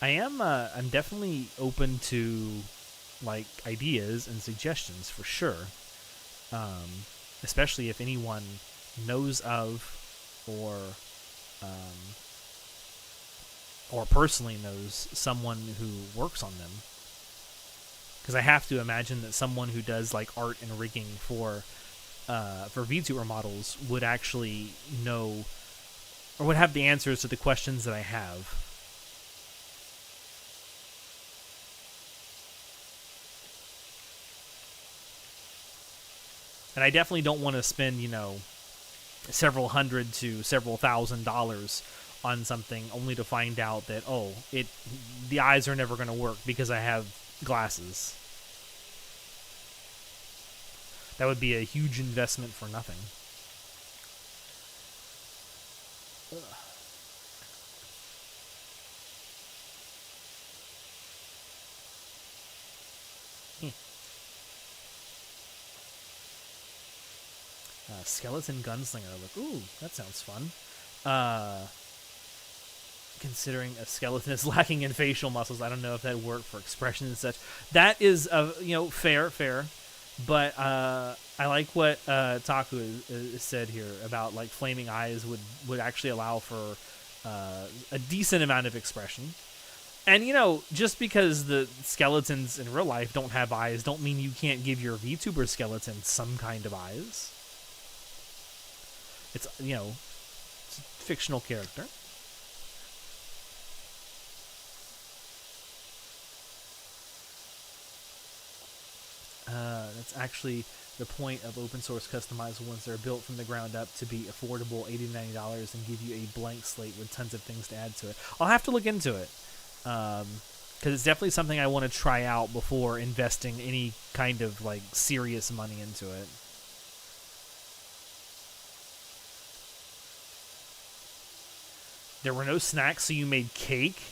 A: I'm definitely open to like ideas and suggestions for sure. Especially if anyone knows of or personally knows someone who works on them. Because I have to imagine that someone who does like art and rigging for VTuber models would actually know or would have the answers to the questions that I have. And I definitely don't want to spend, several hundred to several $1,000s on something only to find out that, the eyes are never going to work because I have glasses. That would be a huge investment for nothing. Ugh. Skeleton Gunslinger. Ooh, that sounds fun. Considering a skeleton is lacking in facial muscles, I don't know if that'd work for expression and such. That is, fair. But I like what Taku is said here about like flaming eyes would actually allow for a decent amount of expression. And just because the skeletons in real life don't have eyes, don't mean you can't give your VTuber skeleton some kind of eyes. It's it's a fictional character. That's actually the point of open source customizable ones. They're built from the ground up to be affordable, $80 to $90, and give you a blank slate with tons of things to add to it. I'll have to look into it because it's definitely something I want to try out before investing any kind of like serious money into it. There were no snacks, so you made cake?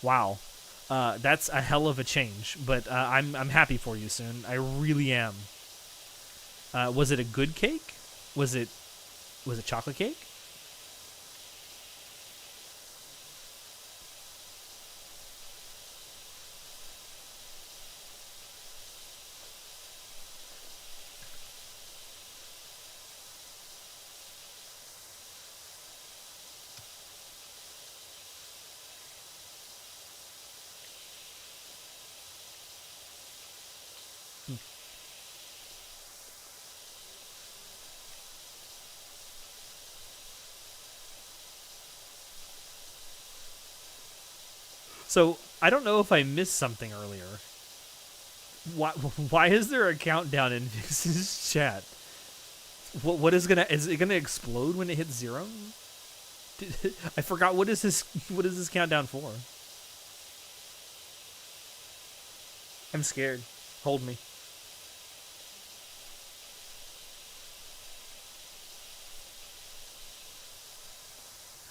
A: Wow. That's a hell of a change, but I'm happy for you, Soon. I really am. Was it a good cake? Was it chocolate cake? So, I don't know if I missed something earlier. Why is there a countdown in Vixx's chat? What is it gonna explode when it hits 0? I forgot what is this countdown for? I'm scared. Hold me.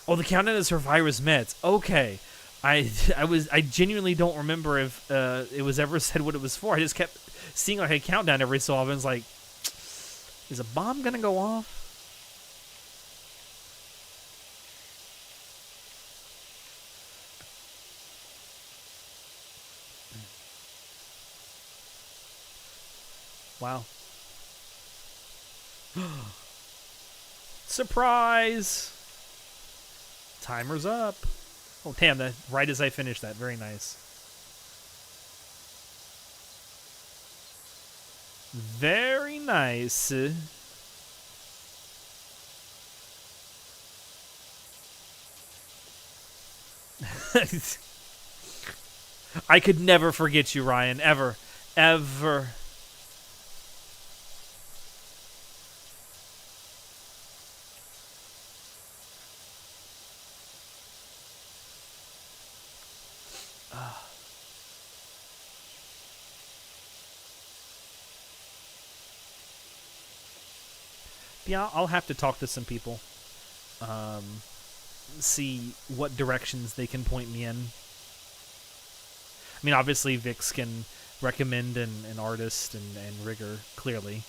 A: Oh, the countdown is for virus meds. Okay. I genuinely don't remember if it was ever said what it was for. I just kept seeing like a countdown every so often. It's like, is a bomb gonna go off? Wow. Surprise! Timer's up. Oh, damn, that right as I finished that. Very nice. Very nice. I could never forget you, Ryan. Ever. Ever. Yeah, I'll have to talk to some people. See what directions they can point me in. I mean, obviously, Vixxx can recommend an artist and rigor, clearly.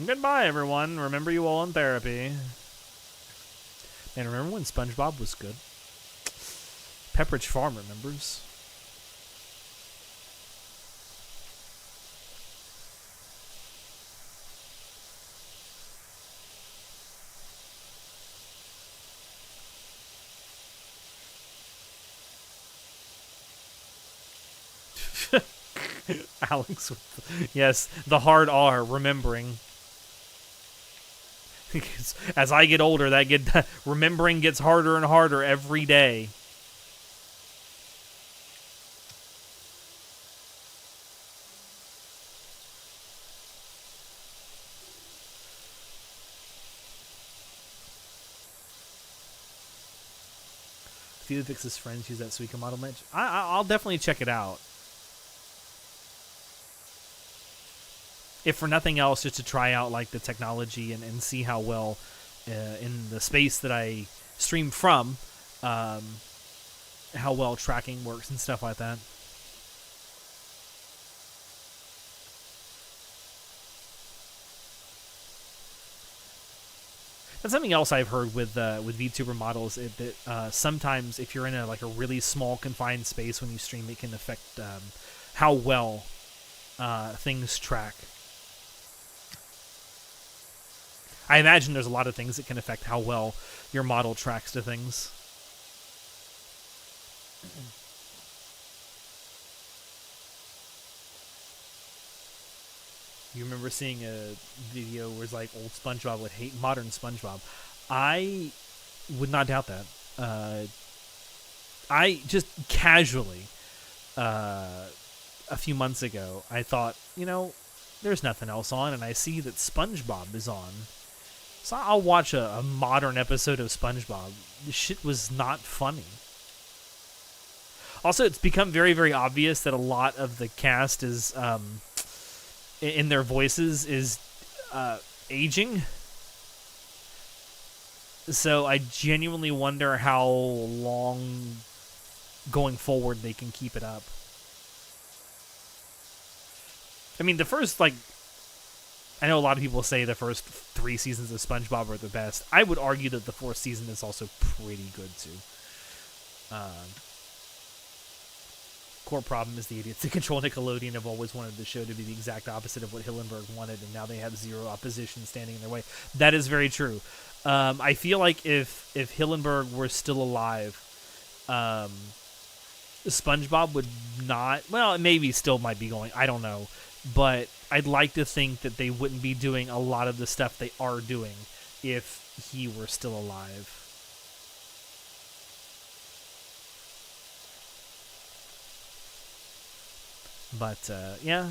A: Goodbye, everyone. Remember you all in therapy. And remember when SpongeBob was good? Pepperidge Farm remembers. Alex, yes, the hard R, remembering. As I get older, remembering gets harder and harder every day. A few of Vixx's friends use that Suica model match. I'll definitely check it out. If for nothing else, just to try out like the technology and see how well in the space that I stream from, how well tracking works and stuff like that. That's something else I've heard with VTuber models. That sometimes if you're in a really small confined space when you stream, it can affect how well things track. I imagine there's a lot of things that can affect how well your model tracks to things. You remember seeing a video where it's like old SpongeBob would hate modern SpongeBob. I would not doubt that. I just casually, a few months ago, I thought, there's nothing else on, and I see that SpongeBob is on. So I'll watch a modern episode of SpongeBob. This shit was not funny. Also, it's become very, very obvious that a lot of the cast is, in their voices, is aging. So I genuinely wonder how long going forward they can keep it up. I mean, the first, I know a lot of people say the first 3 seasons of SpongeBob are the best. I would argue that the 4th season is also pretty good, too. Core problem is the idiots that control Nickelodeon have always wanted the show to be the exact opposite of what Hillenburg wanted, and now they have zero opposition standing in their way. That is very true. I feel like if Hillenburg were still alive, SpongeBob would not... Well, it maybe still might be going. I don't know. But I'd like to think that they wouldn't be doing a lot of the stuff they are doing if he were still alive. But, yeah.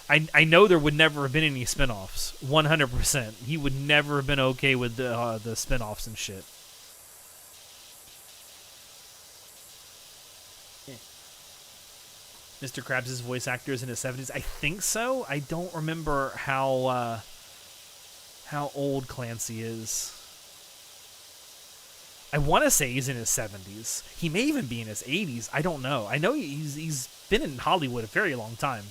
A: I know there would never have been any spinoffs. 100%. He would never have been okay with the spinoffs and shit. Mr. Krabs' voice actor is in his 70s. I think so. I don't remember how old Clancy is. I want to say he's in his 70s. He may even be in his 80s. I don't know. I know he's been in Hollywood a very long time.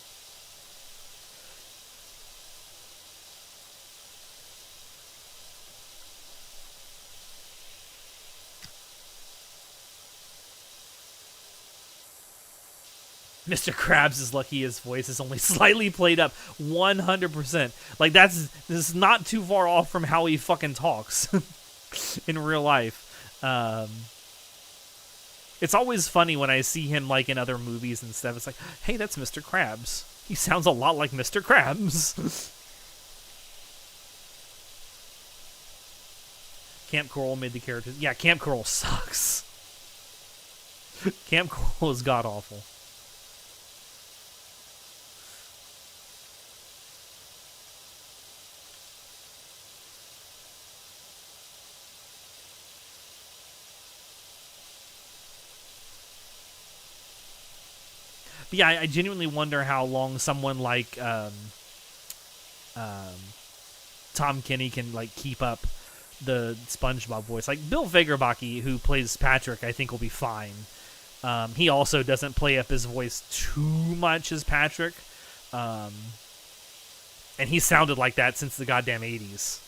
A: Mr. Krabs is lucky his voice is only slightly played up. 100%. Like, this is not too far off from how he fucking talks in real life. It's always funny when I see him, like, in other movies and stuff. It's like, hey, that's Mr. Krabs. He sounds a lot like Mr. Krabs. Camp Coral made the characters. Yeah, Camp Coral sucks. Camp Coral is god awful. But yeah, I genuinely wonder how long someone like Tom Kenny can like keep up the SpongeBob voice. Like Bill Fagerbaki, who plays Patrick, I think will be fine. He also doesn't play up his voice too much as Patrick, and he sounded like that since the goddamn 80s.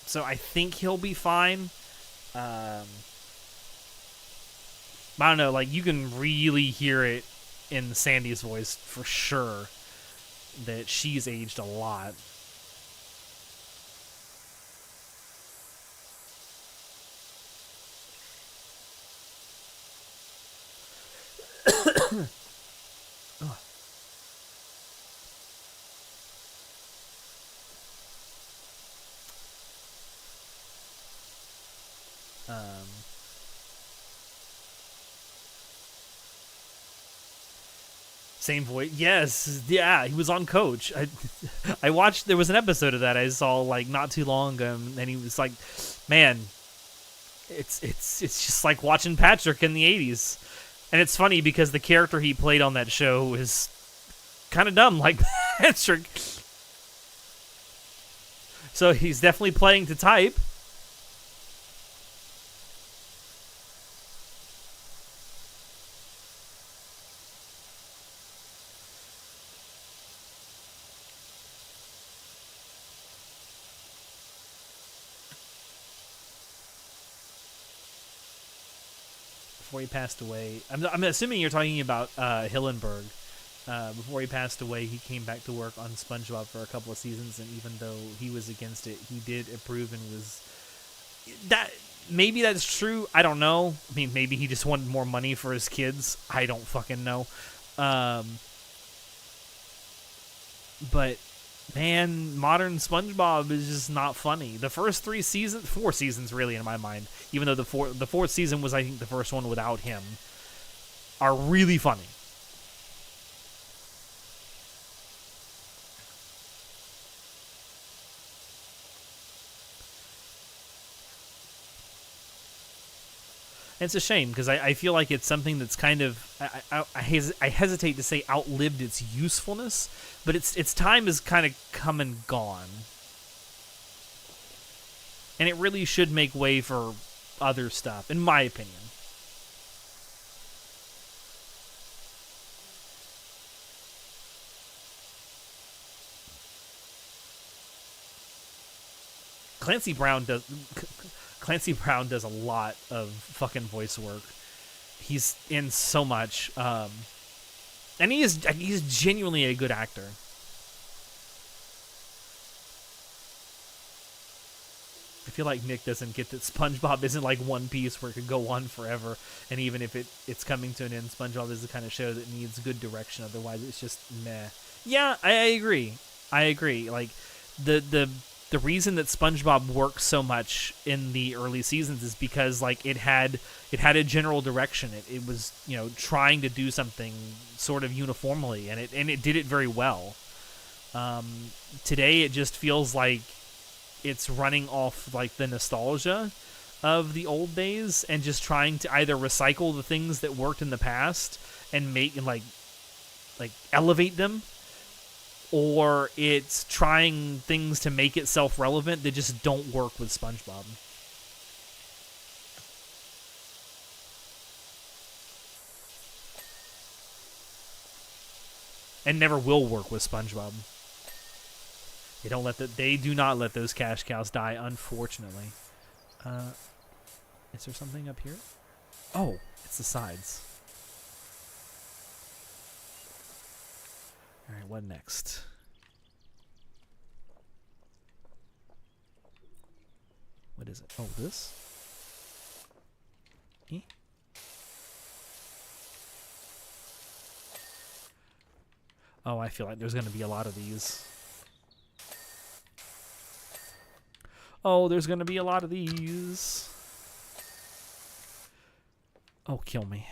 A: So I think he'll be fine. I don't know, like, you can really hear it in Sandy's voice for sure that she's aged a lot. Same voice. Yes. Yeah, he was on Coach. I watched, there was an episode of that I saw like not too long ago, and he was like, man, it's just like watching Patrick in the 80s. And it's funny because the character he played on that show is kind of dumb like Patrick. So he's definitely playing to type. Before he passed away, I'm assuming you're talking about Hillenburg. Before he passed away, he came back to work on SpongeBob for a couple of seasons, and even though he was against it, he did approve and was... That maybe that's true. I don't know. I mean, maybe he just wanted more money for his kids. I don't fucking know. But man, modern SpongeBob is just not funny. The first 4 seasons really in my mind, even though the fourth season was I think the first one without him, are really funny. And it's a shame because I feel like it's something that's kind of I hesitate to say outlived its usefulness, but its time has kind of come and gone, and it really should make way for other stuff, in my opinion. Clancy Brown does a lot of fucking voice work. He's in so much, and he's genuinely a good actor. I feel like Nick doesn't get that SpongeBob isn't like One Piece where it could go on forever, and even if it's coming to an end, SpongeBob is the kind of show that needs good direction. Otherwise, it's just meh. Yeah, I agree. Like the reason that SpongeBob works so much in the early seasons is because like it had a general direction. It was, you know, trying to do something sort of uniformly, and it did it very well. Today it just feels like it's running off like the nostalgia of the old days and just trying to either recycle the things that worked in the past and make and like elevate them, or it's trying things to make itself relevant that just don't work with SpongeBob. And never will work with SpongeBob. They do not let those cash cows die, unfortunately. Is there something up here? Oh, it's the sides. Alright, what next? What is it? Oh, this? Eh? Oh, I feel like there's going to be a lot of these. Oh, there's gonna be a lot of these. Oh, kill me.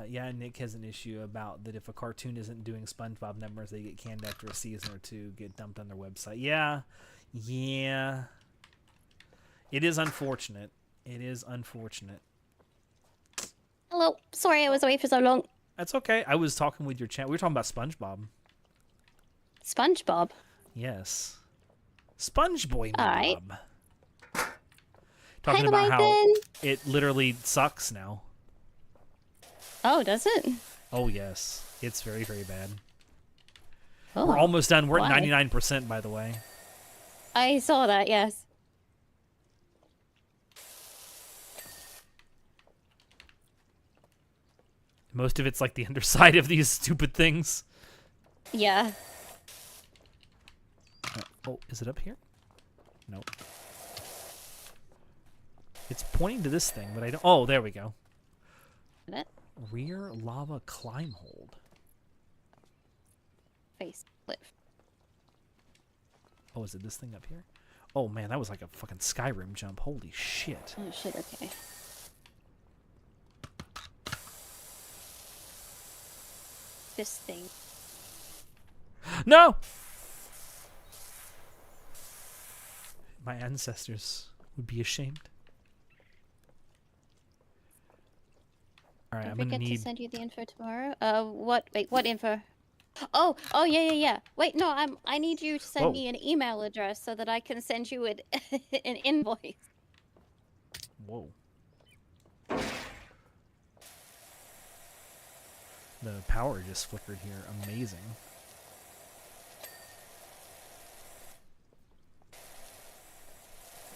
A: Yeah, Nick has an issue about that if a cartoon isn't doing SpongeBob numbers, they get canned after a season or two, get dumped on their website. Yeah. It is unfortunate. It is unfortunate.
B: Hello. Sorry I was away for so long.
A: That's okay. I was talking with your chat. We were talking about SpongeBob.
B: SpongeBob?
A: Yes. SpongeBob.
B: Alright.
A: Talking about how it literally sucks now.
B: Oh, does it?
A: Oh, yes. It's very, very bad.
B: Oh,
A: we're almost done. We're
B: why?
A: at 99%, by the way.
B: I saw that, yes.
A: Most of it's like the underside of these stupid things.
B: Yeah.
A: Oh, is it up here? Nope. It's pointing to this thing, but I don't... Oh, there we go.
B: It?
A: Rear lava climb hold.
B: Face lift.
A: Oh, is it this thing up here? Oh, man, that was like a fucking Skyrim jump. Holy shit.
B: Oh, shit, okay. This thing.
A: No! My ancestors would be ashamed. Alright,
B: Don't
A: I'm gonna
B: forget
A: need...
B: to send you the info tomorrow. Wait, what info? Oh, yeah. Wait, no, I need you to send me an email address so that I can send you an invoice.
A: Whoa. The power just flickered here. Amazing.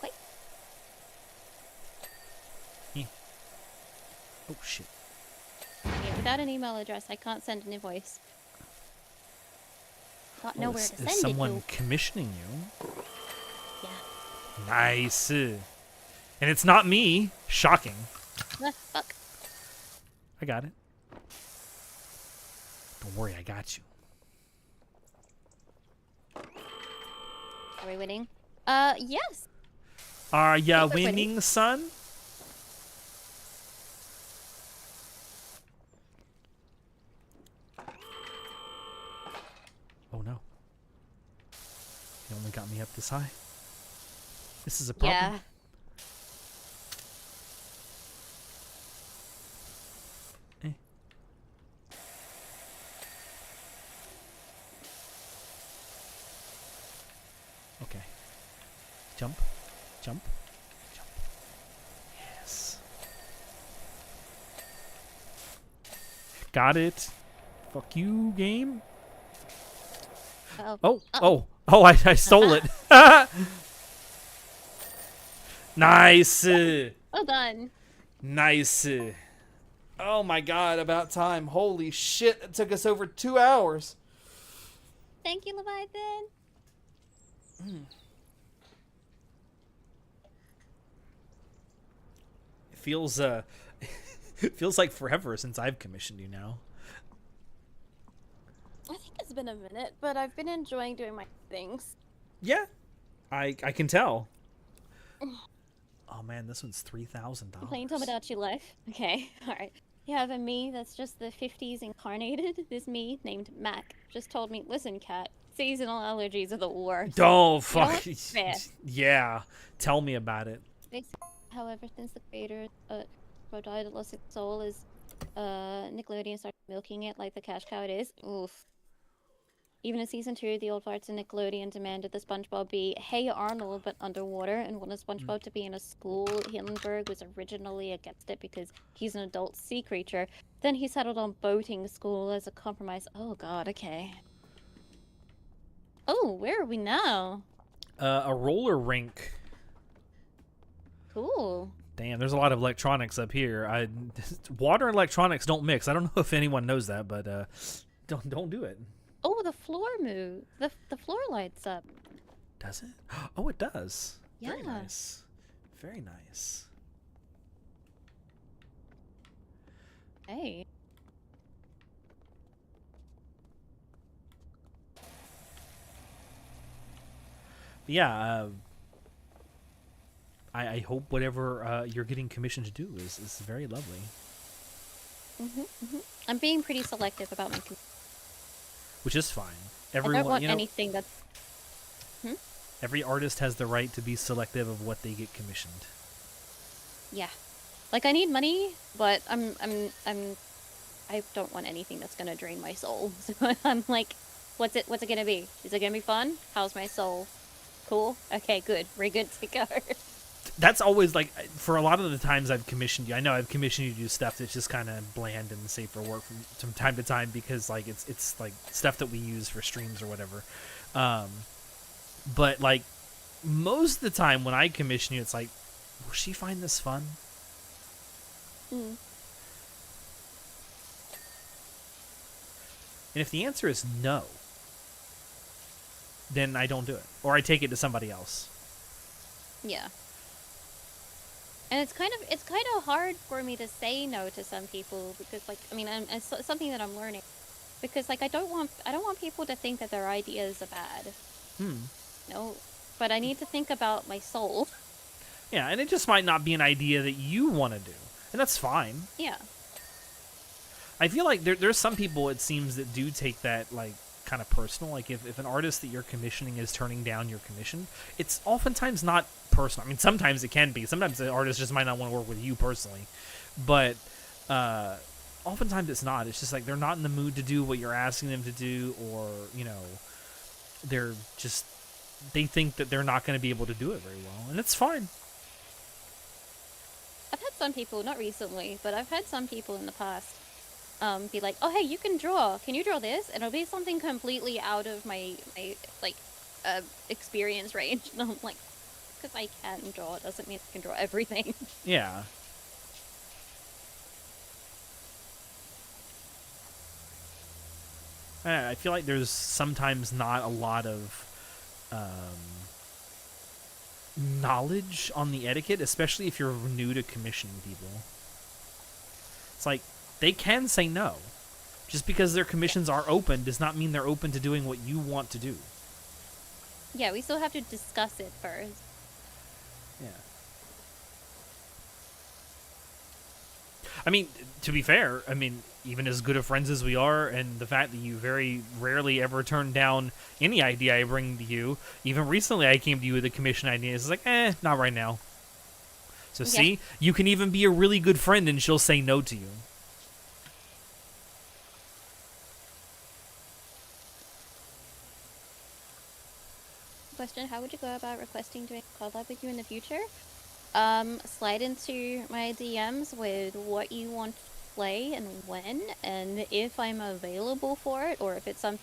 B: Wait.
A: Oh, shit.
B: Yeah, without an email address, I can't send an invoice. Got nowhere to send
A: is
B: it
A: someone
B: to.
A: commissioning you?
B: Yeah.
A: Nice. And it's not me. Shocking.
B: Fuck.
A: I got it. Don't worry, I got you.
B: Are we winning? Yes.
A: Are ya
B: We're winning.
A: winning, son? Oh no. You only got me up this high. This is a problem.
B: Yeah.
A: Okay. Jump. Jump. Jump. Yes. Got it. Fuck you, game.
B: Uh-oh.
A: Oh, I stole it. Nice.
B: Well done.
A: Nice. Oh my god, about time. Holy shit, it took us over 2 hours.
B: Thank you, Leviathan.
A: It feels it feels like forever since I've commissioned you now.
B: I think it's been a minute, but I've been enjoying doing my things.
A: Yeah. I can tell. Oh man, this one's $3,000.
B: Playing Tomodachi Life. Okay, alright. You have a me that's just the 50s incarnated. This me named Mac just told me, listen, cat, seasonal allergies are the worst.
A: Oh, fuck.
B: Fair.
A: Yeah. Tell me about it.
B: However, since the creator, Rhode Island Lost Its Soul is, Nickelodeon started milking it like the cash cow it is. Oof. Even in season 2, the old farts in Nickelodeon demanded the SpongeBob be Hey Arnold, but underwater, and wanted SpongeBob to be in a school. Hindenburg was originally against it because he's an adult sea creature. Then he settled on boating school as a compromise. Oh god, okay. Oh, where are we now?
A: A roller rink.
B: Cool.
A: Damn, there's a lot of electronics up here. Water and electronics don't mix. I don't know if anyone knows that, but don't do it.
B: Oh, the floor move. The floor lights up.
A: Does it? Oh, it does.
B: Yeah.
A: Very nice. Very nice.
B: Hey.
A: Yeah, I hope whatever you're getting commissioned to do is very lovely.
B: I'm being pretty selective about my.
A: Which is fine.
B: I
A: Everyone,
B: don't want
A: you know,
B: anything that's.
A: every artist has the right to be selective of what they get commissioned.
B: Yeah, like I need money, but I don't want anything that's gonna drain my soul. So I'm like, what's it gonna be? Is it gonna be fun? How's my soul? Cool. Okay, good. We're good to go.
A: That's always like, for a lot of the times I've commissioned you, I know I've commissioned you to do stuff that's just kind of bland and safe for work from time to time, because like it's like stuff that we use for streams or whatever. But like most of the time when I commission you, it's like, will she find this fun?
B: Mm.
A: And if the answer is no, then I don't do it, or I take it to somebody else.
B: Yeah. And it's kind of hard for me to say no to some people, because like, I mean, it's something that I'm learning, because like I don't want people to think that their ideas are bad. No, but I need to think about my soul.
A: Yeah, and it just might not be an idea that you want to do, and that's fine.
B: Yeah.
A: I feel like there's some people, it seems, that do take that like kind of personal. Like if an artist that you're commissioning is turning down your commission, it's oftentimes not personal. I mean, sometimes it can be. Sometimes the artist just might not want to work with you personally, but oftentimes it's not. It's just like they're not in the mood to do what you're asking them to do, or they think that they're not going to be able to do it very well, and it's fine.
B: I've had some people, not recently, but I've had some people in the past be like, oh, hey, you can draw. Can you draw this? And it'll be something completely out of my experience range. And I'm like, because I can draw, it doesn't mean I can draw everything.
A: Yeah. I feel like there's sometimes not a lot of knowledge on the etiquette, especially if you're new to commissioning people. It's like, they can say no. Just because their commissions are open does not mean they're open to doing what you want to do.
B: Yeah, we still have to discuss it first.
A: Yeah. I mean, to be fair, I mean, even as good of friends as we are, and the fact that you very rarely ever turn down any idea I bring to you, even recently I came to you with a commission idea, it's like, not right now. So see, you can even be a really good friend and she'll say no to you.
B: Question, how would you go about requesting doing a collab with you in the future? Slide into my DMs with what you want to play and when, and if I'm available for it, or if it's a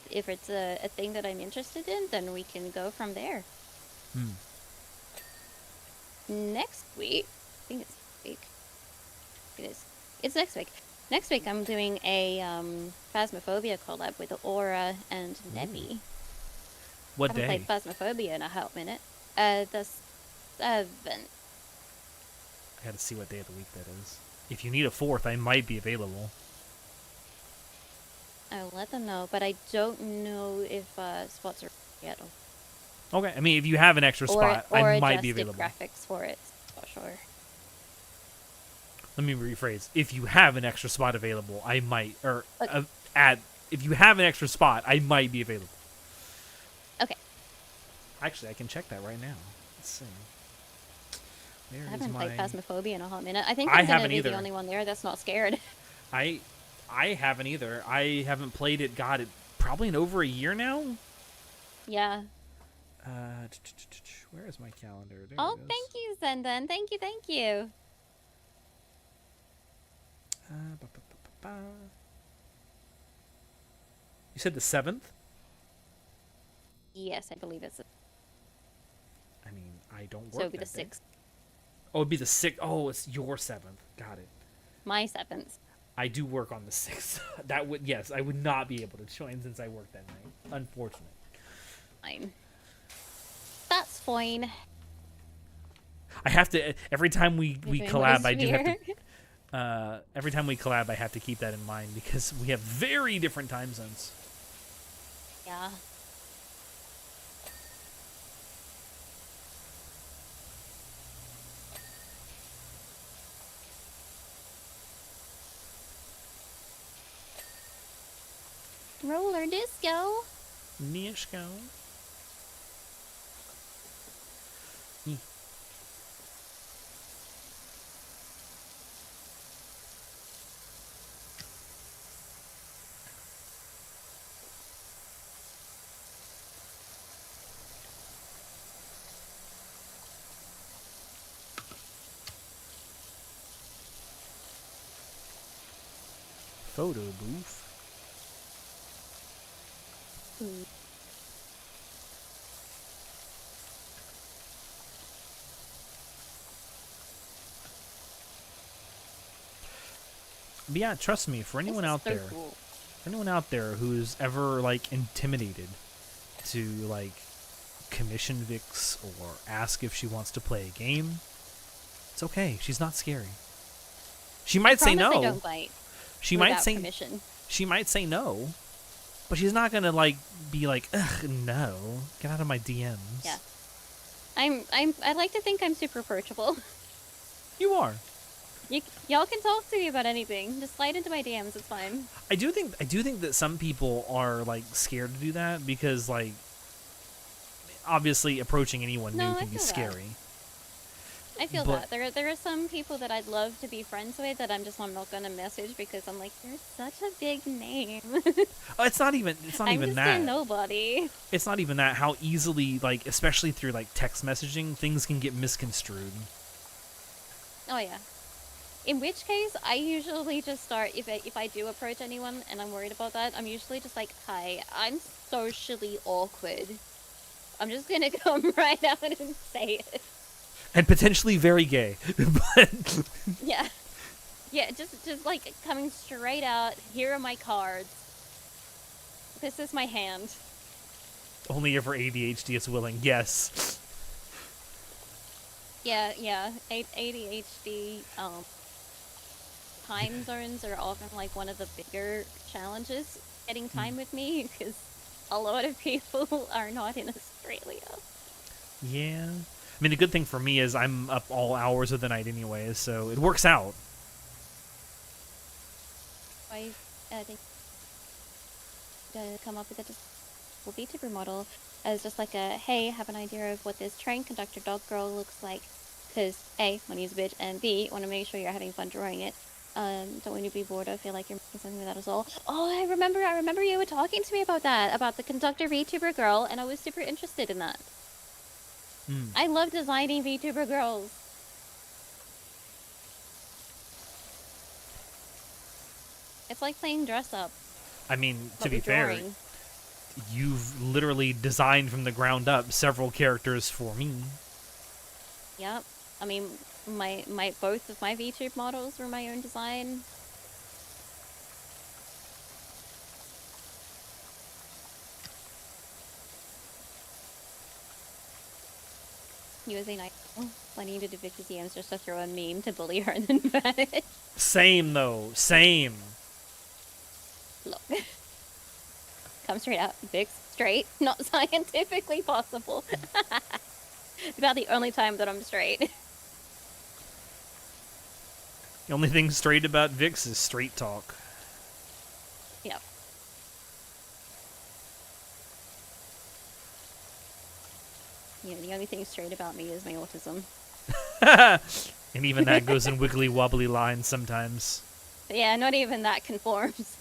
B: thing that I'm interested in, then we can go from there. Next week, I think it's next week. It is. It's next week. Next week I'm doing a Phasmophobia collab with Aura and Nebby.
A: What day?
B: I haven't played Phasmophobia in a hot minute. The 7th.
A: I gotta see what day of the week that is. If you need a 4th, I might be available.
B: I'll let them know, but I don't know if spots are yet.
A: Okay, I mean, if you have an extra spot, I might be available.
B: Graphics for it, for sure.
A: Let me rephrase. If you have an extra spot available, I might, or if you have an extra spot, I might be available.
B: Okay.
A: Actually, I can check that right now. Let's see.
B: I haven't played Phasmophobia in a hot minute. I think I'm gonna be the only one there that's not scared.
A: I haven't either. I haven't played it. God, it probably in over a year now.
B: Yeah.
A: Where is my calendar? There
B: Oh,
A: it is.
B: thank you, Zendan. Thank you.
A: You said the 7th?
B: Yes, I believe it's.
A: I mean, I don't work.
B: So it'd be the
A: that day.
B: 6th.
A: Oh, it'd be the 6th. Oh, it's your 7th. Got it.
B: My 7th.
A: I do work on the 6th. That would, yes, I would not be able to join since I work that night. Unfortunate.
B: Fine. That's fine.
A: I have to, every time we collab, I do have to, Every time we collab, I have to keep that in mind because we have very different time zones.
B: Yeah. Roller disco.
A: Nishko. Photo booth.
B: Ooh.
A: But yeah, trust me, for anyone out there,
B: Cool.
A: for anyone out there who's ever like intimidated to like commission Vixxx or ask if she wants to play a game, it's okay. She's not scary. She might say
B: Promise I
A: no.
B: don't bite
A: She might
B: without
A: say
B: permission.
A: she might say no, but she's not gonna like be like, ugh, no, get out of my DMs.
B: Yeah. I like to think I'm super approachable.
A: You are.
B: Y'all can talk to me about anything. Just slide into my DMs. It's fine.
A: I do think that some people are like scared to do that because like obviously approaching anyone
B: No,
A: new
B: I
A: can be
B: feel that.
A: scary.
B: I feel
A: But-
B: that there are some people that I'd love to be friends with that I'm not gonna message because I'm like, you're such a big name.
A: Oh, it's not even
B: I'm
A: even
B: just
A: that.
B: a nobody.
A: It's not even that. How easily, like, especially through like text messaging, things can get misconstrued.
B: Oh yeah. In which case, I usually just start if I do approach anyone and I'm worried about that. I'm usually just like, hi, I'm socially awkward. I'm just gonna come right out and say it.
A: And potentially very gay, but
B: Yeah. Yeah, just like coming straight out. Here are my cards. This is my hand.
A: only if her ADHD is willing. Yes.
B: Yeah. ADHD. Time zones are often like one of the bigger challenges getting time with me because a lot of people are not in Australia.
A: Yeah. I mean, the good thing for me is I'm up all hours of the night anyways, so it works out.
B: I think come up with a VTuber model as just like a, hey, have an idea of what this train conductor dog girl looks like, because A, want to use a bitch, and B, want to make sure you're having fun drawing it. Don't want you to be bored or feel like you're making something that is all. Oh, I remember you were talking to me about that, about the conductor VTuber girl, and I was super interested in that. I love designing VTuber girls. It's like playing dress up.
A: I mean,
B: but
A: to be
B: with
A: fair,
B: drawing.
A: you've literally designed from the ground up several characters for me.
B: Yep. I mean, my both of my VTube models were my own design. He was a nice. I needed to Vixx's DMs just to throw a meme to bully her and then vanish.
A: Same though. Same.
B: Look. Come straight out. Vixx, straight. Not scientifically possible. It's about the only time that I'm straight.
A: The only thing straight about Vixx is straight talk.
B: Yep. Yeah, the only thing straight about me is my autism.
A: And even that goes in wiggly wobbly lines sometimes.
B: But yeah, not even that conforms.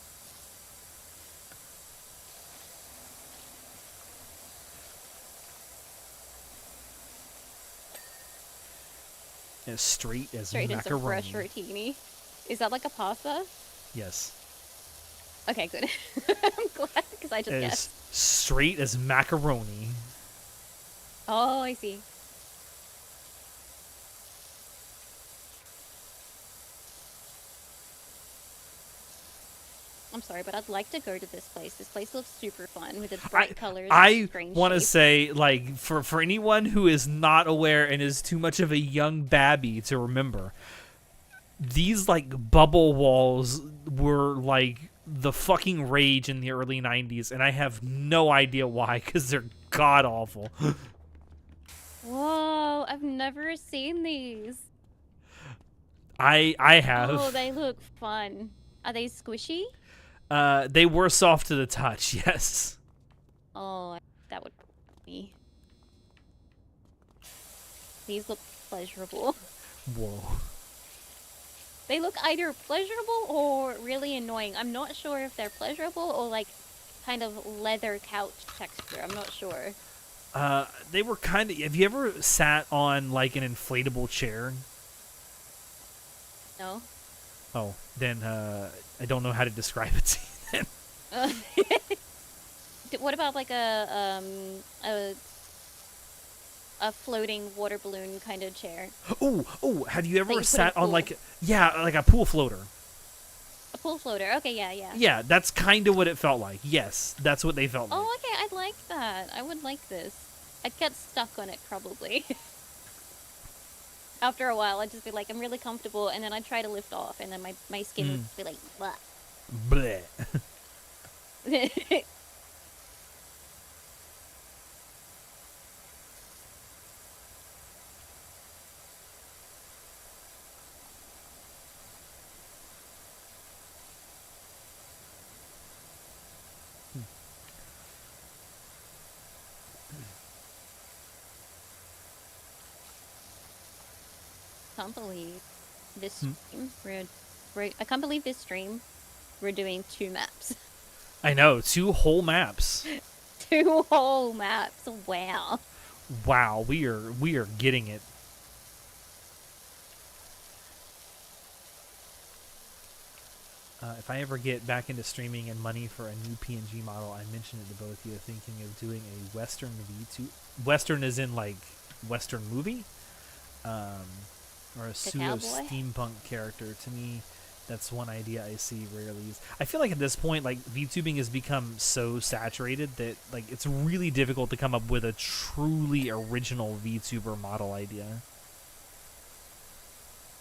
A: As straight as
B: Straight as a
A: macaroni.
B: fresh rotini. Is that like a pasta?
A: Yes.
B: Okay, good. I'm glad, because I just
A: As
B: guessed.
A: straight as macaroni.
B: Oh, I see. I'm sorry, but I'd like to go to this place. This place looks super fun with its bright colors and
A: I
B: strange
A: want to
B: shapes.
A: say, like, for anyone who is not aware and is too much of a young babby to remember, these like bubble walls were like the fucking rage in the early 90s, and I have no idea why, because they're god awful.
B: Whoa, I've never seen these.
A: I have.
B: Oh, they look fun. Are they squishy?
A: They were soft to the touch, yes.
B: Oh, that would be. These look pleasurable.
A: Whoa.
B: They look either pleasurable or really annoying. I'm not sure if they're pleasurable or like kind of leather couch texture. I'm not sure.
A: They were kind of. Have you ever sat on like an inflatable chair?
B: No.
A: Oh, then I don't know how to describe it to you then.
B: What about like a floating water balloon kind of chair?
A: Oh, have you ever
B: you put in
A: sat on
B: pool.
A: like a pool floater?
B: A pool floater. Okay, yeah.
A: Yeah, that's kind of what it felt like. Yes, that's what they felt like.
B: Oh, okay. I'd like that. I would like this. I'd get stuck on it probably. After a while, I'd just be like, I'm really comfortable, and then I'd try to lift off, and then my skin would be like, blah.
A: Bleh.
B: Can't believe this stream. I can't believe this stream. We're doing 2 maps.
A: I know, 2 whole maps.
B: 2 whole maps. Wow.
A: Wow, we are getting it. If I ever get back into streaming and money for a new PNG model, I mentioned it to both of you, thinking of doing a Western V2. Western is in like Western movie, or a pseudo steampunk character. To me, that's one idea I see rarely used. I feel like at this point, like VTubing has become so saturated that like it's really difficult to come up with a truly original VTuber model idea.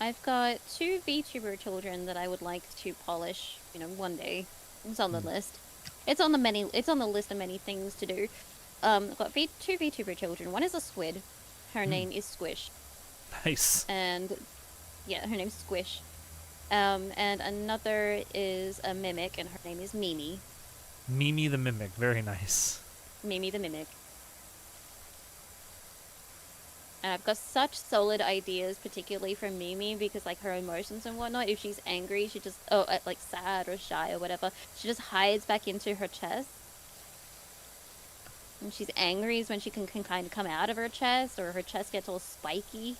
B: I've got 2 VTuber children that I would like to polish, one day. It's on the list. It's on the list of many things to do. I've got 2 VTuber children. One is a squid. Her name is Squish.
A: Nice.
B: And yeah, her name's Squish. And another is a mimic, and her name is Mimi.
A: Mimi the Mimic, very nice.
B: Mimi the Mimic. And I've got such solid ideas, particularly from Mimi, because like her emotions and whatnot. If she's angry, she just like sad or shy or whatever, she just hides back into her chest. When she's angry is when she can kind of come out of her chest, or her chest gets all spiky.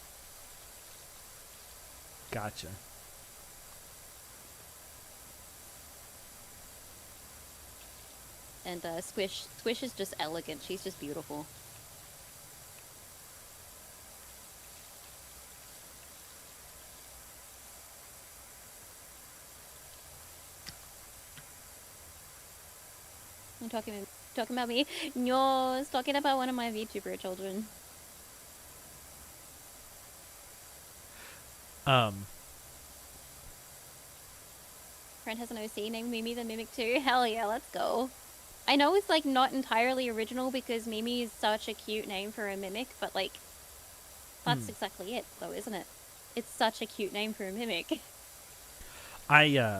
A: Gotcha.
B: And Squish is just elegant. She's just beautiful. I'm talking about me. No, it's talking about one of my VTuber children. Friend has an OC named Mimi the Mimic too. Hell yeah, let's go. I know it's like not entirely original because Mimi is such a cute name for a mimic, but like that's exactly it though, isn't it? It's such a cute name for a mimic.
A: I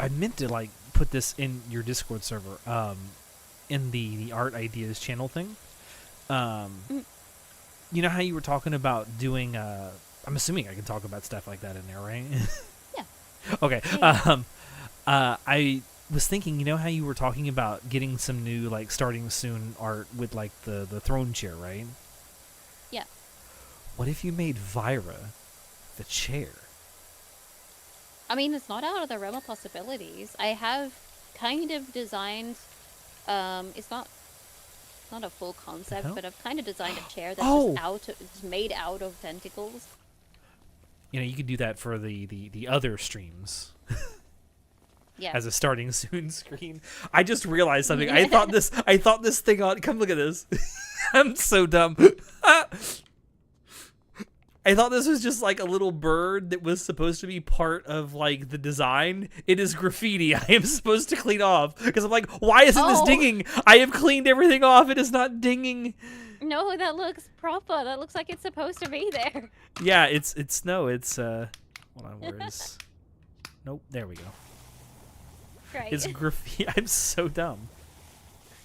A: meant to like put this in your Discord server, in the art ideas channel thing. You know how you were talking about doing I'm assuming I can talk about stuff like that in there, right?
B: Yeah.
A: Okay.
B: Yeah.
A: I was thinking, you know how you were talking about getting some new like starting soon art with like the throne chair, right?
B: Yeah.
A: What if you made Vira the chair?
B: I mean, it's not out of the realm of possibilities. I have kind of designed, it's not a full concept, but I've kind of designed a chair that's it's made out of tentacles.
A: You know, you could do that for the other streams.
B: Yeah.
A: As a starting soon screen. I just realized something. I thought this thing on. Come look at this. I'm so dumb. I thought this was just like a little bird that was supposed to be part of like the design. It is graffiti. I am supposed to clean off because I'm like, why isn't this dinging? I have cleaned everything off. It is not dinging.
B: No, that looks proper. That looks like it's supposed to be there.
A: Yeah, it's no, it's hold on, where is? Nope, there we go.
B: Right.
A: It's graffiti. I'm so dumb.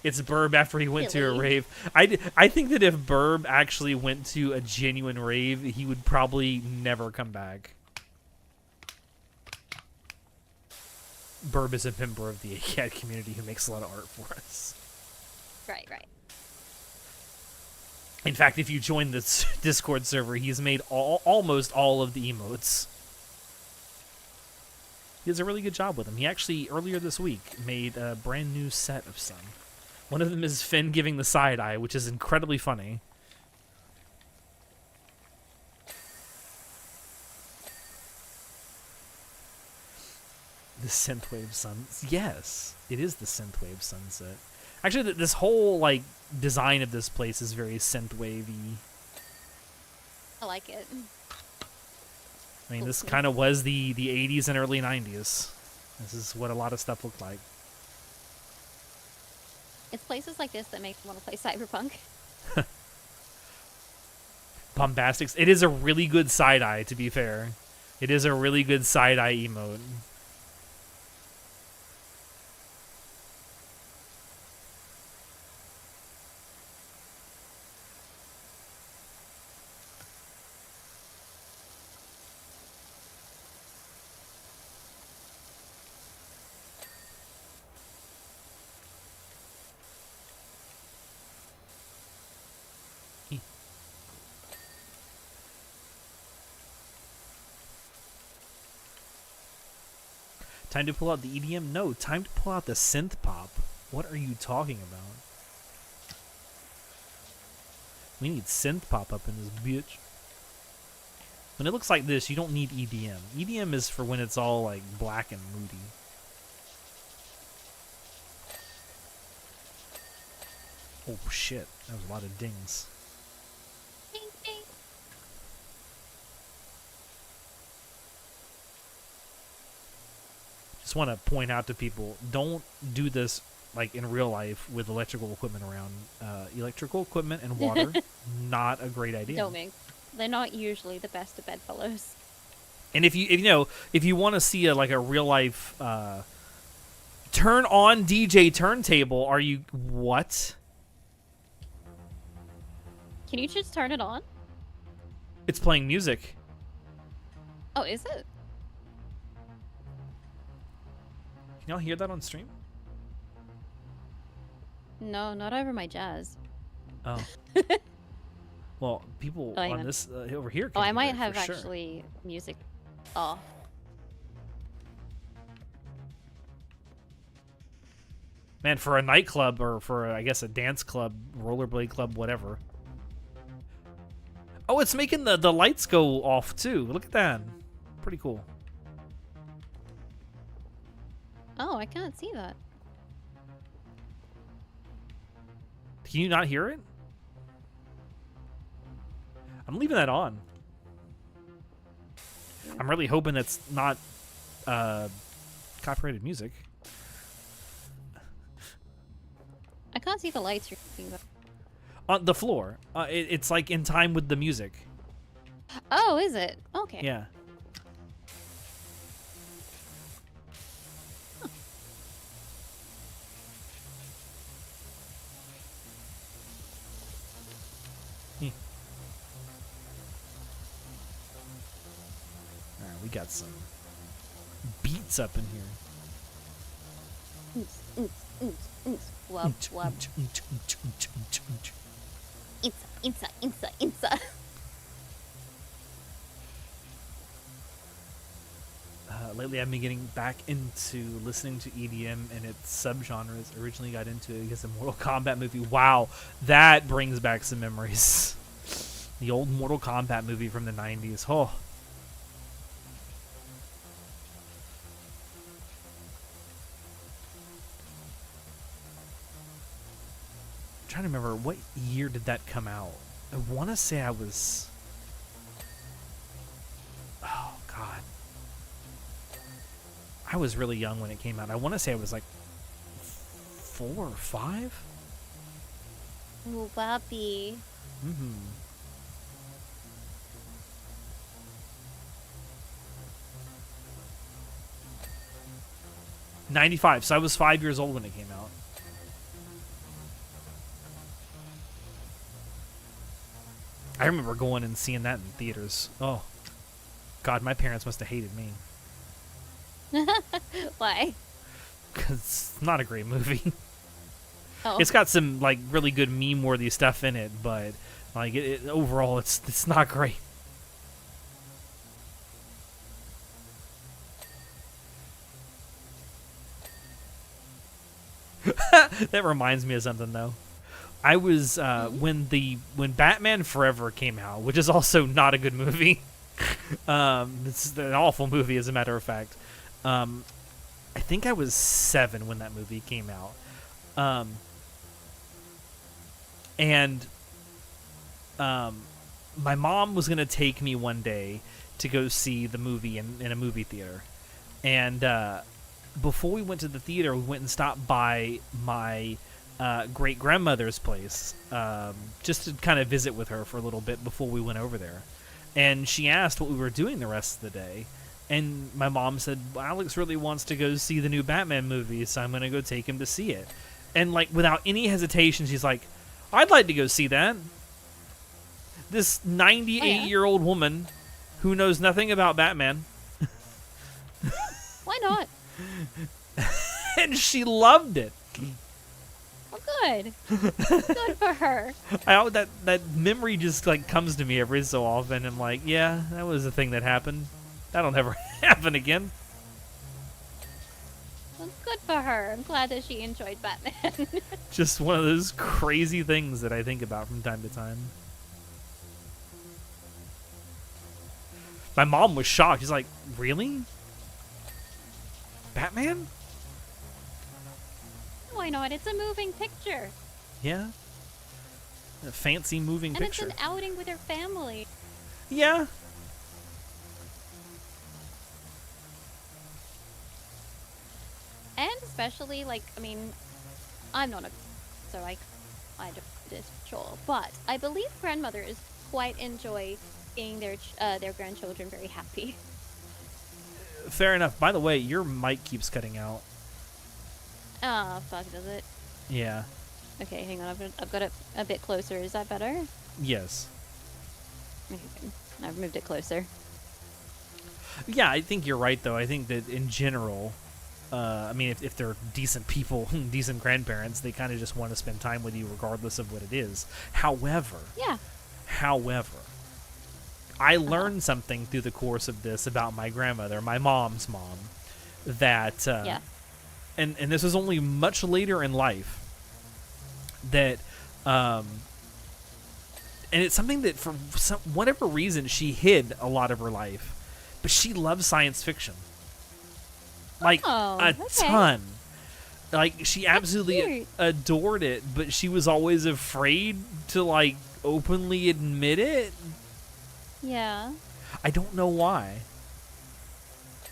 A: It's Burb after he went to a rave. I think that if Burb actually went to a genuine rave, he would probably never come back. Burb is a member of the ACAD community who makes a lot of art for us.
B: Right, right.
A: In fact, if you join this Discord server, he's made almost all of the emotes. He does a really good job with them. He actually, earlier this week, made a brand new set of some. One of them is Finn giving the side eye, which is incredibly funny. The synthwave sun. Yes, it is the synthwave sunset. Actually, this whole like design of this place is very synthwavy.
B: I like it.
A: I mean, this kind of was the 80s and early 90s. This is what a lot of stuff looked like.
B: It's places like this that make me want to play Cyberpunk.
A: Bombastics. It is a really good side eye, to be fair. It is a really good side eye emote. Time to pull out the EDM? No, time to pull out the synth pop. What are you talking about? We need synth pop up in this bitch. When it looks like this, you don't need EDM. EDM is for when it's all like black and moody. Oh shit, that was a lot of dings.
B: Ding, ding.
A: Just want to point out to people, don't do this like in real life with electrical equipment around. Electrical equipment and water, not a great idea.
B: Don't mix. They're not usually the best of bedfellows.
A: And if you want to see a real life turn on DJ turntable, are you what?
B: Can you just turn it on?
A: It's playing music.
B: Oh, is it?
A: Can y'all hear that on stream?
B: No, not over my jazz.
A: Oh. Well, people
B: hang
A: on
B: on.
A: this over here.
B: Oh,
A: Can
B: I
A: hear
B: might
A: it for
B: have
A: sure.
B: actually music off.
A: Man, for a nightclub or for I guess a dance club, rollerblade club, whatever. Oh, it's making the lights go off too. Look at that. Pretty cool.
B: Oh, I can't see that.
A: Can you not hear it? I'm leaving that on. I'm really hoping that's not copyrighted music.
B: I can't see the lights you're talking about.
A: On the floor. It's like in time with the music.
B: Oh, is it? Okay.
A: Yeah. Alright, we got some beats up in here.
B: Wub, wub. Insa.
A: Lately, I've been getting back into listening to EDM and its subgenres. Originally got into it because of Mortal Kombat movie. Wow, that brings back some memories. The old Mortal Kombat movie from the 90s. Oh. I'm trying to remember, what year did that come out? I want to say I was I was really young when it came out. I want to say I was like 4 or 5.
B: Ooh, papi.
A: Mm-hmm. '95. So I was 5 years old when it came out. I remember going and seeing that in theaters. Oh, God, my parents must have hated me.
B: Why?
A: Because it's not a great movie.
B: Oh.
A: It's got some like really good meme-worthy stuff in it, but like overall, it's not great. That reminds me of something though. I was when Batman Forever came out, which is also not a good movie. It's an awful movie, as a matter of fact. I think I was 7 when that movie came out. And my mom was going to take me one day to go see the movie in a movie theater. And before we went to the theater, we went and stopped by my great-grandmother's place just to kind of visit with her for a little bit before we went over there. And she asked what we were doing the rest of the day. And my mom said, well, Alex really wants to go see the new Batman movie, so I'm going to go take him to see it. And, like, without any hesitation, she's like, I'd like to go see that. This 98-year-old woman who knows nothing about Batman.
B: Why not?
A: And she loved it.
B: Oh, good. Good for her.
A: That memory just, like, comes to me every so often. And, like, yeah, that was a thing that happened. That'll never happen again.
B: Well, good for her. I'm glad that she enjoyed Batman.
A: Just one of those crazy things that I think about from time to time. My mom was shocked. She's like, really? Batman?
B: Why not? It's a moving picture.
A: Yeah. A fancy moving
B: And
A: picture.
B: it's an outing with her family.
A: Yeah.
B: And especially, like, I mean, I'm not a... So I don't this sure. But I believe grandmothers quite enjoy seeing their grandchildren very happy.
A: Fair enough. By the way, your mic keeps cutting out.
B: Ah, fuck, does it?
A: Yeah.
B: Okay, hang on. I've got it a bit closer. Is that better?
A: Yes.
B: Okay, good. I've moved it closer.
A: Yeah, I think you're right, though. I think that in general, I mean, if they're decent people, decent grandparents, they kind of just want to spend time with you regardless of what it is. However, I learned something through the course of this about my grandmother, my mom's mom, that, and this was only much later in life, that, and it's something that for whatever reason she hid a lot of her life, but she loves science fiction. Like, a ton. Like, she absolutely adored it, but she was always afraid to, like, openly admit it.
B: Yeah.
A: I don't know why.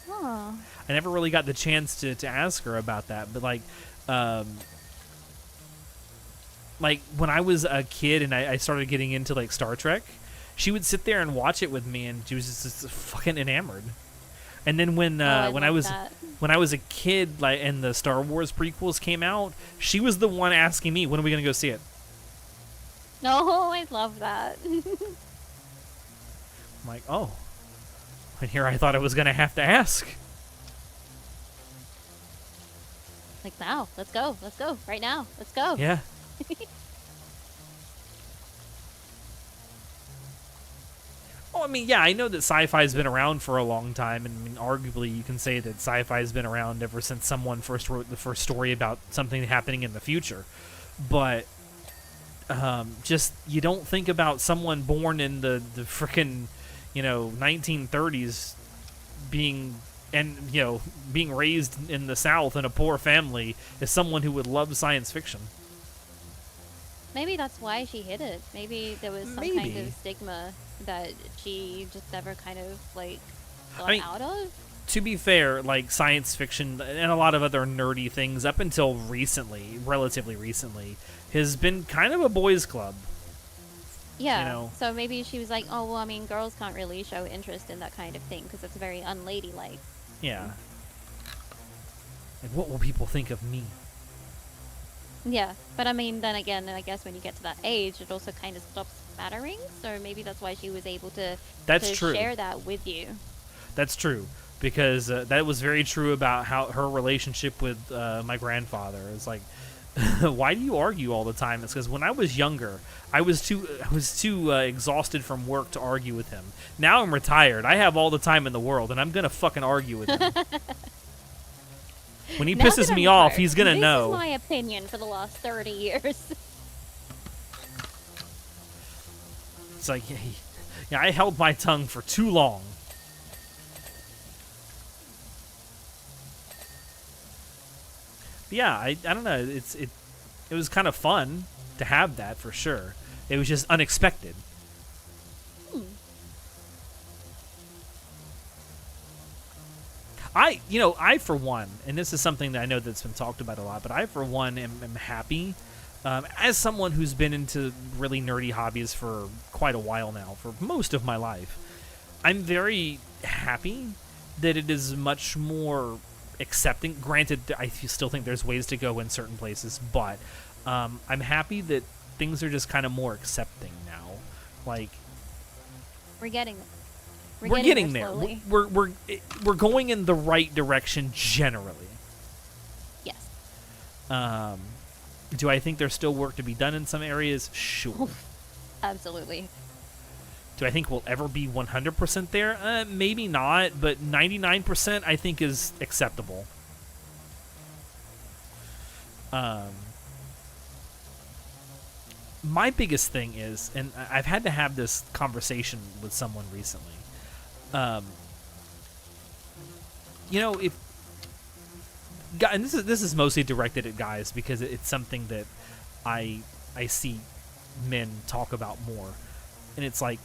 B: Oh.
A: I never really got the chance to ask her about that, but, like when I was a kid and I started getting into, like, Star Trek, she would sit there and watch it with me, and she was just fucking enamored. And then when I was a kid, like, and the Star Wars prequels came out, she was the one asking me, when are we gonna go see it?
B: No, I love that.
A: I'm like, oh. And here I thought I was gonna have to ask.
B: Like, now, let's go, right now, let's go.
A: Yeah. Oh, I mean, yeah, I know that sci-fi's been around for a long time, and I mean, arguably you can say that sci-fi's been around ever since someone first wrote the first story about something happening in the future. But just, you don't think about someone born in the frickin', 1930s being raised in the South in a poor family as someone who would love science fiction.
B: Maybe that's why she hid it. Maybe there was some kind of stigma that she just never kind of, like, got out of.
A: to be fair, like science fiction and a lot of other nerdy things up until recently, relatively recently, has been kind of a boys' club.
B: Yeah.
A: You know?
B: So maybe she was like, oh, well, I mean, girls can't really show interest in that kind of thing because it's very unladylike.
A: Yeah. Like, what will people think of me?
B: Yeah, but I mean, then again, I guess when you get to that age, it also kind of stops mattering. So maybe that's why she was able to,
A: That's true.
B: share that with you.
A: That's true. Because that was very true about how her relationship with my grandfather. It's like, why do you argue all the time? It's because when I was younger, I was too exhausted from work to argue with him. Now I'm retired. I have all the time in the world, and I'm gonna fucking argue with him. When he
B: Now
A: pisses
B: that
A: me
B: I'm
A: off,
B: retired,
A: he's gonna know.
B: This is my opinion for the last 30 years.
A: It's like, yeah, I held my tongue for too long. But yeah, I don't know. It was kind of fun to have that for sure. It was just unexpected. I for one, and this is something that I know that's been talked about a lot, but I for one am happy, as someone who's been into really nerdy hobbies for quite a while now, for most of my life. I'm very happy that it is much more accepting. Granted, I still think there's ways to go in certain places, but I'm happy that things are just kind of more accepting now. Like,
B: We're getting there.
A: we're getting there.
B: Slowly.
A: We're going in the right direction generally.
B: Yes.
A: Do I think there's still work to be done in some areas? Sure.
B: Absolutely.
A: Do I think we'll ever be 100% there? Maybe not, but 99% I think is acceptable. My biggest thing is, and I've had to have this conversation with someone recently. If and this is mostly directed at guys because it's something that I see men talk about more, and it's like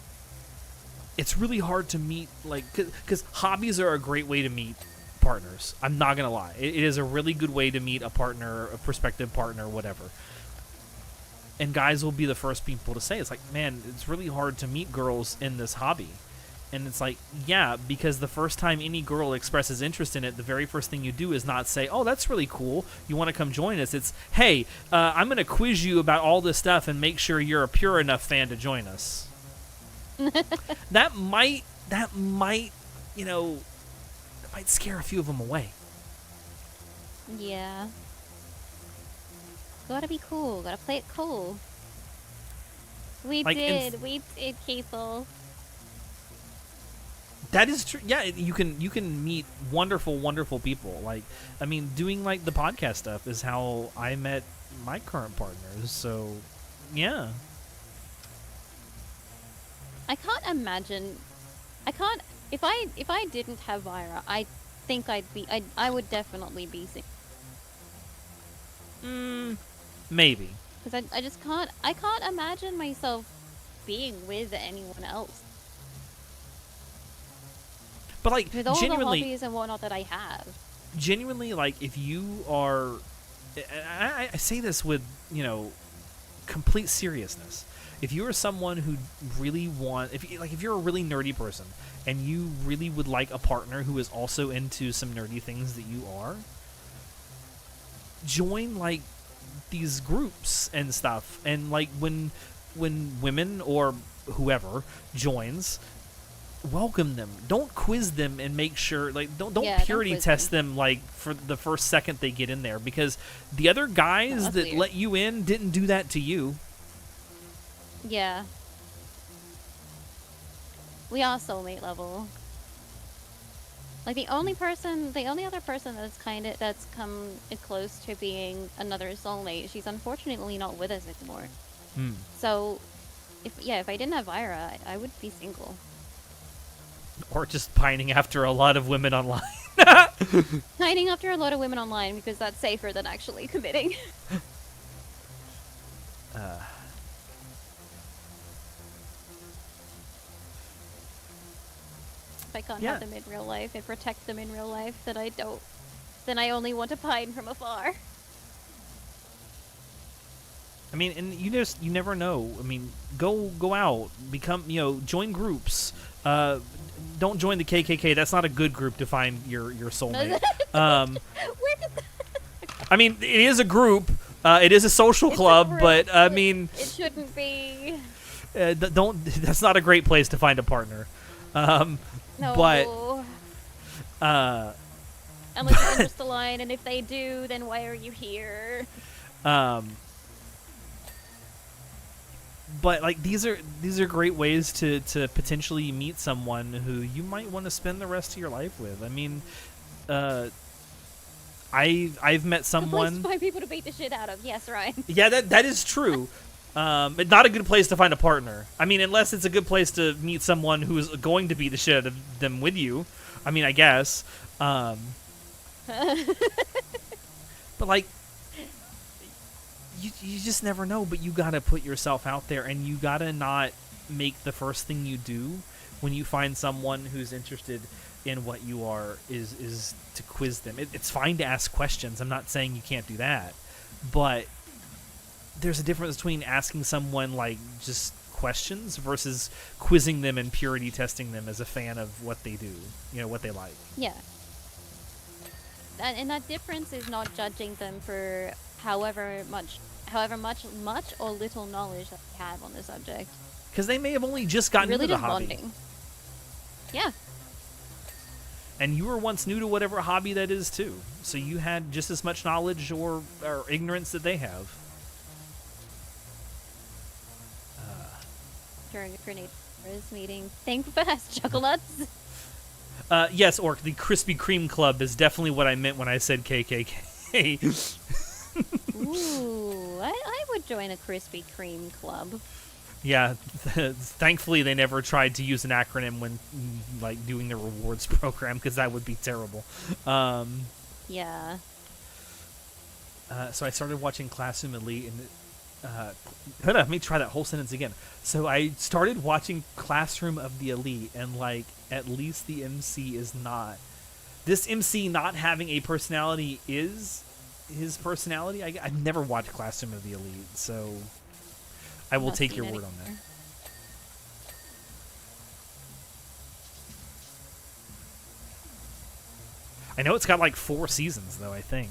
A: it's really hard to meet, like, because hobbies are a great way to meet partners. I'm not gonna lie, it is a really good way to meet a partner, a prospective partner, whatever. And guys will be the first people to say, it's like, man, it's really hard to meet girls in this hobby. And it's like, yeah, because the first time any girl expresses interest in it, the very first thing you do is not say, oh, that's really cool, you want to come join us. It's, hey, I'm going to quiz you about all this stuff and make sure you're a pure enough fan to join us. that might scare a few of them away.
B: Yeah. Gotta be cool. Gotta play it cool. We did, Keithel.
A: That is true. Yeah, you can meet wonderful, wonderful people. Like, I mean, doing like the podcast stuff is how I met my current partners. So, yeah.
B: I can't imagine. If I didn't have Vyra, I think I would definitely be single.
A: Maybe.
B: Because I just can't. I can't imagine myself being with anyone else.
A: But like,
B: With all
A: genuinely,
B: the hobbies and whatnot that I have.
A: Genuinely, like, if you are, I say this with, complete seriousness. If you are someone who really if you're a really nerdy person and you really would like a partner who is also into some nerdy things that you are, join like these groups and stuff. And like when women or whoever joins, welcome them. Don't quiz them and make sure, like, don't purity test them like for the first second they get in there, because the other guys that let you in didn't do that to you.
B: Yeah. We are soulmate level. Like the only other person that's come close to being another soulmate, she's unfortunately not with us anymore. So if I didn't have Vyra, I would be single.
A: Or just pining after a lot of women online.
B: Pining after a lot of women online because that's safer than actually committing. I can't
A: Yeah.
B: have them in real life and protect them in real life, then I don't. Then I only want to pine from afar.
A: I mean, and you never know. I mean, go out, become, join groups. Don't join the KKK. That's not a good group to find your soulmate.
B: Where did
A: I mean, it is a group. It is a social
B: It's a
A: club,
B: group,
A: but I mean,
B: it shouldn't be.
A: don't. That's not a great place to find a partner.
B: No.
A: But
B: unless your interests align, and if they do, then why are you here?
A: But like these are great ways to potentially meet someone who you might want to spend the rest of your life with. I mean, I've met
B: The place
A: someone.
B: to find people to beat the shit out of. Yes, Ryan.
A: Yeah, that is true. But not a good place to find a partner. I mean, unless it's a good place to meet someone who's going to beat the shit out of them with you. I mean, I guess. But like, you just never know. But you gotta put yourself out there, and you gotta not make the first thing you do when you find someone who's interested in what you are is to quiz them. It's fine to ask questions. I'm not saying you can't do that, but there's a difference between asking someone like just questions versus quizzing them and purity testing them as a fan of what they do, what they like.
B: Yeah. And that difference is not judging them for however much or little knowledge that they have on the subject.
A: Because they may have only just gotten
B: Really
A: into the
B: just
A: hobby.
B: bonding. Yeah.
A: And you were once new to whatever hobby that is too. So you had just as much knowledge or ignorance that they have.
B: During a grenade meeting. Think fast, chocolates.
A: Yes, Orc, the Krispy Kreme Club is definitely what I meant when I said KKK.
B: Ooh, I would join a Krispy Kreme club.
A: Yeah, thankfully they never tried to use an acronym when like doing the rewards program, because that would be terrible.
B: Yeah.
A: So I started watching Classroom Elite, and hold on, let me try that whole sentence again. So I started watching Classroom of the Elite, and like at least the MC is not. This MC not having a personality is his personality. I've never watched Classroom of the Elite, so I will
B: Not
A: take
B: seen
A: your
B: it
A: word on that.
B: either.
A: I know it's got like 4 seasons though, I think.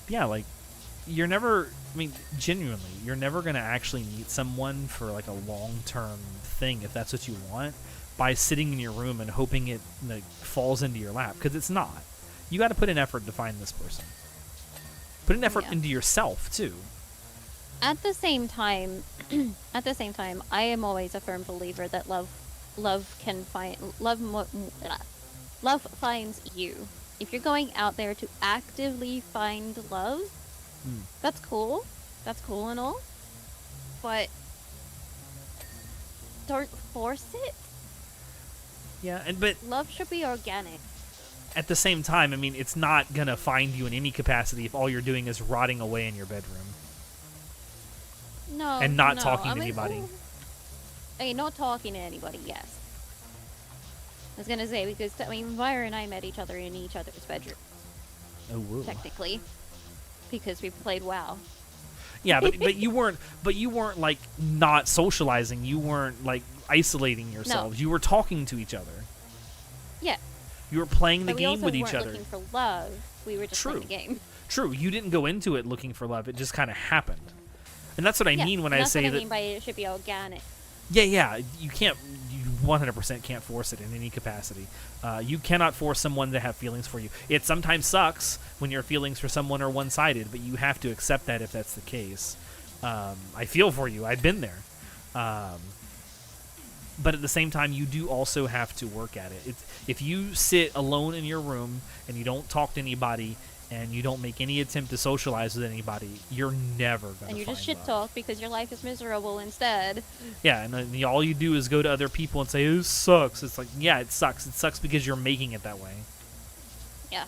A: Yeah, like you're never, I mean, genuinely, you're never going to actually meet someone for like a long-term thing if that's what you want by sitting in your room and hoping it like falls into your lap, because it's not. You got to put an effort to find this person. Put an effort
B: Yeah.
A: into yourself too.
B: At the same time, I am always a firm believer that love finds you. If you're going out there to actively find love, that's cool. That's cool and all. But don't force it.
A: Yeah, but
B: Love should be organic.
A: at the same time, I mean, it's not going to find you in any capacity if all you're doing is rotting away in your bedroom.
B: No.
A: And not
B: no,
A: talking
B: I
A: to
B: mean,
A: anybody.
B: Okay, not talking to anybody, yes. I was gonna say, because, I mean, Vire and I met each other in each other's bedroom,
A: Oh, whoa.
B: technically. Because we played WoW.
A: Yeah, but you weren't like not socializing. You weren't like isolating yourselves. You were talking to each other.
B: Yeah.
A: You were playing the
B: But
A: game
B: we also
A: with
B: weren't
A: each other.
B: looking for love. We were just playing the game.
A: True. You didn't go into it looking for love. It just kind of happened. And that's what I mean when I
B: that's
A: say
B: what I
A: that.
B: mean by it should be organic.
A: Yeah. You 100% can't force it in any capacity. You cannot force someone to have feelings for you. It sometimes sucks when your feelings for someone are one-sided, but you have to accept that if that's the case. I feel for you. I've been there. But at the same time, you do also have to work at it. If you sit alone in your room and you don't talk to anybody and you don't make any attempt to socialize with anybody, you're never going to
B: And you
A: find
B: just shit
A: love.
B: talk because your life is miserable instead.
A: Yeah, and then all you do is go to other people and say, "Oh, this sucks." It's like, yeah, it sucks. It sucks because you're making it that way.
B: Yeah.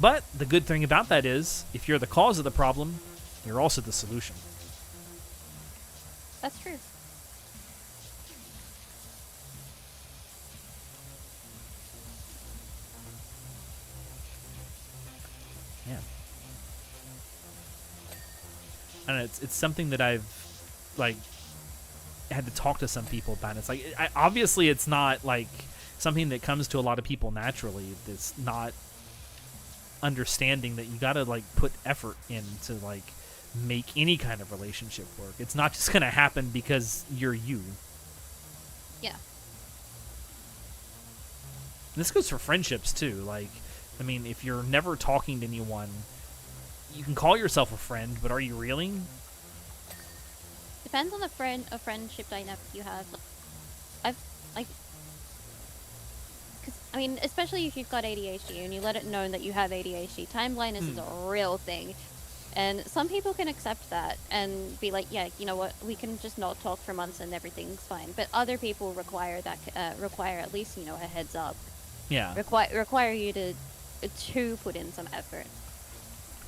A: But the good thing about that is, if you're the cause of the problem, you're also the solution.
B: That's true.
A: Yeah. I don't know, it's something that I've, like, had to talk to some people about. It's like, obviously it's not, like, something that comes to a lot of people naturally. It's not understanding that you gotta, like, put effort in to, like, make any kind of relationship work. It's not just gonna happen because you're you.
B: Yeah.
A: This goes for friendships too. Like, I mean, if you're never talking to anyone, you can call yourself a friend, but are you really?
B: Depends on the friendship dynamic you have. I mean, especially if you've got ADHD and you let it know that you have ADHD, time blindness is a real thing. And some people can accept that and be like, yeah, you know what, we can just not talk for months and everything's fine. But other people require that, require at least, you know, a heads up.
A: Yeah.
B: Require you to put in some effort.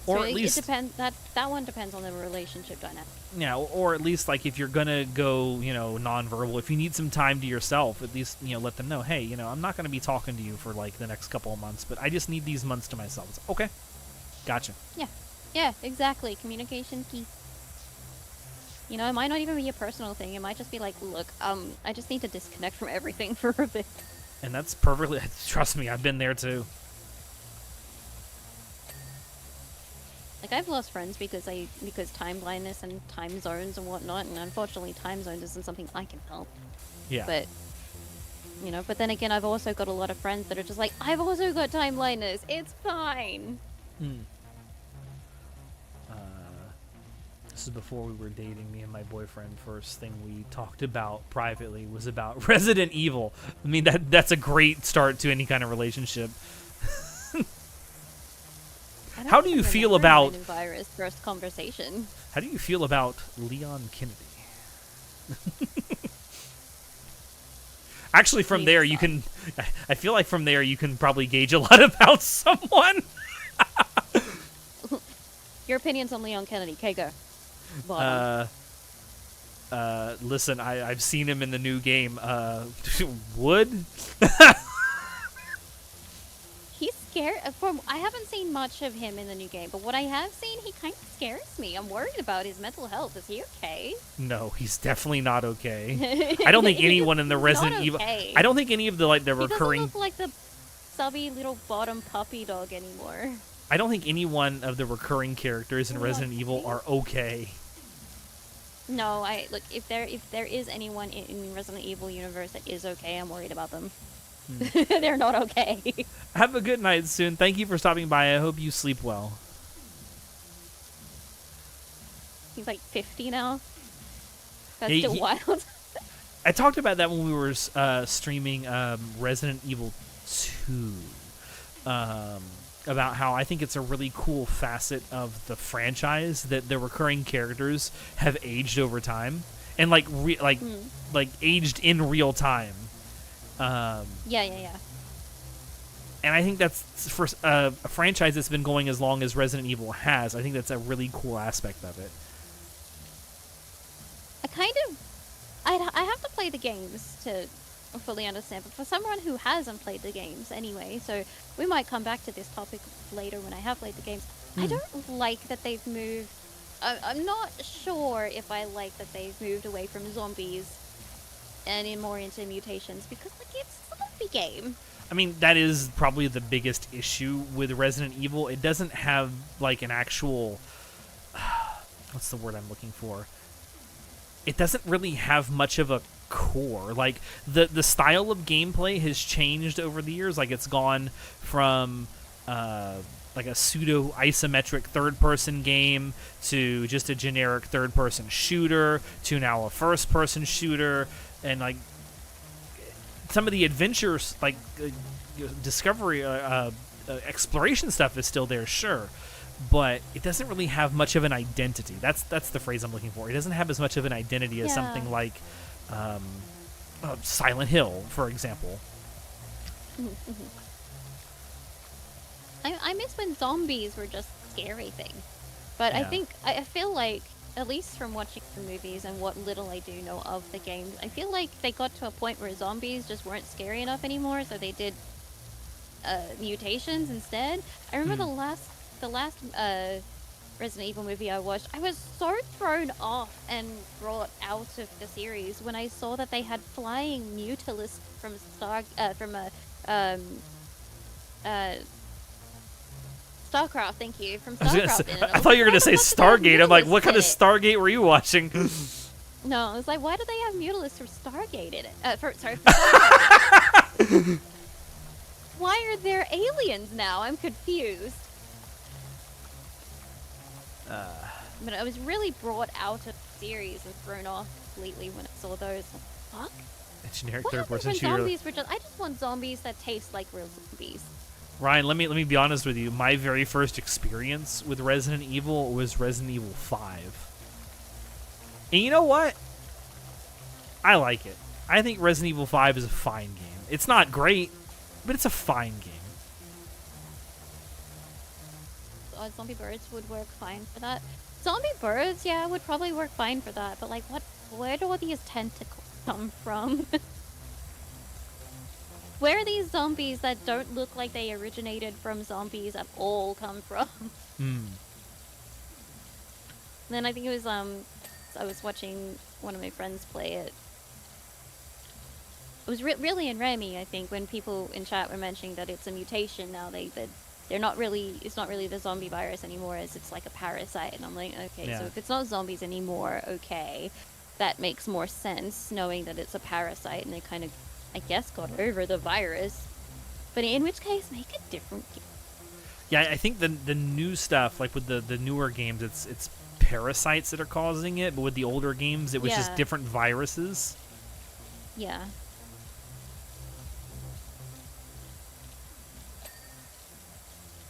A: Or
B: so
A: at least
B: it depends. That one depends on the relationship dynamic.
A: Yeah, or at least, like, if you're gonna go, you know, nonverbal, if you need some time to yourself, at least, you know, let them know, hey, you know, I'm not gonna be talking to you for, like, the next couple of months, but I just need these months to myself. It's, okay, gotcha.
B: Yeah, exactly. Communication key. You know, it might not even be a personal thing. It might just be like, look, I just need to disconnect from everything for a bit.
A: And that's perfectly. Trust me, I've been there too.
B: Like, I've lost friends because time blindness and time zones and whatnot, and unfortunately time zones isn't something I can help.
A: Yeah.
B: But, you know, but then again, I've also got a lot of friends that are just like, I've also got time blindness. It's fine.
A: This is before we were dating. Me and my boyfriend. First thing we talked about privately was about Resident Evil. I mean, that's a great start to any kind of relationship. How do you feel about
B: virus first conversation?
A: How do you feel about Leon Kennedy? Actually, from there you can. I feel like from there you can probably gauge a lot about someone.
B: Your opinions on Leon Kennedy, okay, go.
A: Listen, I've seen him in the new game. Wood.
B: He's scary. I haven't seen much of him in the new game, but what I have seen, he kind of scares me. I'm worried about his mental health. Is he okay?
A: No, he's definitely not okay. I don't think anyone in the Resident Evil. I don't think any of the the recurring.
B: He doesn't look like the stubby little bottom puppy dog anymore.
A: I don't think any one of the recurring characters in Resident Evil are okay.
B: No, look, if there is anyone in Resident Evil universe that is okay, I'm worried about them. They're not okay.
A: Have a good night soon. Thank you for stopping by. I hope you sleep well.
B: He's like 50 now. That's still wild.
A: I talked about that when we were streaming Resident Evil 2. About how I think it's a really cool facet of the franchise that the recurring characters have aged over time and like aged in real time.
B: Yeah.
A: And I think that's for a franchise that's been going as long as Resident Evil has. I think that's a really cool aspect of it.
B: I have to play the games to fully understand, but for someone who hasn't played the games anyway, so we might come back to this topic later when I have played the games. I don't like that they've moved. I'm not sure if I like that they've moved away from zombies and more into mutations, because like it's a zombie game.
A: I mean, that is probably the biggest issue with Resident Evil. It doesn't have like an actual what's the word I'm looking for? It doesn't really have much of a core. Like the style of gameplay has changed over the years. Like it's gone from like a pseudo isometric third-person game to just a generic third-person shooter to now a first-person shooter, and like some of the adventures, like discovery, exploration stuff is still there, sure, but it doesn't really have much of an identity. That's the phrase I'm looking for. It doesn't have as much of an identity as something like Silent Hill, for example.
B: I miss when zombies were just a scary thing. But
A: Yeah.
B: I feel like, at least from watching the movies and what little I do know of the games, I feel like they got to a point where zombies just weren't scary enough anymore, so they did mutations instead. I remember the last Resident Evil movie I watched, I was so thrown off and brought out of the series when I saw that they had flying mutalisks from Starcraft. Thank you, from
A: I was gonna say,
B: Starcraft. In it.
A: I thought you were gonna say Stargate. I'm like, what kind of
B: Mutalisks
A: Stargate were you watching?
B: No, I was like, why do they have mutalisks from Stargate in it? From Stargate. Why are there aliens now? I'm confused. But I was really brought out of the series and thrown off completely when I saw those. Fuck?
A: A generic
B: What
A: third-person
B: happened when
A: shooter.
B: zombies were just? I just want zombies that taste like real zombies.
A: Ryan, let me be honest with you. My very first experience with Resident Evil was Resident Evil 5. And you know what? I like it. I think Resident Evil 5 is a fine game. It's not great, but it's a fine game.
B: Zombie birds would work fine for that. Zombie birds, yeah, would probably work fine for that. But like, where do all these tentacles come from? Where are these zombies that don't look like they originated from zombies at all come from? Then I think it was I was watching one of my friends play it. It was really in Remy, I think, when people in chat were mentioning that it's a mutation now. They're not really. It's not really the zombie virus anymore, as it's like a parasite. And I'm like, okay,
A: Yeah.
B: so if it's not zombies anymore, okay, that makes more sense, knowing that it's a parasite, and they kind of, I guess, got over the virus. But in which case, make a different game.
A: Yeah, I think the new stuff, like with the newer games, it's parasites that are causing it. But with the older games, it was just
B: Yeah.
A: different viruses.
B: Yeah.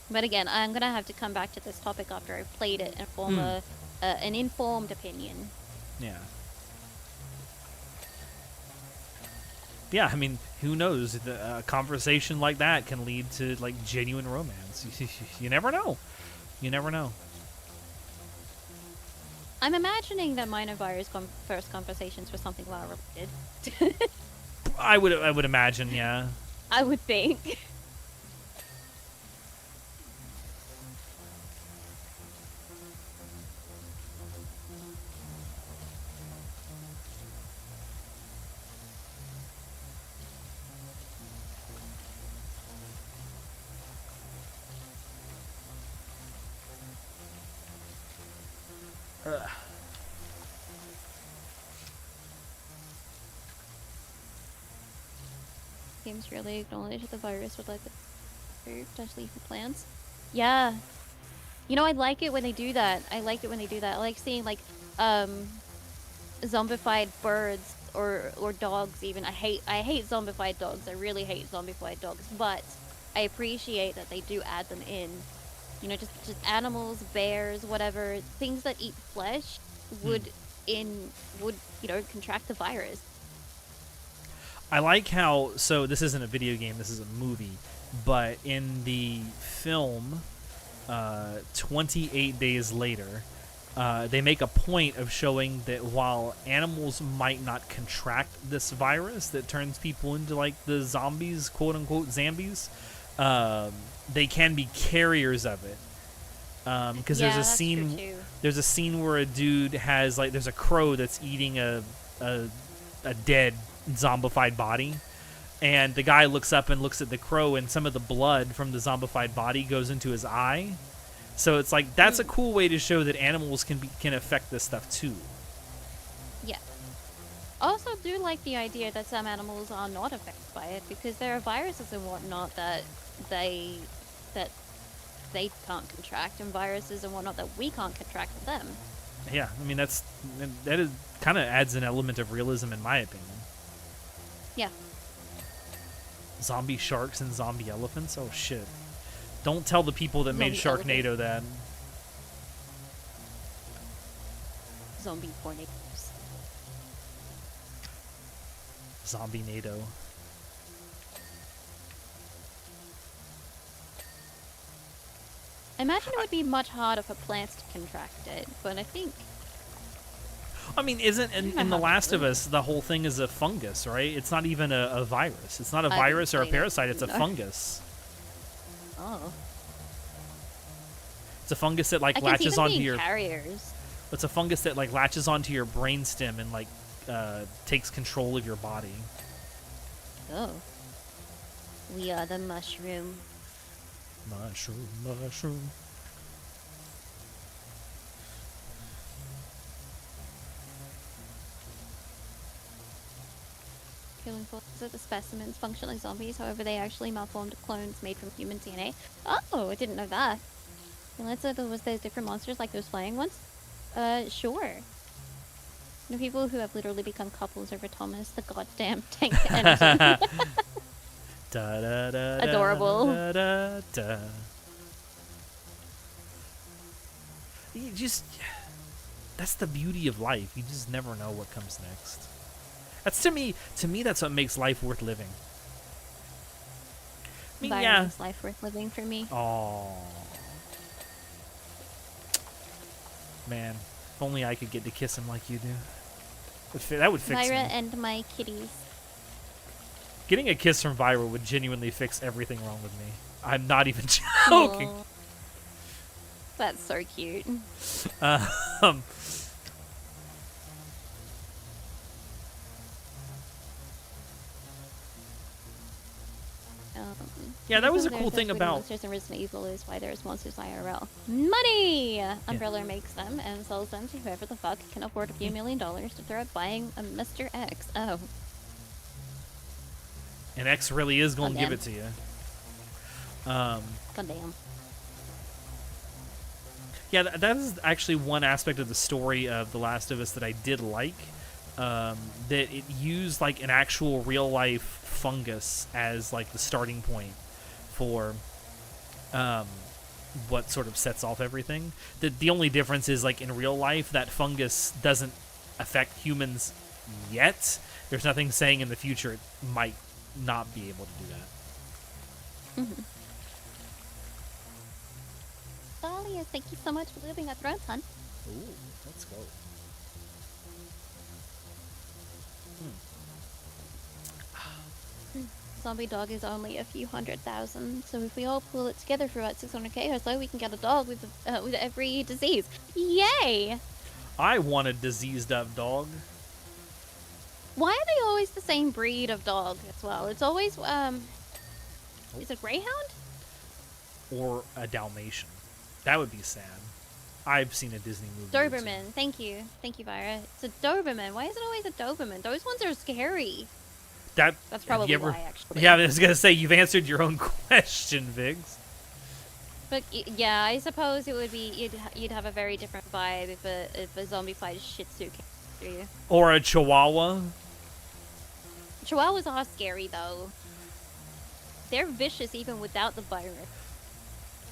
B: But again, I'm gonna have to come back to this topic after I've played it and form an informed opinion.
A: Yeah. Yeah, I mean, who knows? A conversation like that can lead to like genuine romance. You never know. You never know.
B: I'm imagining that mine and Vira's first conversations were something well related.
A: I would imagine, yeah.
B: I would think. Games really acknowledge that the virus would like the potentially for plants. Yeah. You know, I like it when they do that. I like it when they do that. I like seeing like zombified birds or dogs even. I hate zombified dogs. I really hate zombified dogs, but I appreciate that they do add them in. You know, just animals, bears, whatever, things that eat flesh would contract the virus.
A: I like how, so this isn't a video game, this is a movie, but in the film, 28 days later, they make a point of showing that while animals might not contract this virus that turns people into like the zombies, quote unquote zombies, they can be carriers of it. Because
B: Yeah,
A: there's a
B: that's true
A: scene,
B: too.
A: there's a scene where a dude has like, there's a crow that's eating a dead zombified body, and the guy looks up and looks at the crow, and some of the blood from the zombified body goes into his eye. So it's like that's a cool way to show that animals can affect this stuff too.
B: Yeah. I also do like the idea that some animals are not affected by it because there are viruses and whatnot that they can't contract, and viruses and whatnot that we can't contract with them.
A: Yeah, I mean that is kind of adds an element of realism in my opinion.
B: Yeah.
A: Zombie sharks and zombie elephants. Oh shit! Don't tell the people that made
B: Zombie
A: Sharknado that.
B: Zombie tornadoes.
A: Zombie NATO.
B: I imagine it would be much harder for plants to contract it, but I think...
A: I mean, isn't in The Last of Us, the whole thing is a fungus, right? It's not even a virus. It's not a virus or a parasite. It's a fungus.
B: Oh.
A: It's a fungus that like latches onto your
B: carriers.
A: It's a fungus that like latches onto your brainstem and like takes control of your body.
B: Oh. We are the mushroom.
A: Mushroom, mushroom.
B: Killing forces of the specimens function like zombies, however they actually malformed clones made from human DNA. Oh, I didn't know that. And let's say there was those different monsters like those flying ones. Sure. The people who have literally become couples over Thomas, the goddamn tank engine.
A: Da, da, da,
B: Adorable.
A: Da, da, da. You just... That's the beauty of life. You just never know what comes next. That's to me, that's what makes life worth living. I mean, yeah.
B: Makes life worth living for me.
A: Oh. Man, if only I could get to kiss him like you do. That would fix
B: Myra
A: me.
B: and my kitties.
A: Getting a kiss from Vyra would genuinely fix everything wrong with me. I'm not even joking.
B: Aww. That's so cute.
A: Yeah, that was a cool
B: There's
A: thing
B: those
A: about...
B: Monsters in Resident Evil is why there's monsters IRL. Money! Umbrella makes them and sells them to whoever the fuck can afford a few $1 million to throw at buying a Mr. X. Oh.
A: And X really is going to give it to you.
B: Goddamn.
A: Yeah, that is actually one aspect of the story of The Last of Us that I did like. That it used like an actual real life fungus as like the starting point for what sort of sets off everything. The only difference is like in real life that fungus doesn't affect humans yet. There's nothing saying in the future it might not be able to do that.
B: Mm-hmm. Dahlia, thank you so much for living at Thrones, hon.
A: Ooh, let's go.
B: Zombie dog is only a few 100,000, so if we all pull it together for about 600k or so, we can get a dog with every disease. Yay!
A: I want a diseased up dog.
B: Why are they always the same breed of dog as well? It's always, is it Greyhound?
A: Or a Dalmatian. That would be sad. I've seen a Disney movie.
B: Doberman. Thank you, Vyra. It's a Doberman. Why is it always a Doberman? Those ones are scary. That's probably why, actually.
A: Yeah, I was gonna say you've answered your own question, Vixxx.
B: But yeah, I suppose it would be you'd have a very different vibe if a zombie-fied Shih Tzu came after you.
A: Or a Chihuahua.
B: Chihuahuas are scary though. They're vicious even without the virus.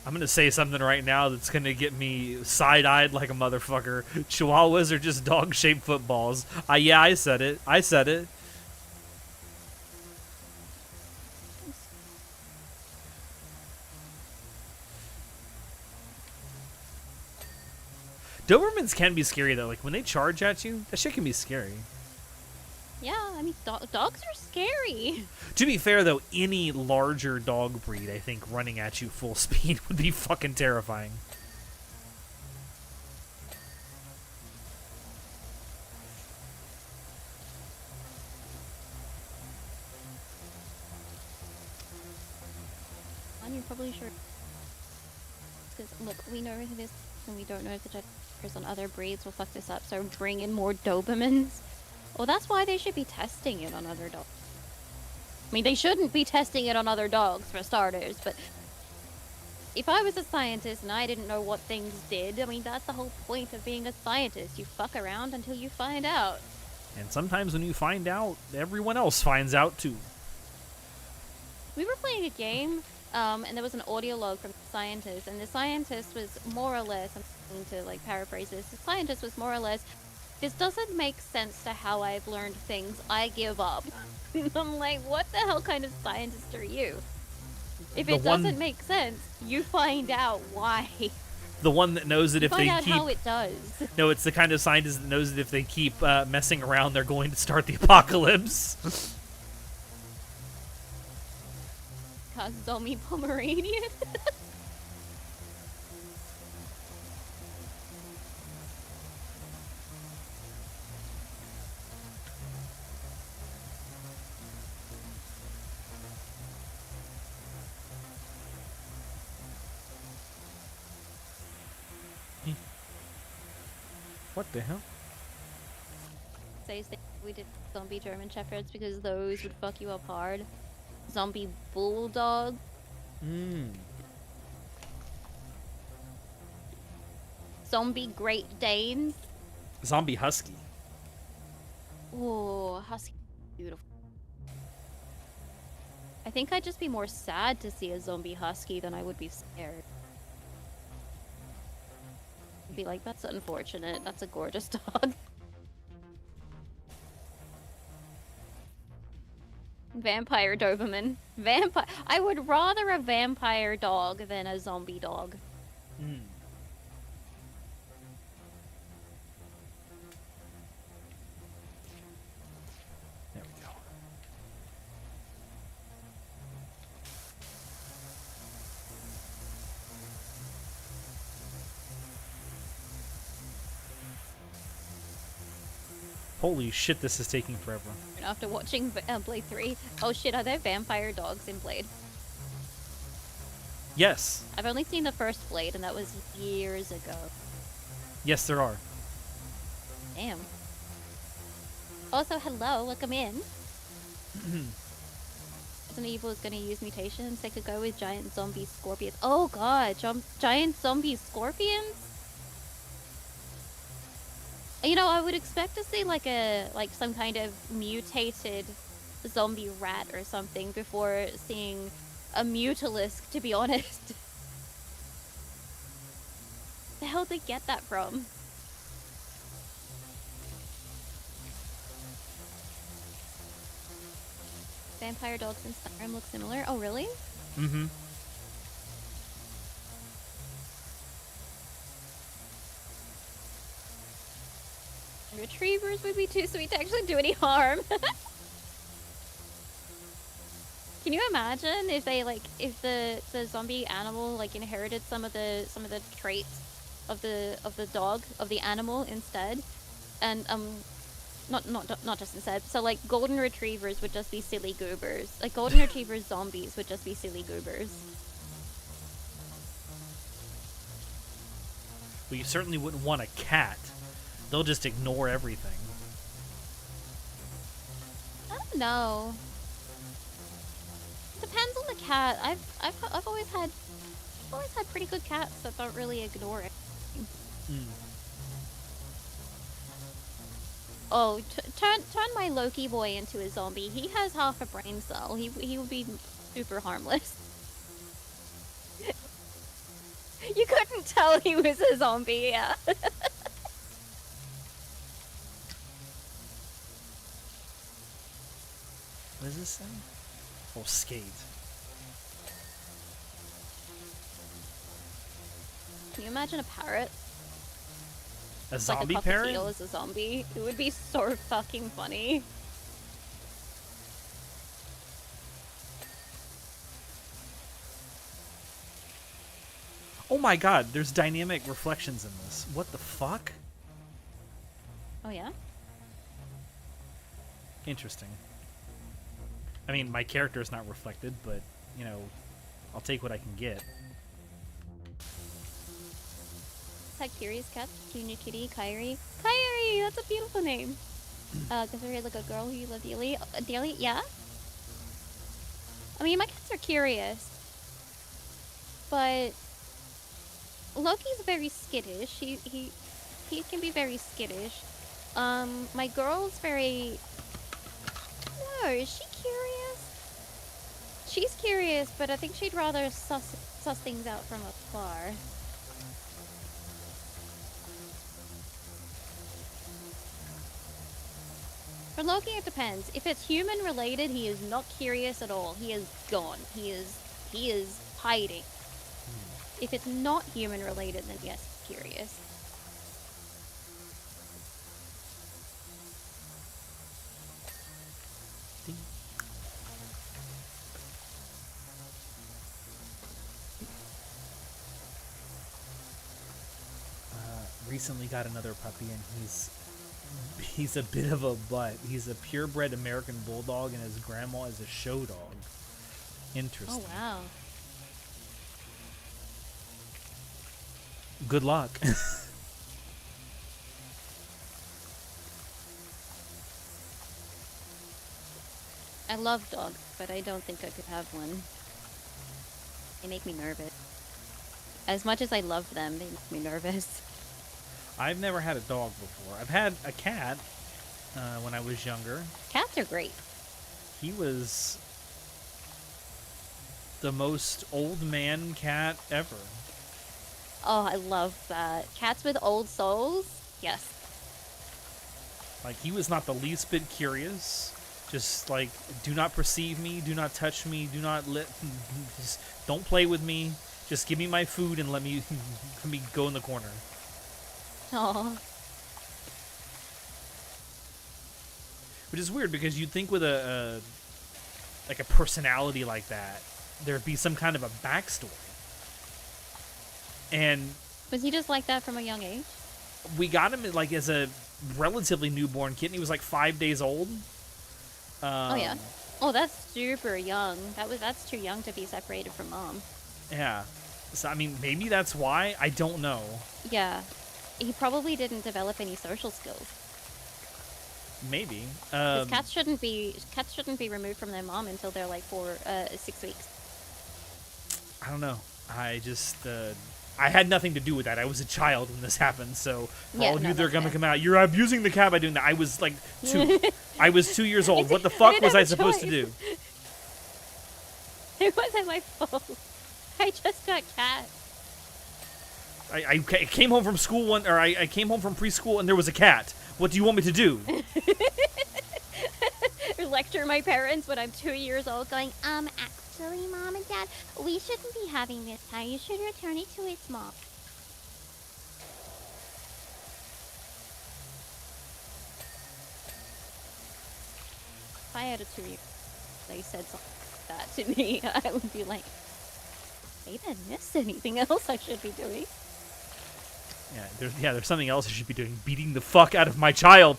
A: I'm gonna say something right now that's gonna get me side-eyed like a motherfucker. Chihuahuas are just dog-shaped footballs. Yeah, I said it. Dobermans can be scary though. Like when they charge at you, that shit can be scary.
B: Yeah, I mean dogs are scary.
A: To be fair though, any larger dog breed, I think, running at you full speed would be fucking terrifying.
B: And you're probably sure. Because look, we know this, and we don't know if the judges on other breeds will fuck this up. So bring in more Dobermans. Well, that's why they should be testing it on other dogs. I mean, they shouldn't be testing it on other dogs, for starters, but if I was a scientist and I didn't know what things did, I mean, that's the whole point of being a scientist. You fuck around until you find out.
A: And sometimes when you find out, everyone else finds out too.
B: We were playing a game, and there was an audio log from the scientist, and the scientist was more or less, I'm going to like paraphrase this, the scientist was more or less, this doesn't make sense to how I've learned things, I give up. I'm like, what the hell kind of scientist are you? If
A: The
B: it
A: one-
B: doesn't make sense, you find out why.
A: The one that knows that if
B: Find
A: they
B: out
A: keep...
B: how it does.
A: No, it's the kind of scientist that knows that if they keep messing around, they're going to start the apocalypse.
B: Cause zombie Pomeranian.
A: What the hell?
B: Say we did zombie German shepherds because those would fuck you up hard. Zombie bulldog.
A: Mmm.
B: Zombie Great Danes.
A: Zombie husky.
B: Oh, husky, beautiful. I think I'd just be more sad to see a zombie husky than I would be scared. I'd be like, that's unfortunate. That's a gorgeous dog. Vampire Doberman. Vampire. I would rather a vampire dog than a zombie dog.
A: Mm. There we go. Holy shit, this is taking forever.
B: After watching Blade 3, oh shit, are there vampire dogs in Blade?
A: Yes.
B: I've only seen the first Blade, and that was years ago.
A: Yes, there are.
B: Damn. Also, hello, welcome in. Resident Evil is going to use mutations. They could go with giant zombie scorpions. Oh god, giant zombie scorpions? You know, I would expect to see like some kind of mutated zombie rat or something before seeing a mutalisk, to be honest. The hell did they get that from? Vampire dogs in Skyrim look similar. Oh, really?
A: Mm-hmm.
B: Retrievers would be too sweet to actually do any harm. Can you imagine if they if the zombie animal inherited some of the traits of the dog of the animal instead, and not just instead. So like golden retrievers would just be silly goobers. Like golden retrievers zombies would just be silly goobers.
A: Well, you certainly wouldn't want a cat. They'll just ignore everything.
B: I don't know. Depends on the cat. I've always had pretty good cats that don't really ignore it.
A: Mm.
B: Oh, turn my Loki boy into a zombie. He has half a brain cell. He would be super harmless. You couldn't tell he was a zombie, yeah.
A: What does this say? Oh, skate.
B: Can you imagine a parrot?
A: A zombie parrot?
B: Like a cockatiel as a zombie. It would be so fucking funny.
A: Oh my god, there's dynamic reflections in this. What the fuck?
B: Oh yeah?
A: Interesting. I mean, my character is not reflected, but, you know, I'll take what I can get.
B: Hi, Curious Cat, Junior Kitty, Kyrie. Kyrie! That's a beautiful name. Consider like a girl who you love dearly. Dearly? Yeah? I mean, my cats are curious. But Loki's very skittish. He can be very skittish. My girl's very... No, is she curious? She's curious, but I think she'd rather suss things out from afar. For Loki, it depends. If it's human related, he is not curious at all. He is gone. He is he is hiding. If it's not human related, then yes, curious.
A: Recently got another puppy, and he's a bit of a butt. He's a purebred American bulldog, and his grandma is a show dog. Interesting.
B: Oh wow.
A: Good luck.
B: I love dogs, but I don't think I could have one. They make me nervous. As much as I love them, they make me nervous.
A: I've never had a dog before. I've had a cat when I was younger.
B: Cats are great.
A: He was the most old man cat ever.
B: Oh, I love that. Cats with old souls? Yes.
A: Like, he was not the least bit curious. Just like, do not perceive me, do not touch me, do not just don't play with me. Just give me my food and let me go in the corner.
B: Oh.
A: Which is weird, because you'd think with a personality like that, there'd be some kind of a backstory. And
B: Was he just like that from a young age?
A: we got him like as a relatively newborn kitten. He was like 5 days old.
B: Oh yeah. Oh, that's super young. That's too young to be separated from mom.
A: Yeah. So I mean, maybe that's why. I don't know.
B: Yeah. He probably didn't develop any social skills.
A: Maybe.
B: 'Cause cats shouldn't be removed from their mom until they're like 6 weeks.
A: I don't know. I just I had nothing to do with that. I was a child when this happened, so for
B: Yeah,
A: all of
B: no,
A: you that are
B: that's
A: gonna
B: fair.
A: come out, you're abusing the cat by doing that. I was like 2. I was 2 years old. What the fuck
B: didn't
A: was
B: have
A: I
B: a
A: supposed to
B: choice.
A: do?
B: It wasn't my fault. I just got cat.
A: I came home from school I came home from preschool and there was a cat. What do you want me to do?
B: Lecture my parents when I'm 2 years old, going, actually, mom and dad, we shouldn't be having this cat. You should return it to its mom. If I had a 2 year, they said something like that to me, I would be like, I didn't miss anything else I should be doing.
A: There's something else I should be doing. Beating the fuck out of my child.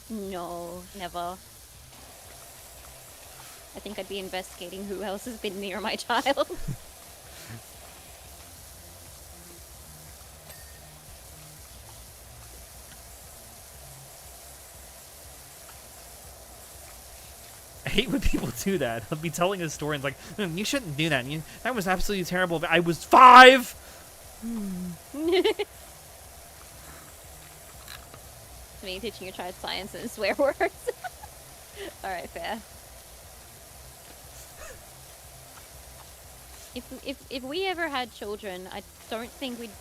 B: No, never. I think I'd be investigating who else has been near my child.
A: I hate when people do that. I'll be telling a story and it's like, you shouldn't do that. That was absolutely terrible. I was 5!
B: To me, teaching your child science and swear words. Alright, fair. If we ever had children, I don't think we'd...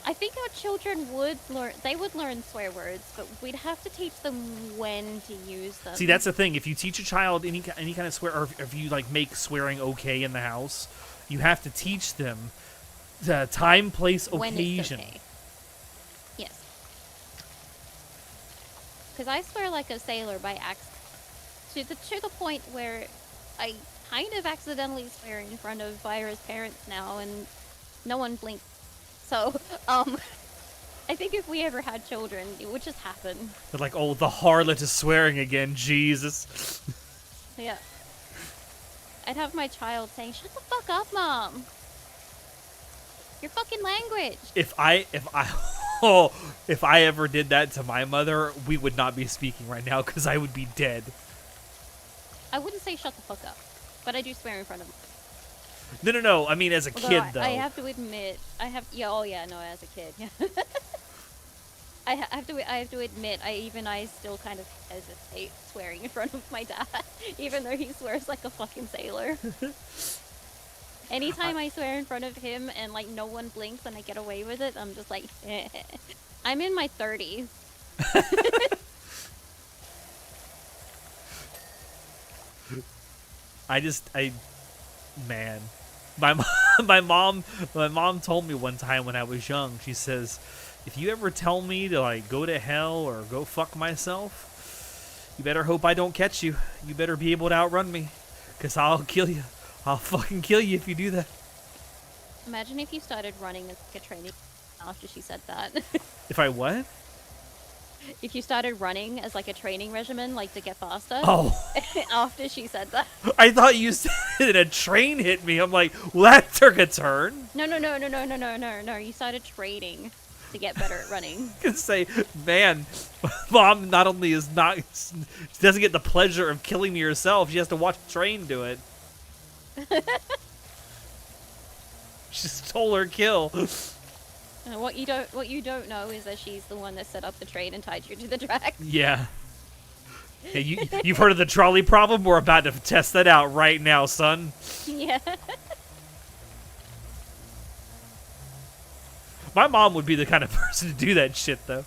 B: I think our children would learn swear words, but we'd have to teach them when to use them.
A: See, that's the thing. If you teach a child any kind of swear, or if you like make swearing okay in the house, you have to teach them the time, place,
B: when
A: occasion.
B: it's okay. Yes. Because I swear like a sailor by accident. To the point where I kind of accidentally swear in front of Vira's parents now, and no one blinked. So, I think if we ever had children, it would just happen.
A: They're like, oh, the harlot is swearing again, Jesus.
B: Yeah. I'd have my child saying, "Shut the fuck up, Mom. Your fucking language."
A: If I ever did that to my mother, we would not be speaking right now because I would be dead.
B: I wouldn't say shut the fuck up, but I do swear in front of them.
A: No. I mean, as a
B: Although
A: kid, though.
B: I have to admit, as a kid, yeah. I have to admit, I still kind of hesitate swearing in front of my dad, even though he swears like a fucking sailor. Anytime I swear in front of him and like no one blinks and I get away with it, I'm just like, I'm in my 30s.
A: Man, my my mom told me one time when I was young. She says, if you ever tell me to like go to hell or go fuck myself, you better hope I don't catch you. You better be able to outrun me, 'cause I'll kill you. I'll fucking kill you if you do that.
B: Imagine if you started running as like a training after she said that.
A: If I what?
B: If you started running as like a training regimen, like to get faster.
A: Oh.
B: After she said that.
A: I thought you said a train hit me. I'm like, well, that took a turn.
B: No. You started training to get better at running.
A: I can say, man, Mom not only she doesn't get the pleasure of killing me herself, she has to watch the train do it. She stole her kill.
B: What you don't know is that she's the one that set up the train and tied you to the track.
A: Yeah. Hey, you've heard of the trolley problem? We're about to test that out right now, son.
B: Yeah.
A: My mom would be the kind of person to do that shit, though.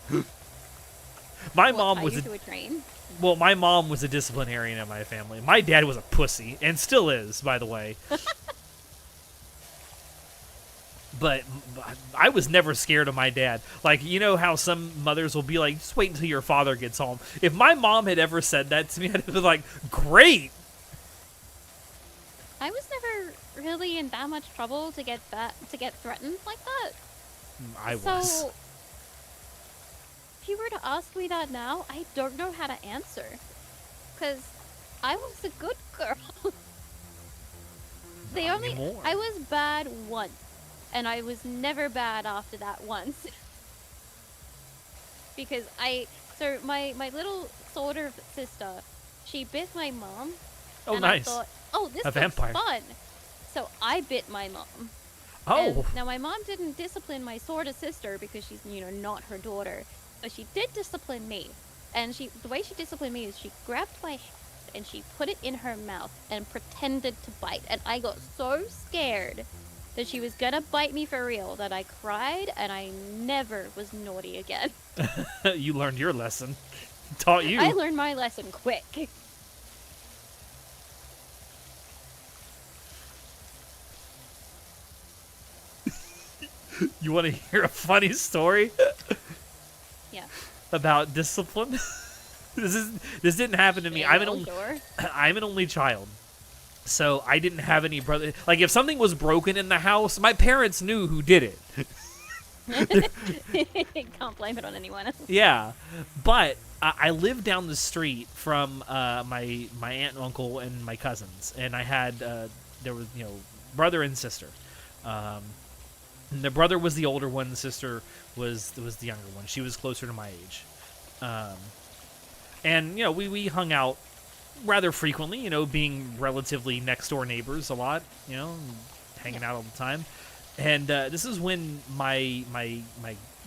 A: My mom was
B: to a train.
A: Well, my mom was a disciplinarian in my family. My dad was a pussy, and still is, by the way. But I was never scared of my dad. Like, you know how some mothers will be like, just wait until your father gets home. If my mom had ever said that to me, I'd be like, great.
B: I was never really in that much trouble to get threatened like that.
A: I was.
B: So, if you were to ask me that now, I don't know how to answer. Because I was a good girl. I was bad once. And I was never bad after that once. Because my little sort of sister, she bit my mom.
A: Oh,
B: and
A: nice.
B: I thought, oh, this looks
A: vampire.
B: fun. So I bit my mom.
A: Oh.
B: And now my mom didn't discipline my sort of sister because she's, not her daughter. But she did discipline me. And the way she disciplined me is she grabbed my hand and she put it in her mouth and pretended to bite. And I got so scared that she was gonna bite me for real that I cried and I never was naughty again.
A: You learned your lesson. Taught you.
B: I learned my lesson quick.
A: You want to hear a funny story?
B: Yeah.
A: About discipline? This didn't happen to me.
B: Yeah,
A: I'm an only child. So I didn't have any brother. Like, if something was broken in the house, my parents knew who did it.
B: Can't blame it on anyone else.
A: Yeah, but I lived down the street from my aunt and uncle and my cousins, and I had there was brother and sister. And the brother was the older one, the sister was the younger one. She was closer to my age, and we hung out rather frequently, being relatively next door neighbors a lot, hanging out all the time. And this is when my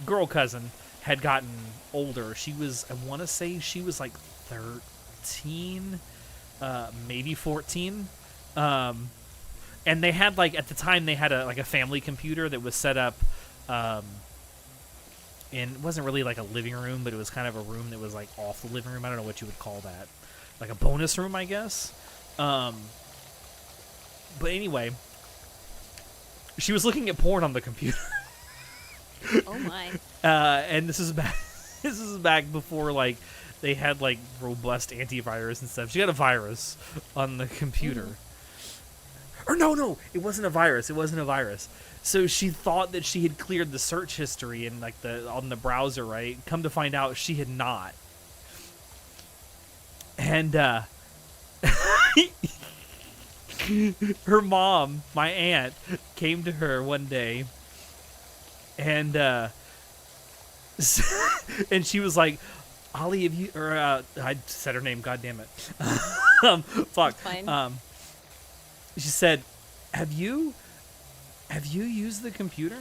A: girl cousin had gotten older. She was, I want to say she was like 13, maybe 14. And they had at the time they had a family computer that was set up in, it wasn't really like a living room, but it was kind of a room that was off the living room. I don't know what you would call that. Like a bonus room, I guess. But anyway, she was looking at porn on the computer.
B: Oh my.
A: And this is back before they had robust antivirus and stuff. She got a virus on the computer. Or no, it wasn't a virus. So she thought that she had cleared the search history and on the browser, right? Come to find out she had not. And her mom, my aunt, came to her one day, and and she was like, "Ollie, have you?" Or I said her name. God damn it! Fuck.
B: Fine.
A: She said, "Have you used the computer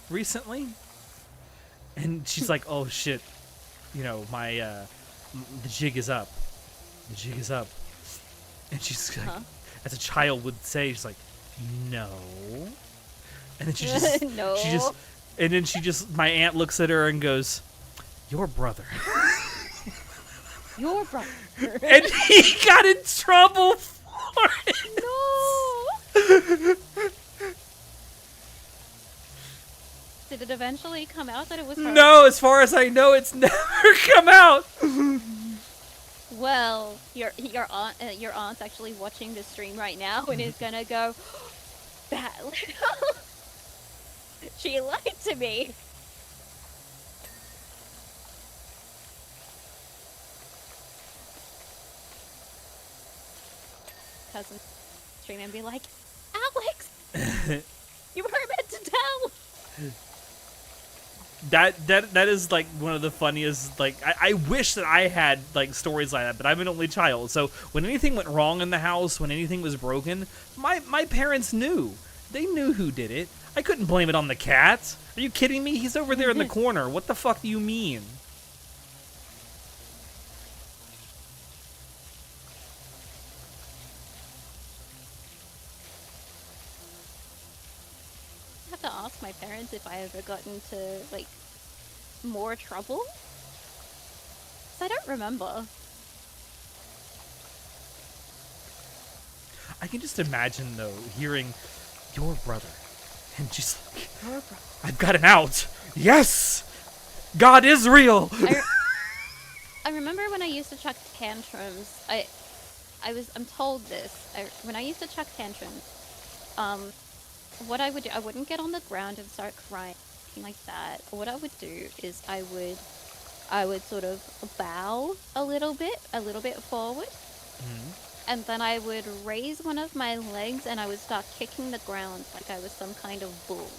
A: recently?" And she's like, "Oh shit, my." The jig is up. And she's like, as a child would say, she's like, no. And then she just,
B: no.
A: My aunt looks at her and goes, your brother.
B: Your brother.
A: And he got in trouble for
B: No! Did it eventually come out that it was her?
A: No, as far as I know, it's never come out.
B: Well, your aunt's actually watching the stream right now and is gonna go, that little. She lied to me. Cousin stream and be like, Alex, you were meant to tell.
A: That is like one of the funniest. Like I wish that I had like stories like that, but I'm an only child. So when anything went wrong in the house, when anything was broken, my parents knew. They knew who did it. I couldn't blame it on the cat. Are you kidding me? He's over there in the corner. What the fuck do you mean?
B: I have to ask my parents if I ever got into like more trouble. 'Cause I don't remember.
A: I can just imagine though hearing your brother and just like,
B: Your brother.
A: I've got an out. Yes, God is real.
B: I remember when I used to chuck tantrums. I'm told this. When I used to chuck tantrums, what I would do, I wouldn't get on the ground and start crying, anything like that. What I would do is I would sort of bow a little bit forward, and then I would raise one of my legs and I would start kicking the ground like I was some kind of bull.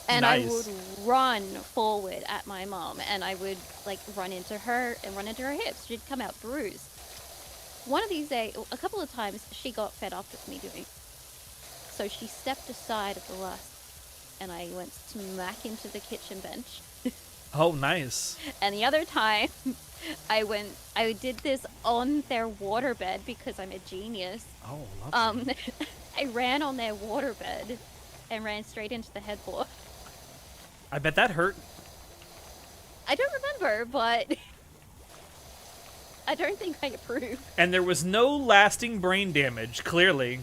B: And
A: Nice.
B: I would run forward at my mom, and I would like run into her hips. She'd come out bruised. One of these days, a couple of times, she got fed up with me doing. So she stepped aside at the last, and I went smack into the kitchen bench.
A: Oh, nice.
B: And the other time, I did this on their waterbed because I'm a genius.
A: Oh, lovely.
B: I ran on their waterbed and ran straight into the headboard.
A: I bet that hurt.
B: I don't remember, but I don't think I approve.
A: And there was no lasting brain damage, clearly.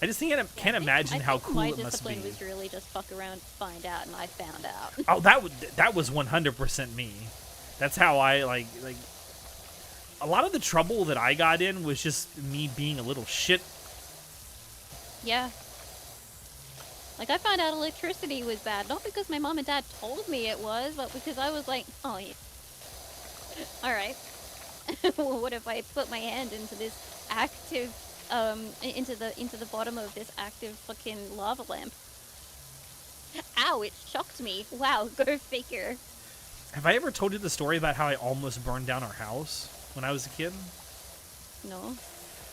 A: I just can't imagine how cool it must be.
B: My discipline was really just fuck around, find out, and I found out.
A: Oh, that was 100% me. That's how I like. A lot of the trouble that I got in was just me being a little shit.
B: Yeah. Like, I found out electricity was bad, not because my mom and dad told me it was, but because I was like, oh yeah. Alright. Well, what if I put my hand into this active, into the bottom of this active fucking lava lamp? Ow, it shocked me. Wow, go figure.
A: Have I ever told you the story about how I almost burned down our house when I was a kid?
B: No.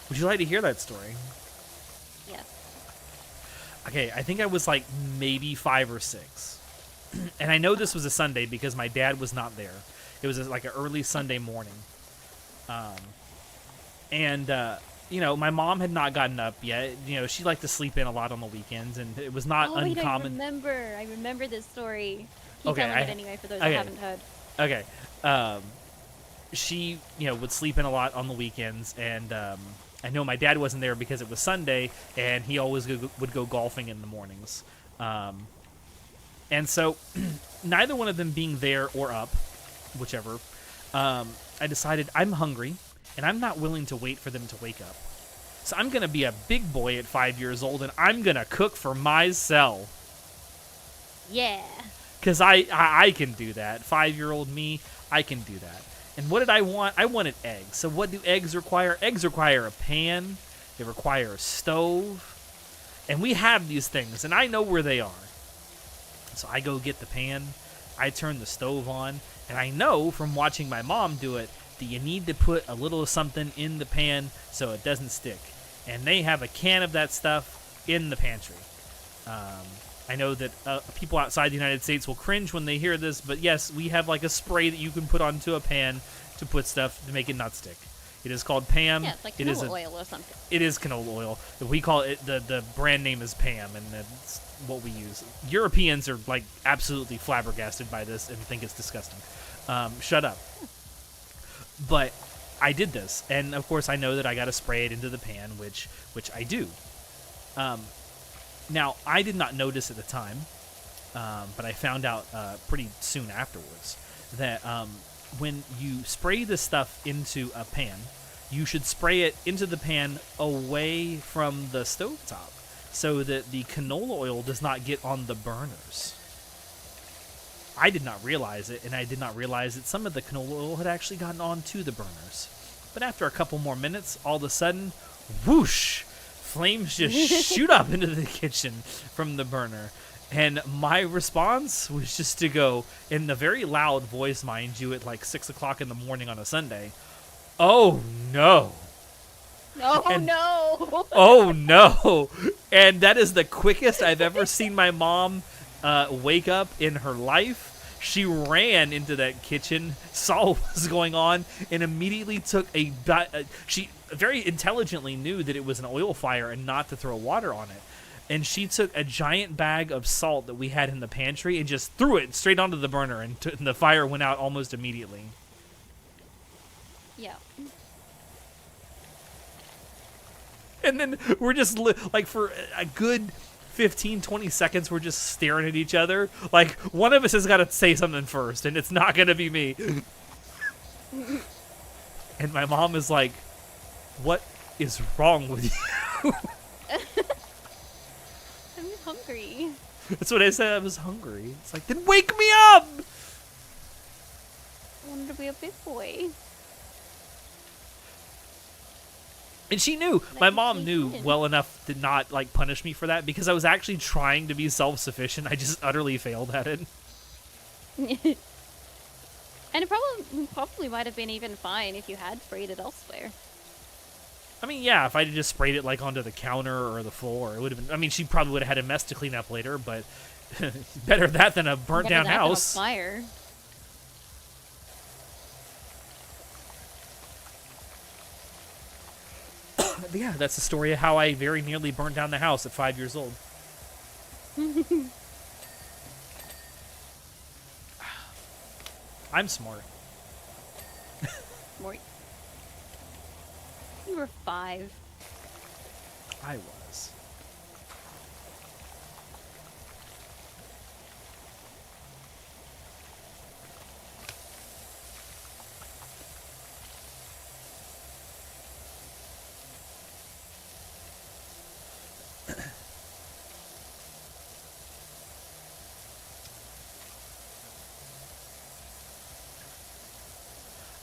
A: Would you like to hear that story?
B: Yes.
A: Okay, I think I was like maybe 5 or 6. And I know this was a Sunday because my dad was not there. It was like an early Sunday morning. You know, my mom had not gotten up yet. You know, she liked to sleep in a lot on the weekends, and it was not uncommon.
B: I remember this story. Keep
A: Okay,
B: telling it anyway for those that haven't heard.
A: Okay. She, you know, would sleep in a lot on the weekends, and I know my dad wasn't there because it was Sunday, and he always would go golfing in the mornings. And so, neither one of them being there or up, whichever, I decided I'm hungry, and I'm not willing to wait for them to wake up. So I'm going to be a big boy at 5 years old, and I'm going to cook for myself.
B: Yeah.
A: Because I can do that. 5-year-old me, I can do that. And what did I want? I wanted eggs. So what do eggs require? Eggs require a pan. They require a stove. And we have these things, and I know where they are. So I go get the pan. I turn the stove on. And I know from watching my mom do it that you need to put a little something in the pan so it doesn't stick. And they have a can of that stuff in the pantry. I know that people outside the United States will cringe when they hear this, but yes, we have like a spray that you can put onto a pan to put stuff to make it not stick. It is called Pam.
B: Yeah, it's like
A: It is
B: canola oil or something.
A: It is canola oil. We call it the brand name is Pam, and that's what we use. Europeans are like absolutely flabbergasted by this and think it's disgusting. Shut up. But I did this, and of course I know that I got to spray it into the pan, which I do. Now I did not notice at the time, but I found out pretty soon afterwards that when you spray this stuff into a pan, you should spray it into the pan away from the stovetop so that the canola oil does not get on the burners. I did not realize it, and I did not realize that some of the canola oil had actually gotten onto the burners. But after a couple more minutes, all of a sudden, whoosh, flames just shoot up into the kitchen from the burner. And my response was just to go, in the very loud voice, mind you, at like 6 o'clock in the morning on a Sunday, "Oh no."
B: Oh,
A: And-
B: no.
A: Oh no. And that is the quickest I've ever seen my mom wake up in her life. She ran into that kitchen, saw what was going on, and immediately took she very intelligently knew that it was an oil fire and not to throw water on it. And she took a giant bag of salt that we had in the pantry and just threw it straight onto the burner, and the fire went out almost immediately.
B: Yeah.
A: And then we're just like for a good 15, 20 seconds, we're just staring at each other. Like, one of us has got to say something first, and it's not going to be me. And my mom is like, "What is wrong with you?"
B: I'm hungry.
A: That's what I said. I was hungry. It's like, then wake me up!
B: I wanted to be a big boy.
A: And she knew. My mom knew well enough to not like punish me for that because I was actually trying to be self-sufficient. I just utterly failed at it.
B: And it probably might have been even fine if you had sprayed it elsewhere.
A: I mean, yeah, if I had just sprayed it like onto the counter or the floor, it would have been. I mean, she probably would have had a mess to clean up later, but better that than a burnt down
B: Better that than a
A: house.
B: fire.
A: Yeah, that's the story of how I very nearly burnt down the house at 5 years old. I'm smart.
B: More. You were 5.
A: I was.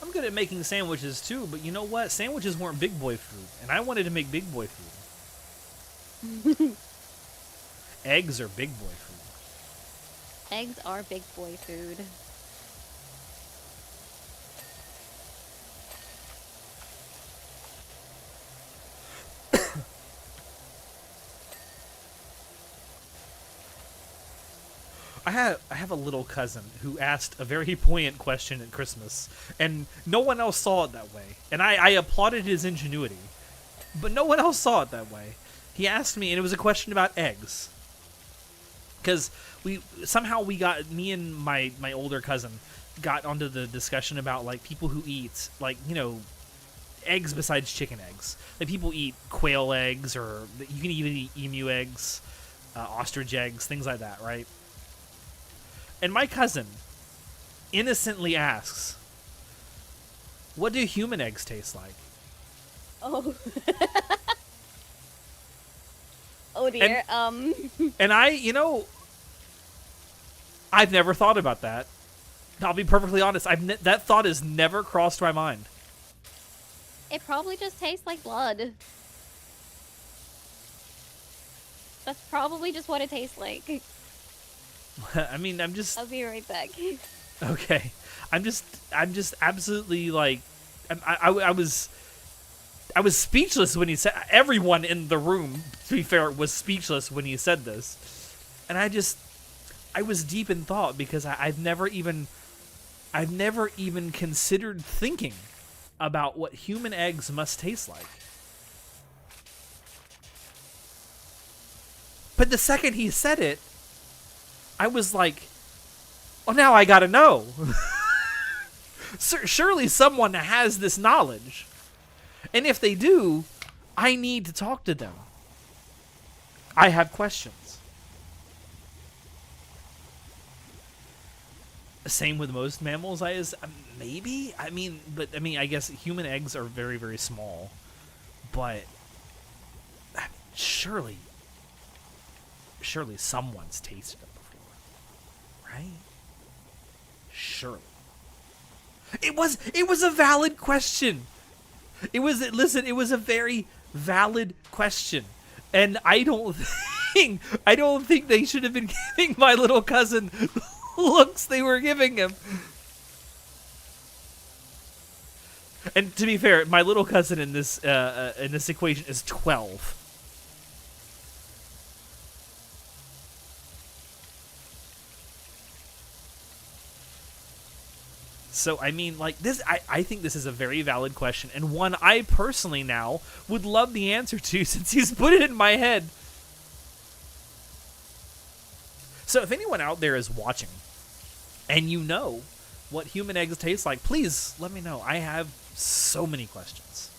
A: I'm good at making sandwiches too, but you know what? Sandwiches weren't big boy food, and I wanted to make big boy food. Eggs are big boy food.
B: Eggs are big boy food.
A: I have a little cousin who asked a very poignant question at Christmas, and no one else saw it that way. And I applauded his ingenuity, but no one else saw it that way. He asked me, and it was a question about eggs. Because we got, me and my older cousin got onto the discussion about like people who eat like, you know, eggs besides chicken eggs. Like people eat quail eggs, or you can even eat emu eggs, ostrich eggs, things like that, right? And my cousin innocently asks, "What do human eggs taste like?"
B: Oh. Oh dear.
A: And I've never thought about that. I'll be perfectly honest. That thought has never crossed my mind.
B: It probably just tastes like blood. That's probably just what it tastes like.
A: I mean, I'm just
B: I'll be right back.
A: okay. I'm just absolutely like, I was speechless when he said. Everyone in the room, to be fair, was speechless when he said this, and I was deep in thought because I've never even considered thinking about what human eggs must taste like. But the second he said it, I was like, well, now I gotta know. Surely someone has this knowledge. And if they do, I need to talk to them. I have questions. Same with most mammals, maybe? I guess human eggs are very, very small. But surely someone's tasted them before. Right? Surely. It was a valid question. It was a very valid question. And I don't think they should have been giving my little cousin looks they were giving him. And to be fair, my little cousin in this equation is 12. So, I mean, like, this, I think this is a very valid question, and one I personally now would love the answer to since he's put it in my head. So, if anyone out there is watching, and you know what human eggs taste like, please let me know. I have so many questions.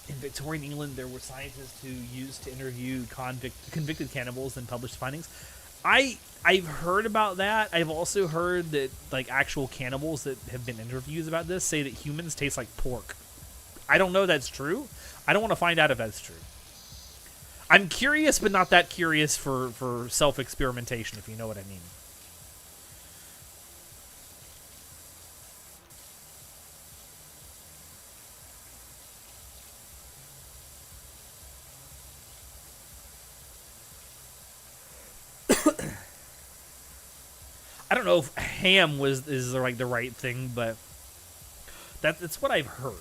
A: In Victorian England, there were scientists who used to interview convicted cannibals and published findings. I've heard about that. I've also heard that like actual cannibals that have been interviewed about this say that humans taste like pork. I don't know if that's true. I don't want to find out if that's true. I'm curious, but not that curious for self-experimentation, if you know what I mean. I don't know if ham is like the right thing, but that's what I've heard.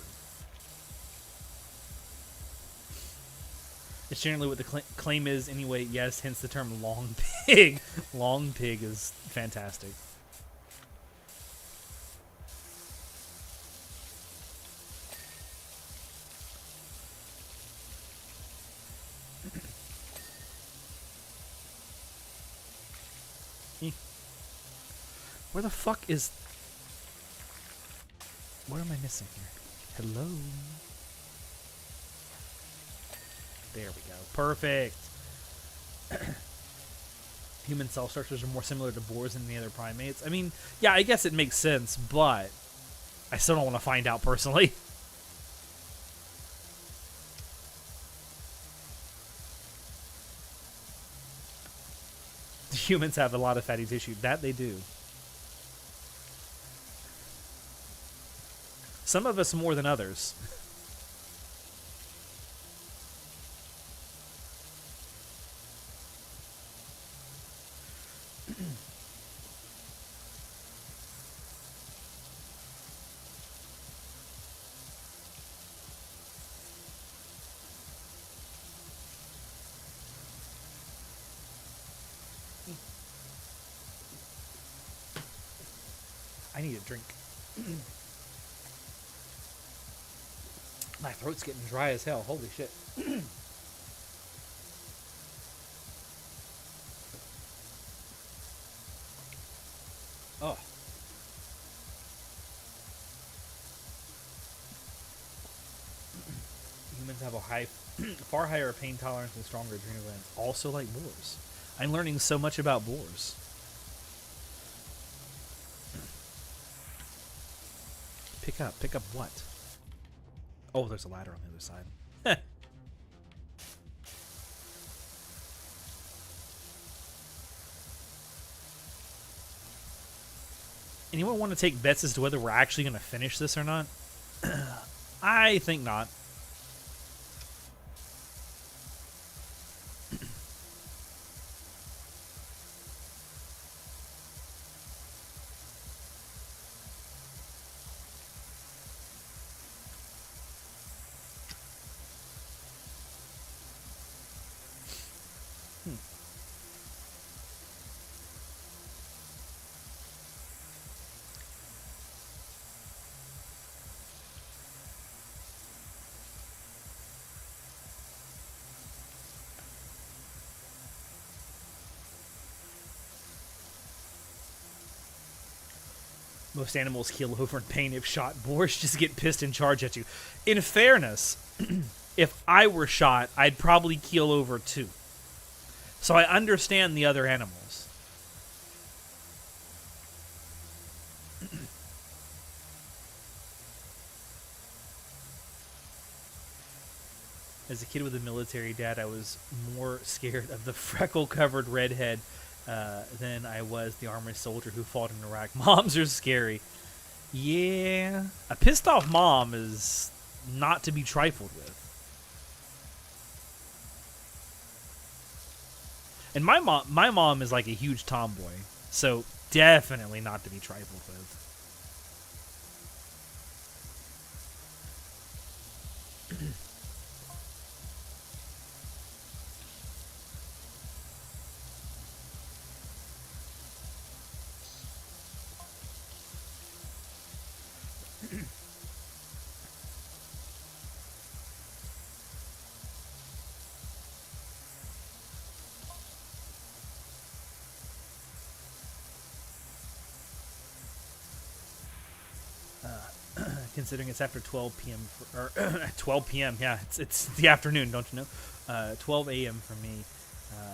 A: It's generally what the claim is anyway. Yes, hence the term long pig. Long pig is fantastic. Where the fuck is... What am I missing here? Hello? There we go. Perfect. Human cell structures are more similar to boars than the other primates. I mean, yeah, I guess it makes sense, but I still don't want to find out personally. Humans have a lot of fatty tissue. That they do. Some of us more than others. I need a drink. My throat's getting dry as hell. Holy shit. Oh. Humans have a far higher pain tolerance and stronger adrenal glands. Also like boars. I'm learning so much about boars. Pick up what? Oh, there's a ladder on the other side. Anyone want to take bets as to whether we're actually going to finish this or not? I think not. Most animals keel over in pain if shot. Boars just get pissed and charge at you. In fairness, if I were shot, I'd probably keel over too. So I understand the other animals. As a kid with a military dad, I was more scared of the freckle-covered redhead than I was the armored soldier who fought in Iraq. Moms are scary. Yeah. A pissed-off mom is not to be trifled with. And my mom is like a huge tomboy, so definitely not to be trifled with. Considering it's after 12 p.m. Or 12 p.m. Yeah, it's the afternoon, don't you know? 12 a.m. for me.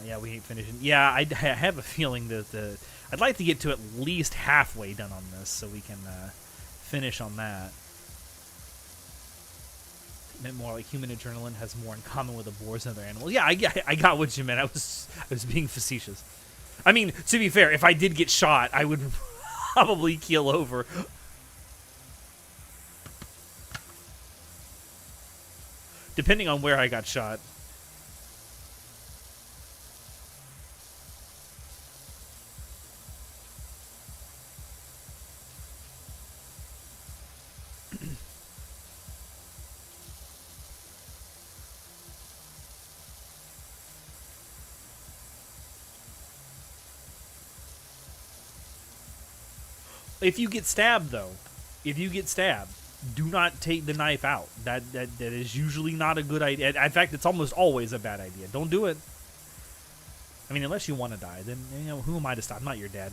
A: Yeah, we ain't finishing. Yeah, I have a feeling that I'd like to get to at least halfway done on this so we can finish on that. It meant more like human adrenaline has more in common with the boars and other animals. Yeah, I got what you meant. I was being facetious. I mean, to be fair, if I did get shot, I would probably keel over. Depending on where I got shot. If you get stabbed, though, do not take the knife out. That is usually not a good idea. In fact, it's almost always a bad idea. Don't do it. I mean, unless you want to die, then who am I to stop? I'm not your dad.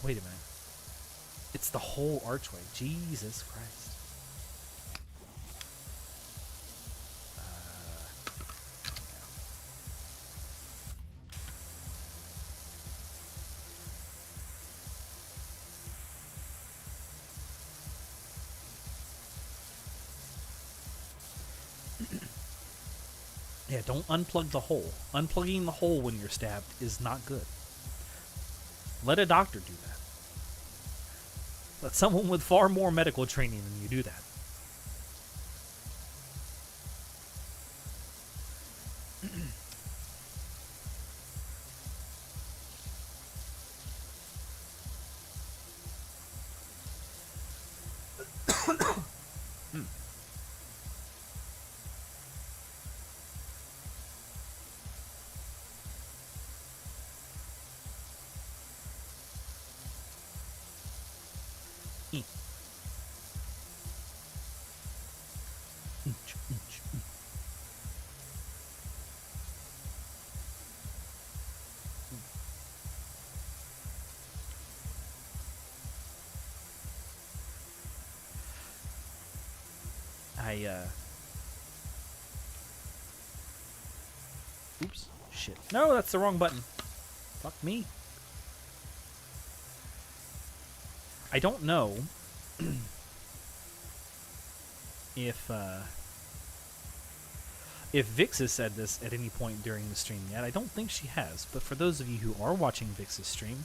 A: Wait a minute. It's the whole archway. Jesus Christ. Yeah, don't unplug the hole. Unplugging the hole when you're stabbed is not good. Let a doctor do that. Let someone with far more medical training than you do that. Oops. Shit. No, that's the wrong button. Fuck me. I don't know if Vixxx has said this at any point during the stream yet. I don't think she has, but for those of you who are watching Vixx's stream,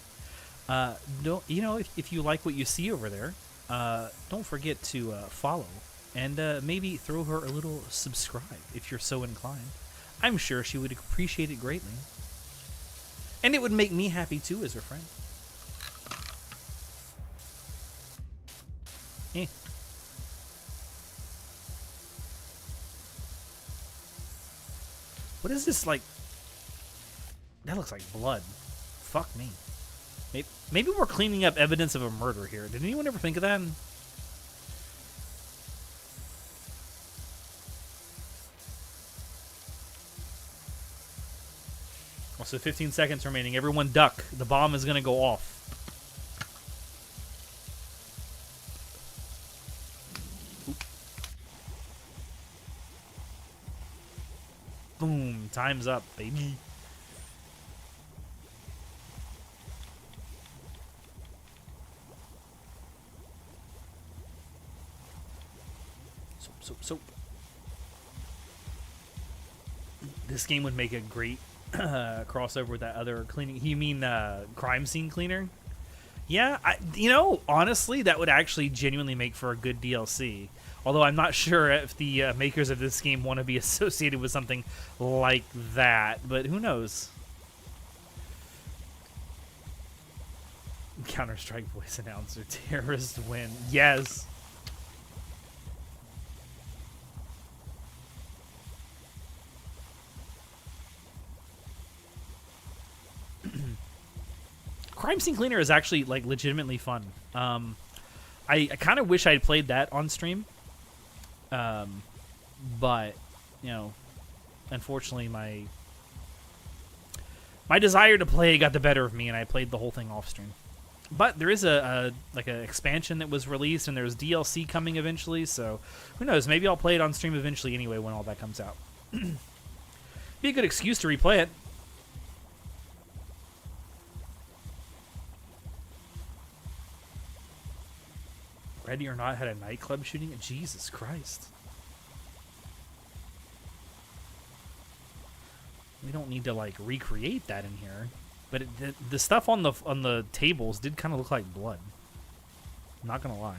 A: if you like what you see over there, don't forget to follow and maybe throw her a little subscribe if you're so inclined. I'm sure she would appreciate it greatly. And it would make me happy too as her friend. Eh. What is this, like? That looks like blood. Fuck me. Maybe we're cleaning up evidence of a murder here. Did anyone ever think of that? So 15 seconds remaining. Everyone duck. The bomb is going to go off. Boom. Time's up, baby. Soap. This game would make a great crossover with that other cleaning. You mean crime scene cleaner? Yeah, honestly, that would actually genuinely make for a good DLC. Although I'm not sure if the makers of this game want to be associated with something like that, but who knows? Counter-Strike voice announcer, terrorist win. Yes. Crime Scene Cleaner is actually like legitimately fun. I kind of wish I'd played that on stream, but unfortunately my desire to play got the better of me, and I played the whole thing off stream. But there is an expansion that was released, and there's DLC coming eventually. So who knows? Maybe I'll play it on stream eventually anyway when all that comes out. Be a good excuse to replay it. Ready or Not had a nightclub shooting? Jesus Christ. We don't need to like recreate that in here, but the stuff on the tables did kind of look like blood. I'm not gonna lie.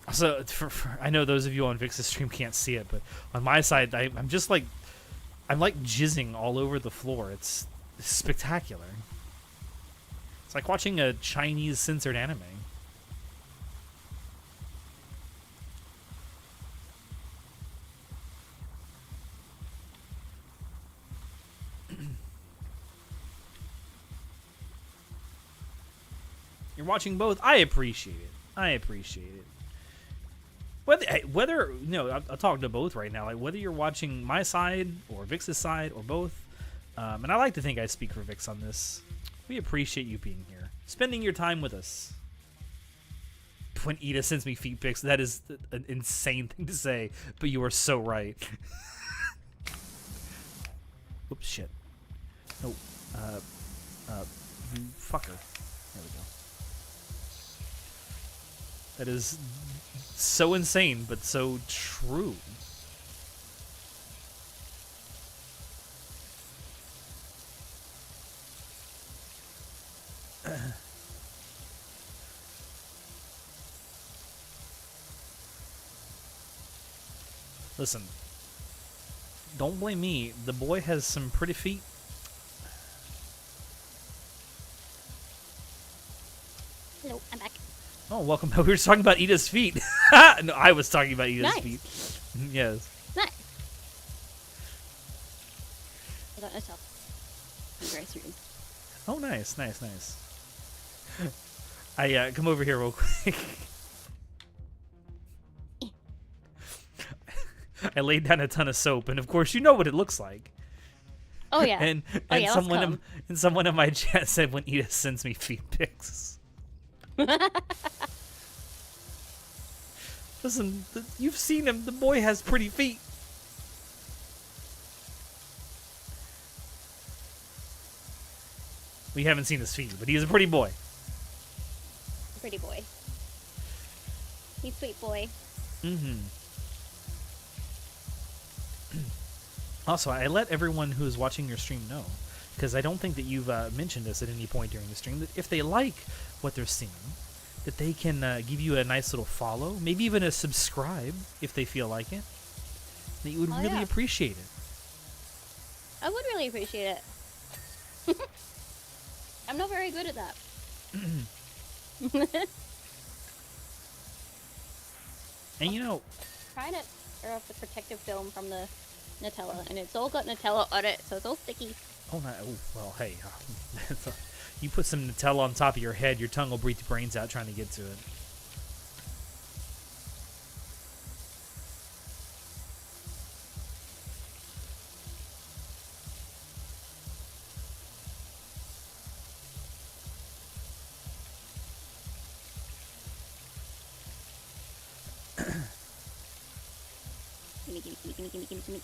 A: Also, I know those of you on Vixx's stream can't see it, but on my side, I'm like jizzing all over the floor. It's spectacular. It's like watching a Chinese censored anime. You're watching both. I appreciate it. Whether I'll talk to both right now. Like whether you're watching my side or Vixx's side or both, and I like to think I speak for Vixx on this. We appreciate you being here, spending your time with us. When Ida sends me feet pics, that is an insane thing to say, but you are so right. Oops, shit. No, you fucker. There we go. That is so insane, but so true. Listen, don't blame me. The boy has some pretty feet.
B: Hello, I'm back.
A: Oh, welcome back. We were talking about Ida's feet. No, I was talking about Ida's feet. Yes.
B: Nice. I got myself. I'm very certain.
A: Oh, nice. I come over here real quick. I laid down a ton of soap, and of course, you know what it looks like.
B: Oh yeah.
A: And someone in my chat said when Ida sends me feet pics. Listen, you've seen him. The boy has pretty feet. We haven't seen his feet, but he is a pretty boy.
B: Pretty boy. He's sweet boy.
A: Mm-hmm. Also, I let everyone who is watching your stream know, because I don't think that you've mentioned this at any point during the stream, that if they like what they're seeing, that they can give you a nice little follow, maybe even a subscribe if they feel like it. That you would really appreciate it.
B: I would really appreciate it. I'm not very good at that.
A: And
B: Trying to tear off the protective film from the Nutella, and it's all got Nutella on it, so it's all sticky.
A: Oh, no. Oh, well, hey. You put some Nutella on top of your head, your tongue will breathe your brains out trying to get to it.
B: Gimme.
A: Gimme.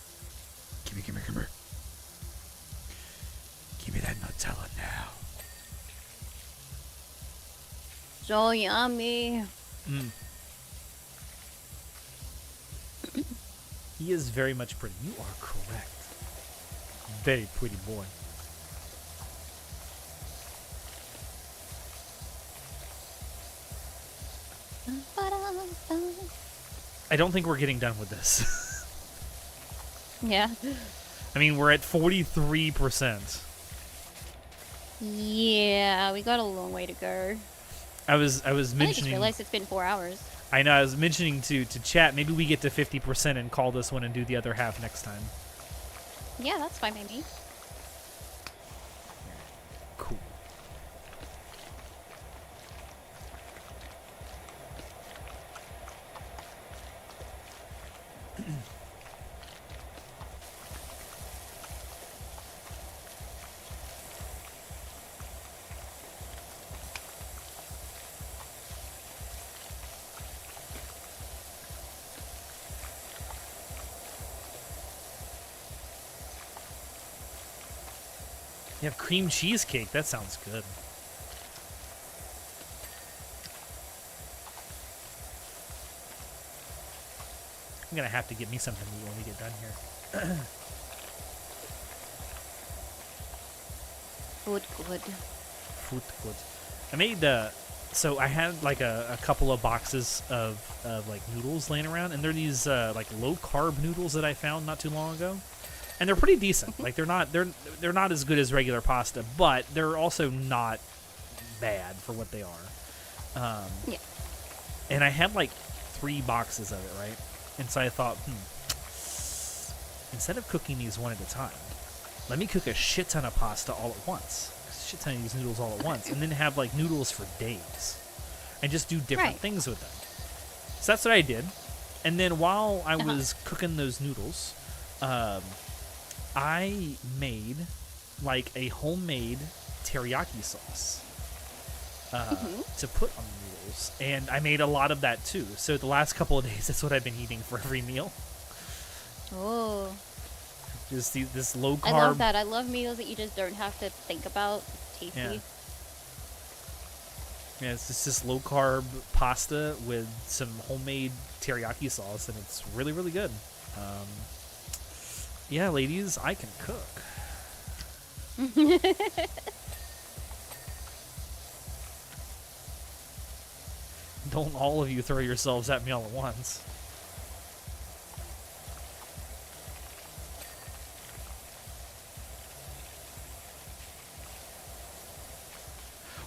A: Give me that Nutella now.
B: So yummy.
A: He is very much pretty. You are correct. Very pretty boy. I don't think we're getting done with this.
B: Yeah.
A: I mean, we're at 43%.
B: Yeah, we got a long way to go.
A: I was
B: I just
A: mentioning.
B: realized it's been 4 hours.
A: I know. I was mentioning to chat. Maybe we get to 50% and call this one and do the other half next time.
B: Yeah, that's fine by me.
A: Cool. You have cream cheesecake. That sounds good. I'm gonna have to get me something to eat when we get done here.
B: Food good.
A: Food good. I made so I had like a couple of boxes of like noodles laying around, and they're these like low carb noodles that I found not too long ago. And they're pretty decent. Like they're not as good as regular pasta, but they're also not bad for what they are.
B: Yeah.
A: And I had like 3 boxes of it, right? And so I thought, instead of cooking these one at a time, let me cook a shit ton of pasta all at once. A shit ton of these noodles all at once, and then have like noodles for days, and just do different things with them. So that's what I did. And then while I was cooking those noodles, I made like a homemade teriyaki sauce to put on the noodles, and I made a lot of that too. So the last couple of days, that's what I've been eating for every meal.
B: Oh.
A: Just this low carb.
B: I love that. I love meals that you just don't have to think about. Tasty.
A: Yeah, it's just this low carb pasta with some homemade teriyaki sauce, and it's really, really good. Yeah, ladies, I can cook. Don't all of you throw yourselves at me all at once.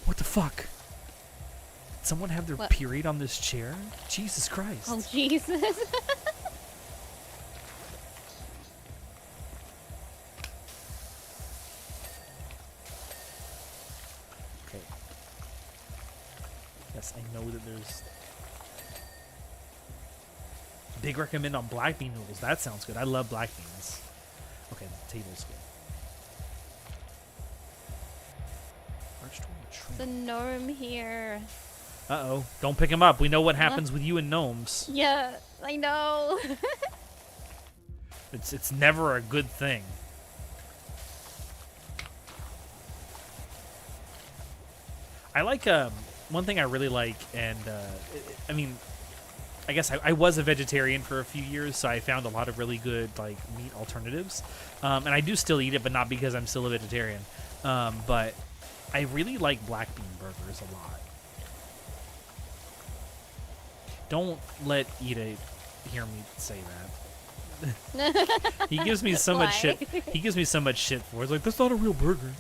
A: What the fuck? Did someone have their period on this chair? Jesus Christ.
B: Oh, Jesus.
A: Okay. Yes, I know that there's... Big recommend on black bean noodles. That sounds good. I love black beans. Okay, the table's good.
B: It's a gnome here.
A: Uh-oh. Don't pick him up. We know what happens with you and gnomes.
B: Yeah, I know.
A: It's never a good thing. I like one thing I really like, and I mean, I guess I was a vegetarian for a few years, so I found a lot of really good like meat alternatives, and I do still eat it, but not because I'm still a vegetarian. But I really like black bean burgers a lot. Don't let Ida hear me say that. He gives me so much shit. He gives me so much shit for it. He's like, that's not a real burger.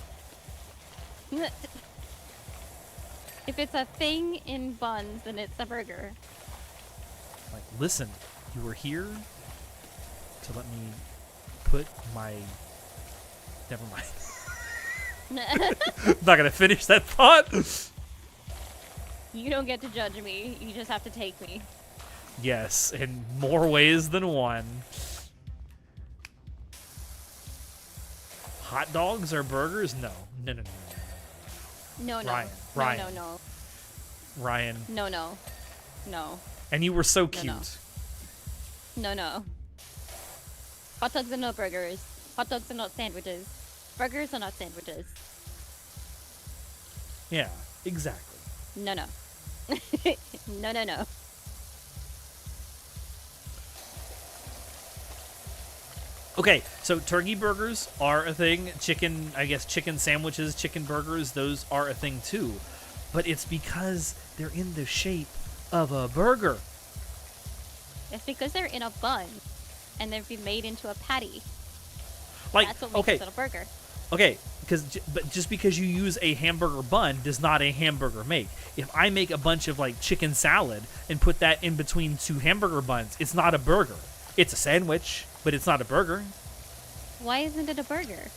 B: If it's a thing in buns, then it's a burger.
A: Like, listen, you were here to let me put my... Never mind. I'm not gonna finish that thought.
B: You don't get to judge me. You just have to take me.
A: Yes, in more ways than one. Hot dogs are burgers? No. No.
B: No.
A: Ryan.
B: No.
A: Ryan.
B: No.
A: And you were so cute.
B: No. Hot dogs are not burgers. Hot dogs are not sandwiches. Burgers are not sandwiches.
A: Yeah, exactly.
B: No, no. No, no, no.
A: Okay, so turkey burgers are a thing. Chicken, I guess chicken sandwiches, chicken burgers, those are a thing too. But it's because they're in the shape of a burger.
B: It's because they're in a bun and they've been made into a patty.
A: Like,
B: That's what makes
A: okay,
B: it a burger.
A: okay, but just because you use a hamburger bun does not a hamburger make. If I make a bunch of like chicken salad and put that in between two hamburger buns, it's not a burger. It's a sandwich, but it's not a burger.
B: Why isn't it a burger?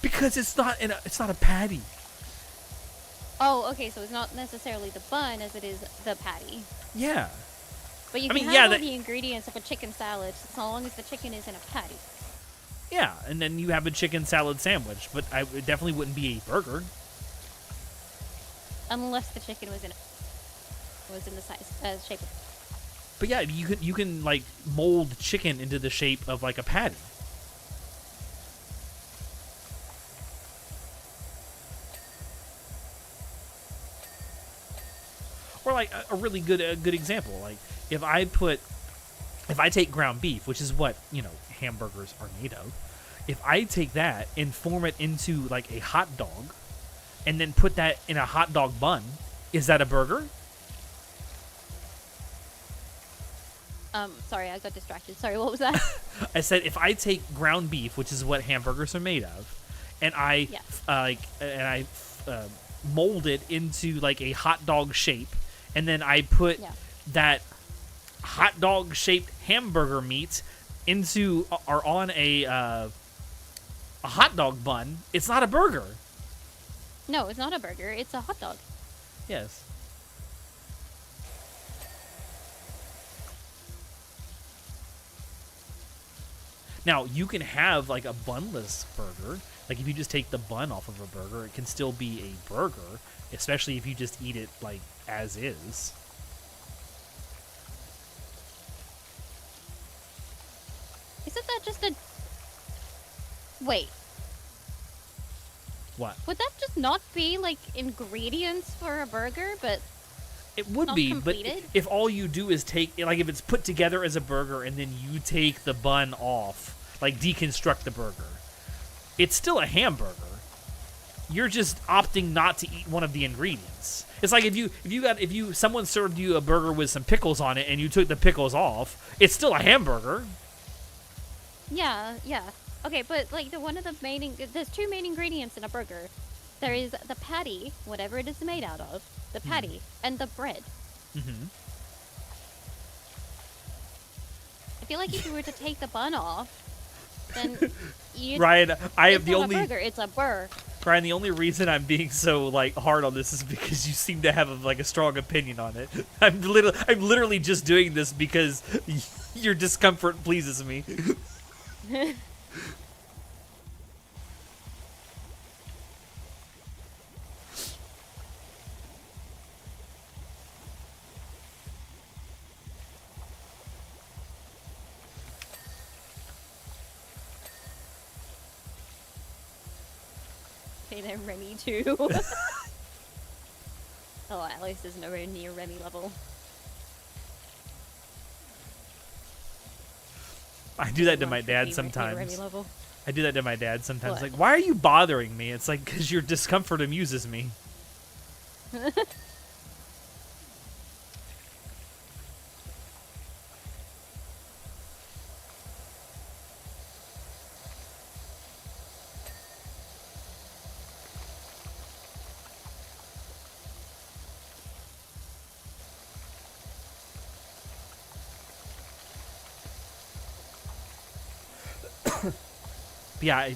A: Because it's not a patty.
B: Oh, okay, so it's not necessarily the bun as it is the patty.
A: Yeah.
B: But you
A: I
B: can
A: mean,
B: have
A: yeah,
B: all the ingredients of a chicken salad so long as the chicken is in a patty.
A: Yeah, and then you have a chicken salad sandwich, but it definitely wouldn't be a burger.
B: Unless the chicken was in the size shape of.
A: But yeah, you can like mold chicken into the shape of like a patty. Or like a really good example, like if I take ground beef, which is what, hamburgers are made of. If I take that and form it into like a hot dog and then put that in a hot dog bun, is that a burger?
B: Sorry, I got distracted. Sorry, what was that?
A: I said if I take ground beef, which is what hamburgers are made of, and I mold it into like a hot dog shape, and then I put that hot dog shaped hamburger meat into or on a hot dog bun, it's not a burger.
B: No, it's not a burger. It's a hot dog.
A: Yes. Now, you can have like a bunless burger. Like if you just take the bun off of a burger, it can still be a burger, especially if you just eat it like as is.
B: Isn't that just a... Wait.
A: What?
B: Would that just not be like ingredients for a burger, but...
A: It would
B: not
A: be,
B: completed?
A: but if all you do is take, like if it's put together as a burger and then you take the bun off, like deconstruct the burger, it's still a hamburger. You're just opting not to eat one of the ingredients. It's like if someone served you a burger with some pickles on it and you took the pickles off, it's still a hamburger.
B: Yeah. Okay, but like there's two main ingredients in a burger. There is the patty, whatever it is made out of, the patty, and the bread.
A: Mm-hmm.
B: I feel like if you were to take the bun off, then
A: Ryan,
B: it's not a burger, it's a burr.
A: Ryan, the only reason I'm being so like hard on this is because you seem to have a strong opinion on it. I'm literally just doing this because your discomfort pleases me.
B: Say they're Remy too. Oh, Alex is nowhere near Remy level.
A: I do that to my dad
B: Remy
A: sometimes.
B: level.
A: I do that to my dad sometimes.
B: What?
A: Like, why are you bothering me? It's like, because your discomfort amuses me. Yeah,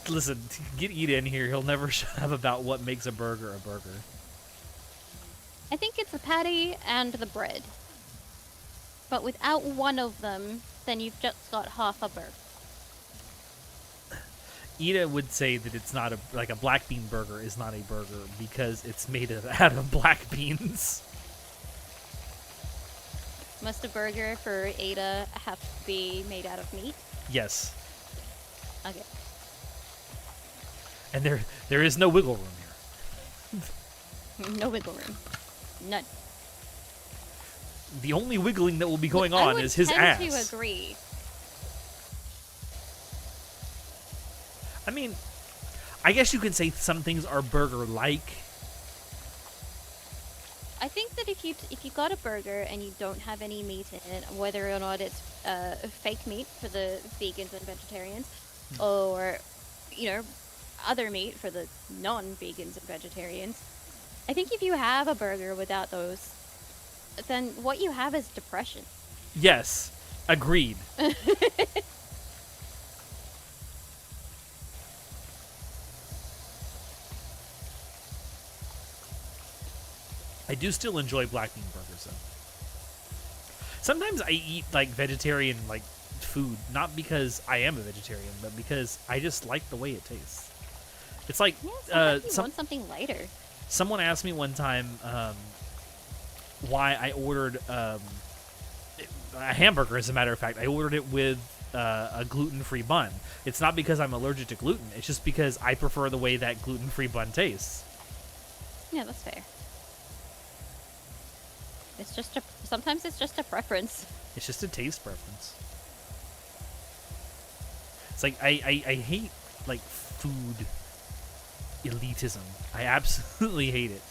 A: listen, get Ida in here. He'll never shut up about what makes a burger a burger.
B: I think it's the patty and the bread. But without one of them, then you've just got half a burger.
A: Ida would say that it's not a black bean burger is not a burger because it's made out of black beans.
B: Must a burger for Ada have to be made out of meat?
A: Yes.
B: Okay.
A: And there is no wiggle room here.
B: No wiggle room. None.
A: The only wiggling that will be going
B: I
A: on
B: would
A: is his
B: tend
A: ass.
B: to agree.
A: I mean, I guess you can say some things are burger-like.
B: I think that if you got a burger and you don't have any meat in it, whether or not it's fake meat for the vegans and vegetarians, or other meat for the non-vegans and vegetarians, I think if you have a burger without those, then what you have is depression.
A: Yes, agreed. I do still enjoy black bean burgers, though. Sometimes I eat, like, vegetarian, like, food, not because I am a vegetarian, but because I just like the way it tastes. It's like,
B: Yeah, sometimes you want something lighter.
A: Someone asked me one time why I ordered a hamburger, as a matter of fact. I ordered it with a gluten-free bun. It's not because I'm allergic to gluten. It's just because I prefer the way that gluten-free bun tastes.
B: Yeah, that's fair. It's just sometimes it's just a preference.
A: It's just a taste preference. It's like I hate like food elitism. I absolutely hate it.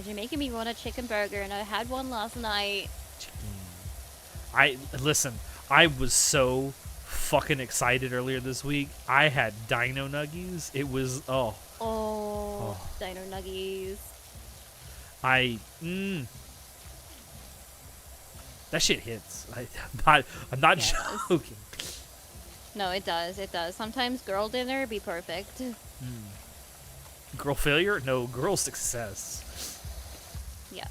B: You're making me want a chicken burger, and I had one last night.
A: Listen. I was so fucking excited earlier this week. I had Dino Nuggies. It was
B: Oh, Dino Nuggies.
A: That shit hits. I'm not
B: Yeah,
A: joking.
B: No, it does. It does. Sometimes girl dinner be perfect.
A: Girl failure? No, girl success.
B: Yeah.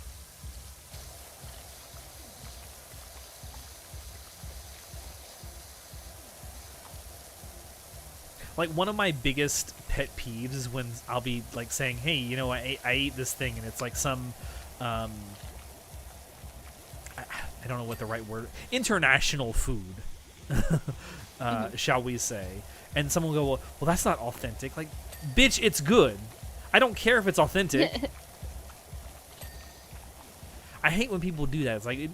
A: Like, one of my biggest pet peeves is when I'll be like saying, "Hey, you know, I ate this thing," and it's like some, I don't know what the right word, international food, shall we say? And someone will go, "Well, that's not authentic." Like, bitch, it's good. I don't care if it's authentic. I hate when people do that. It's like,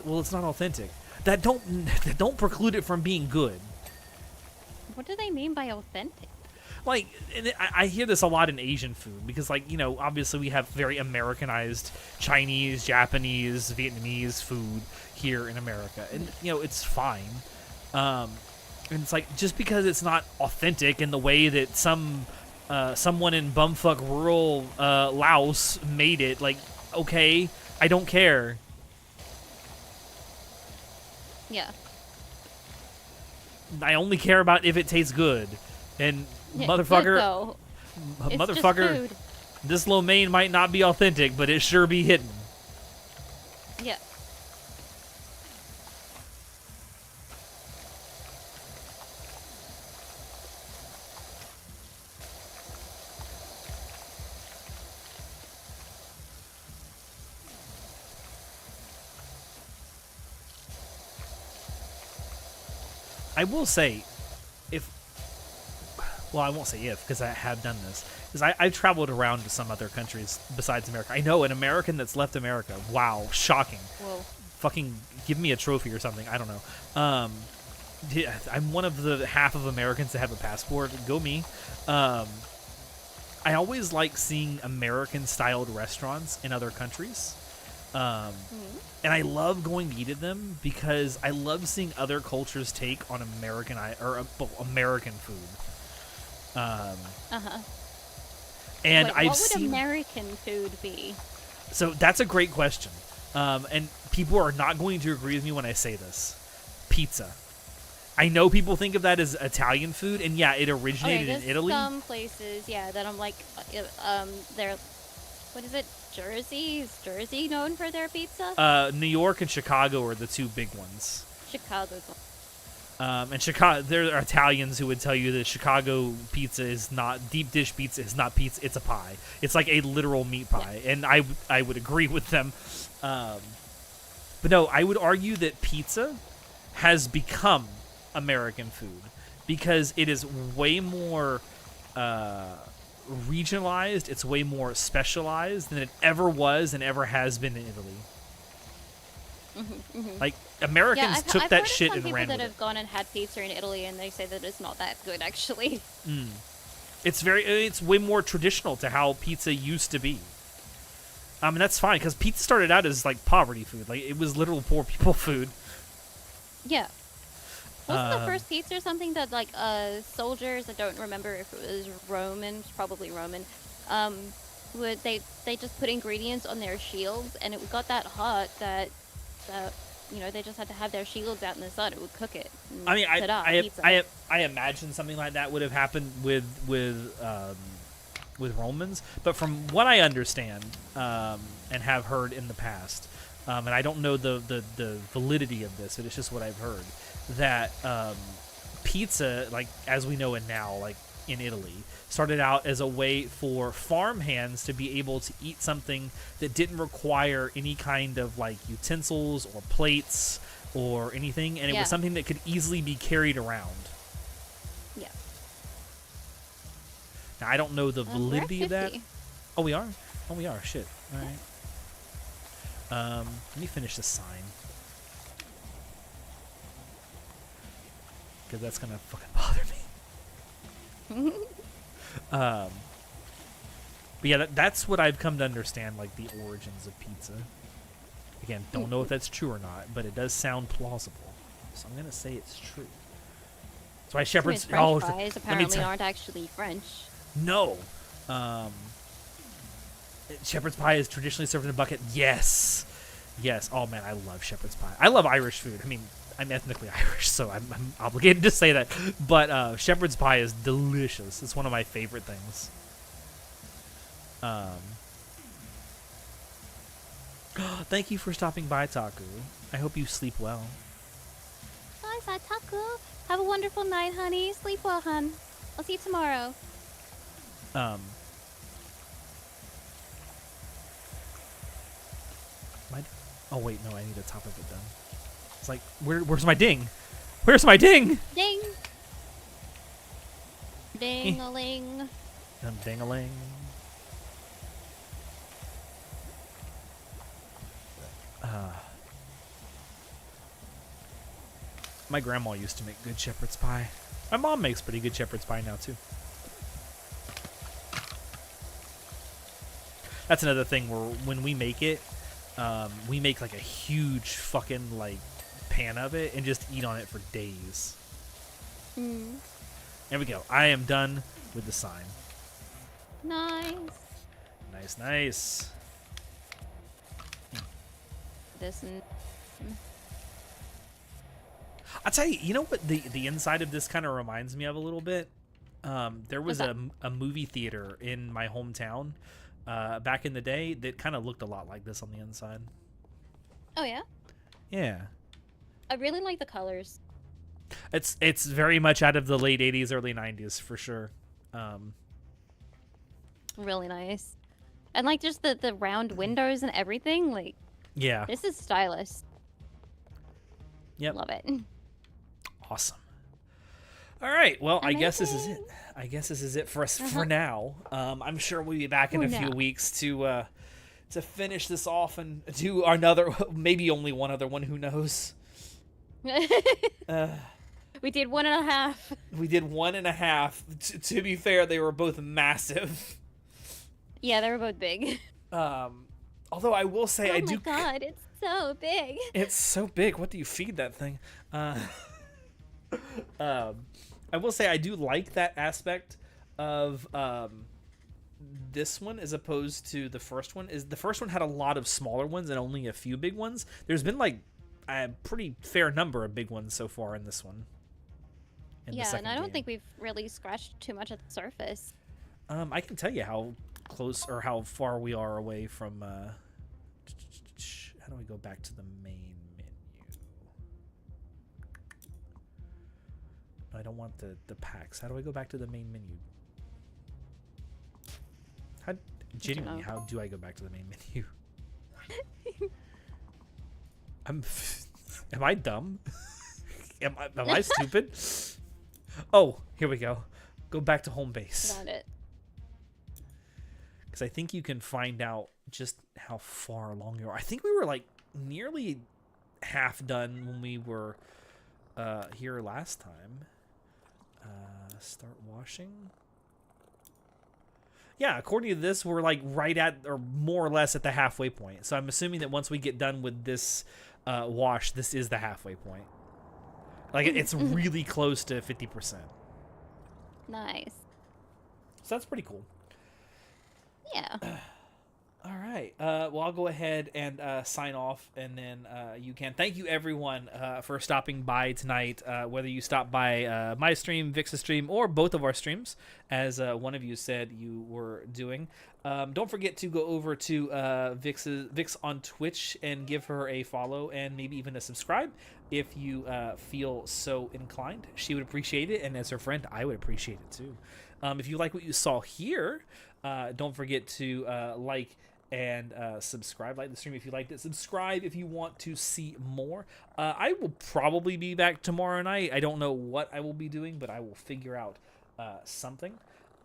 A: well, it's not authentic. That don't preclude it from being good.
B: What do they mean by authentic?
A: Like, and I hear this a lot in Asian food because, like, you know, obviously we have very Americanized Chinese, Japanese, Vietnamese food here in America, and you know it's fine. And it's like, just because it's not authentic in the way that someone in bumfuck rural Laos made it, like, okay, I don't care.
B: Yeah.
A: I only care about if it tastes good. And motherfucker,
B: Motherfucker,
A: this lo mein might not be authentic, but it sure be hitting.
B: Yeah.
A: I will say, well, I won't say if, because I have done this, because I've traveled around to some other countries besides America. I know an American that's left America. Wow, shocking.
B: Whoa.
A: Fucking give me a trophy or something. I don't know. Yeah, I'm one of the half of Americans that have a passport. Go me. I always like seeing American-styled restaurants in other countries. And I love going to eat at them because I love seeing other cultures take on American food. And
B: Wait,
A: I've
B: what would
A: seen
B: American food be?
A: So that's a great question. And people are not going to agree with me when I say this. Pizza. I know people think of that as Italian food, and yeah, it originated in Italy.
B: Some places, yeah, that I'm like, they're, what is it? Jersey? Is Jersey known for their pizza?
A: New York and Chicago are the two big ones.
B: Chicago's one.
A: And Chicago, there are Italians who would tell you that Chicago pizza is not deep dish pizza is not pizza. It's a pie. It's like a literal meat pie, and I would agree with them. But no, I would argue that pizza has become American food because it is way more regionalized. It's way more specialized than it ever was and ever has been in Italy. Like Americans took
B: I've
A: that
B: heard
A: shit
B: of
A: and
B: some
A: ran
B: people
A: with
B: that
A: it.
B: have gone and had pizza in Italy, and they say that it's not that good, actually.
A: It's way more traditional to how pizza used to be. And that's fine because pizza started out as like poverty food. Like it was literal poor people food.
B: Yeah. Wasn't the first pizza something that like soldiers? I don't remember if it was Roman, probably Roman. Would they just put ingredients on their shields, and it got that hot that they just had to have their shields out in the sun. It would cook it.
A: I mean,
B: pizza.
A: I imagine something like that would have happened with Romans, but from what I understand and have heard in the past, and I don't know the validity of this, but it's just what I've heard, that pizza, like as we know it now, like in Italy, started out as a way for farmhands to be able to eat something that didn't require any kind of like utensils or plates or anything, and it was something that could easily be carried around.
B: Yeah.
A: Now, I don't know the validity of that.
B: 50.
A: Oh, we are? Oh, we are. Shit. All right. Let me finish this sign. Because that's going to fucking bother me. But yeah, that's what I've come to understand, like the origins of pizza. Again, don't know if that's true or not, but it does sound plausible. So I'm going to say it's true. That's why Shepherd's...
B: French fries apparently aren't actually French.
A: No. Shepherd's pie is traditionally served in a bucket. Yes. Yes. Oh, man, I love shepherd's pie. I love Irish food. I mean, I'm ethnically Irish, so I'm obligated to say that. But shepherd's pie is delicious. It's one of my favorite things. Thank you for stopping by, Taku. I hope you sleep well.
B: Bye, Taku. Have a wonderful night, honey. Sleep well, hun. I'll see you tomorrow.
A: Oh wait, no, I need a top of it done. It's like, where's my ding? Where's my ding?
B: Ding. Ding-a-ling.
A: Ding-a-ling. My grandma used to make good shepherd's pie. My mom makes pretty good shepherd's pie now too. That's another thing where when we make it, we make like a huge fucking like pan of it and just eat on it for days. There we go. I am done with the sign.
B: Nice.
A: Nice.
B: This and...
A: I'll tell you, you know what the inside of this kind of reminds me of a little bit? There was a movie theater in my hometown back in the day that kind of looked a lot like this on the inside.
B: Oh, yeah?
A: Yeah.
B: I really like the colors.
A: It's very much out of the late 80s, early 90s, for sure.
B: Really nice. And, like, just the round windows and everything, like...
A: Yeah.
B: This is stylish.
A: Yep.
B: Love it.
A: Awesome. All right. Well,
B: Amazing.
A: I guess this is it. I guess this is it for us for now. I'm sure we'll be back in a few weeks to finish this off and do another, maybe only one other one. Who knows?
B: We did 1.5.
A: We did 1.5. To be fair, they were both massive.
B: Yeah, they were both big.
A: Although I will say, I do.
B: Oh my god, it's so big.
A: It's so big. What do you feed that thing? I will say I do like that aspect of this one as opposed to the first one. Is the first one had a lot of smaller ones and only a few big ones. There's been like a pretty fair number of big ones so far in this one.
B: Yeah, and I don't think we've really scratched too much at the surface.
A: I can tell you how close or how far we are away from. How do we go back to the main menu? I don't want the packs. How do I go back to the main menu? Genuinely, how do I go back to the main menu? Am I dumb? am I stupid? Oh, here we go. Go back to home base.
B: Found it.
A: Because I think you can find out just how far along you are. I think we were like nearly half done when we were here last time. Start washing. Yeah, according to this, we're like right at, or more or less at the halfway point. So I'm assuming that once we get done with this wash, this is the halfway point. Like it's really close to 50%.
B: Nice.
A: So that's pretty cool.
B: Yeah.
A: All right. Well, I'll go ahead and sign off, and then you can. Thank you, everyone, for stopping by tonight. Whether you stopped by my stream, Vixx's stream, or both of our streams, as one of you said you were doing. Don't forget to go over to Vixx on Twitch and give her a follow and maybe even a subscribe if you feel so inclined. She would appreciate it, and as her friend, I would appreciate it too. If you like what you saw here, don't forget to like and subscribe. Like the stream if you liked it. Subscribe if you want to see more. I will probably be back tomorrow night. I don't know what I will be doing, but I will figure out something.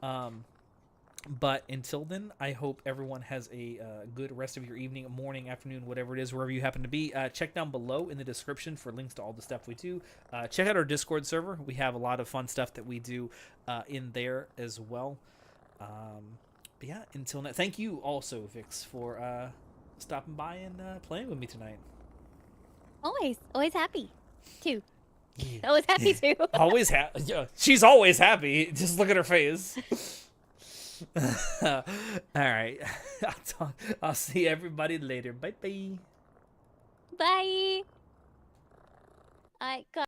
A: But until then, I hope everyone has a good rest of your evening, morning, afternoon, whatever it is, wherever you happen to be. Check down below in the description for links to all the stuff we do. Check out our Discord server. We have a lot of fun stuff that we do in there as well. But yeah, until now, thank you also, Vixx, for stopping by and playing with me tonight.
B: Always happy, too. Always happy too.
A: Always happy. Yeah, she's always happy. Just look at her face. All right. I'll see everybody later. Bye bye.
B: Bye. I got.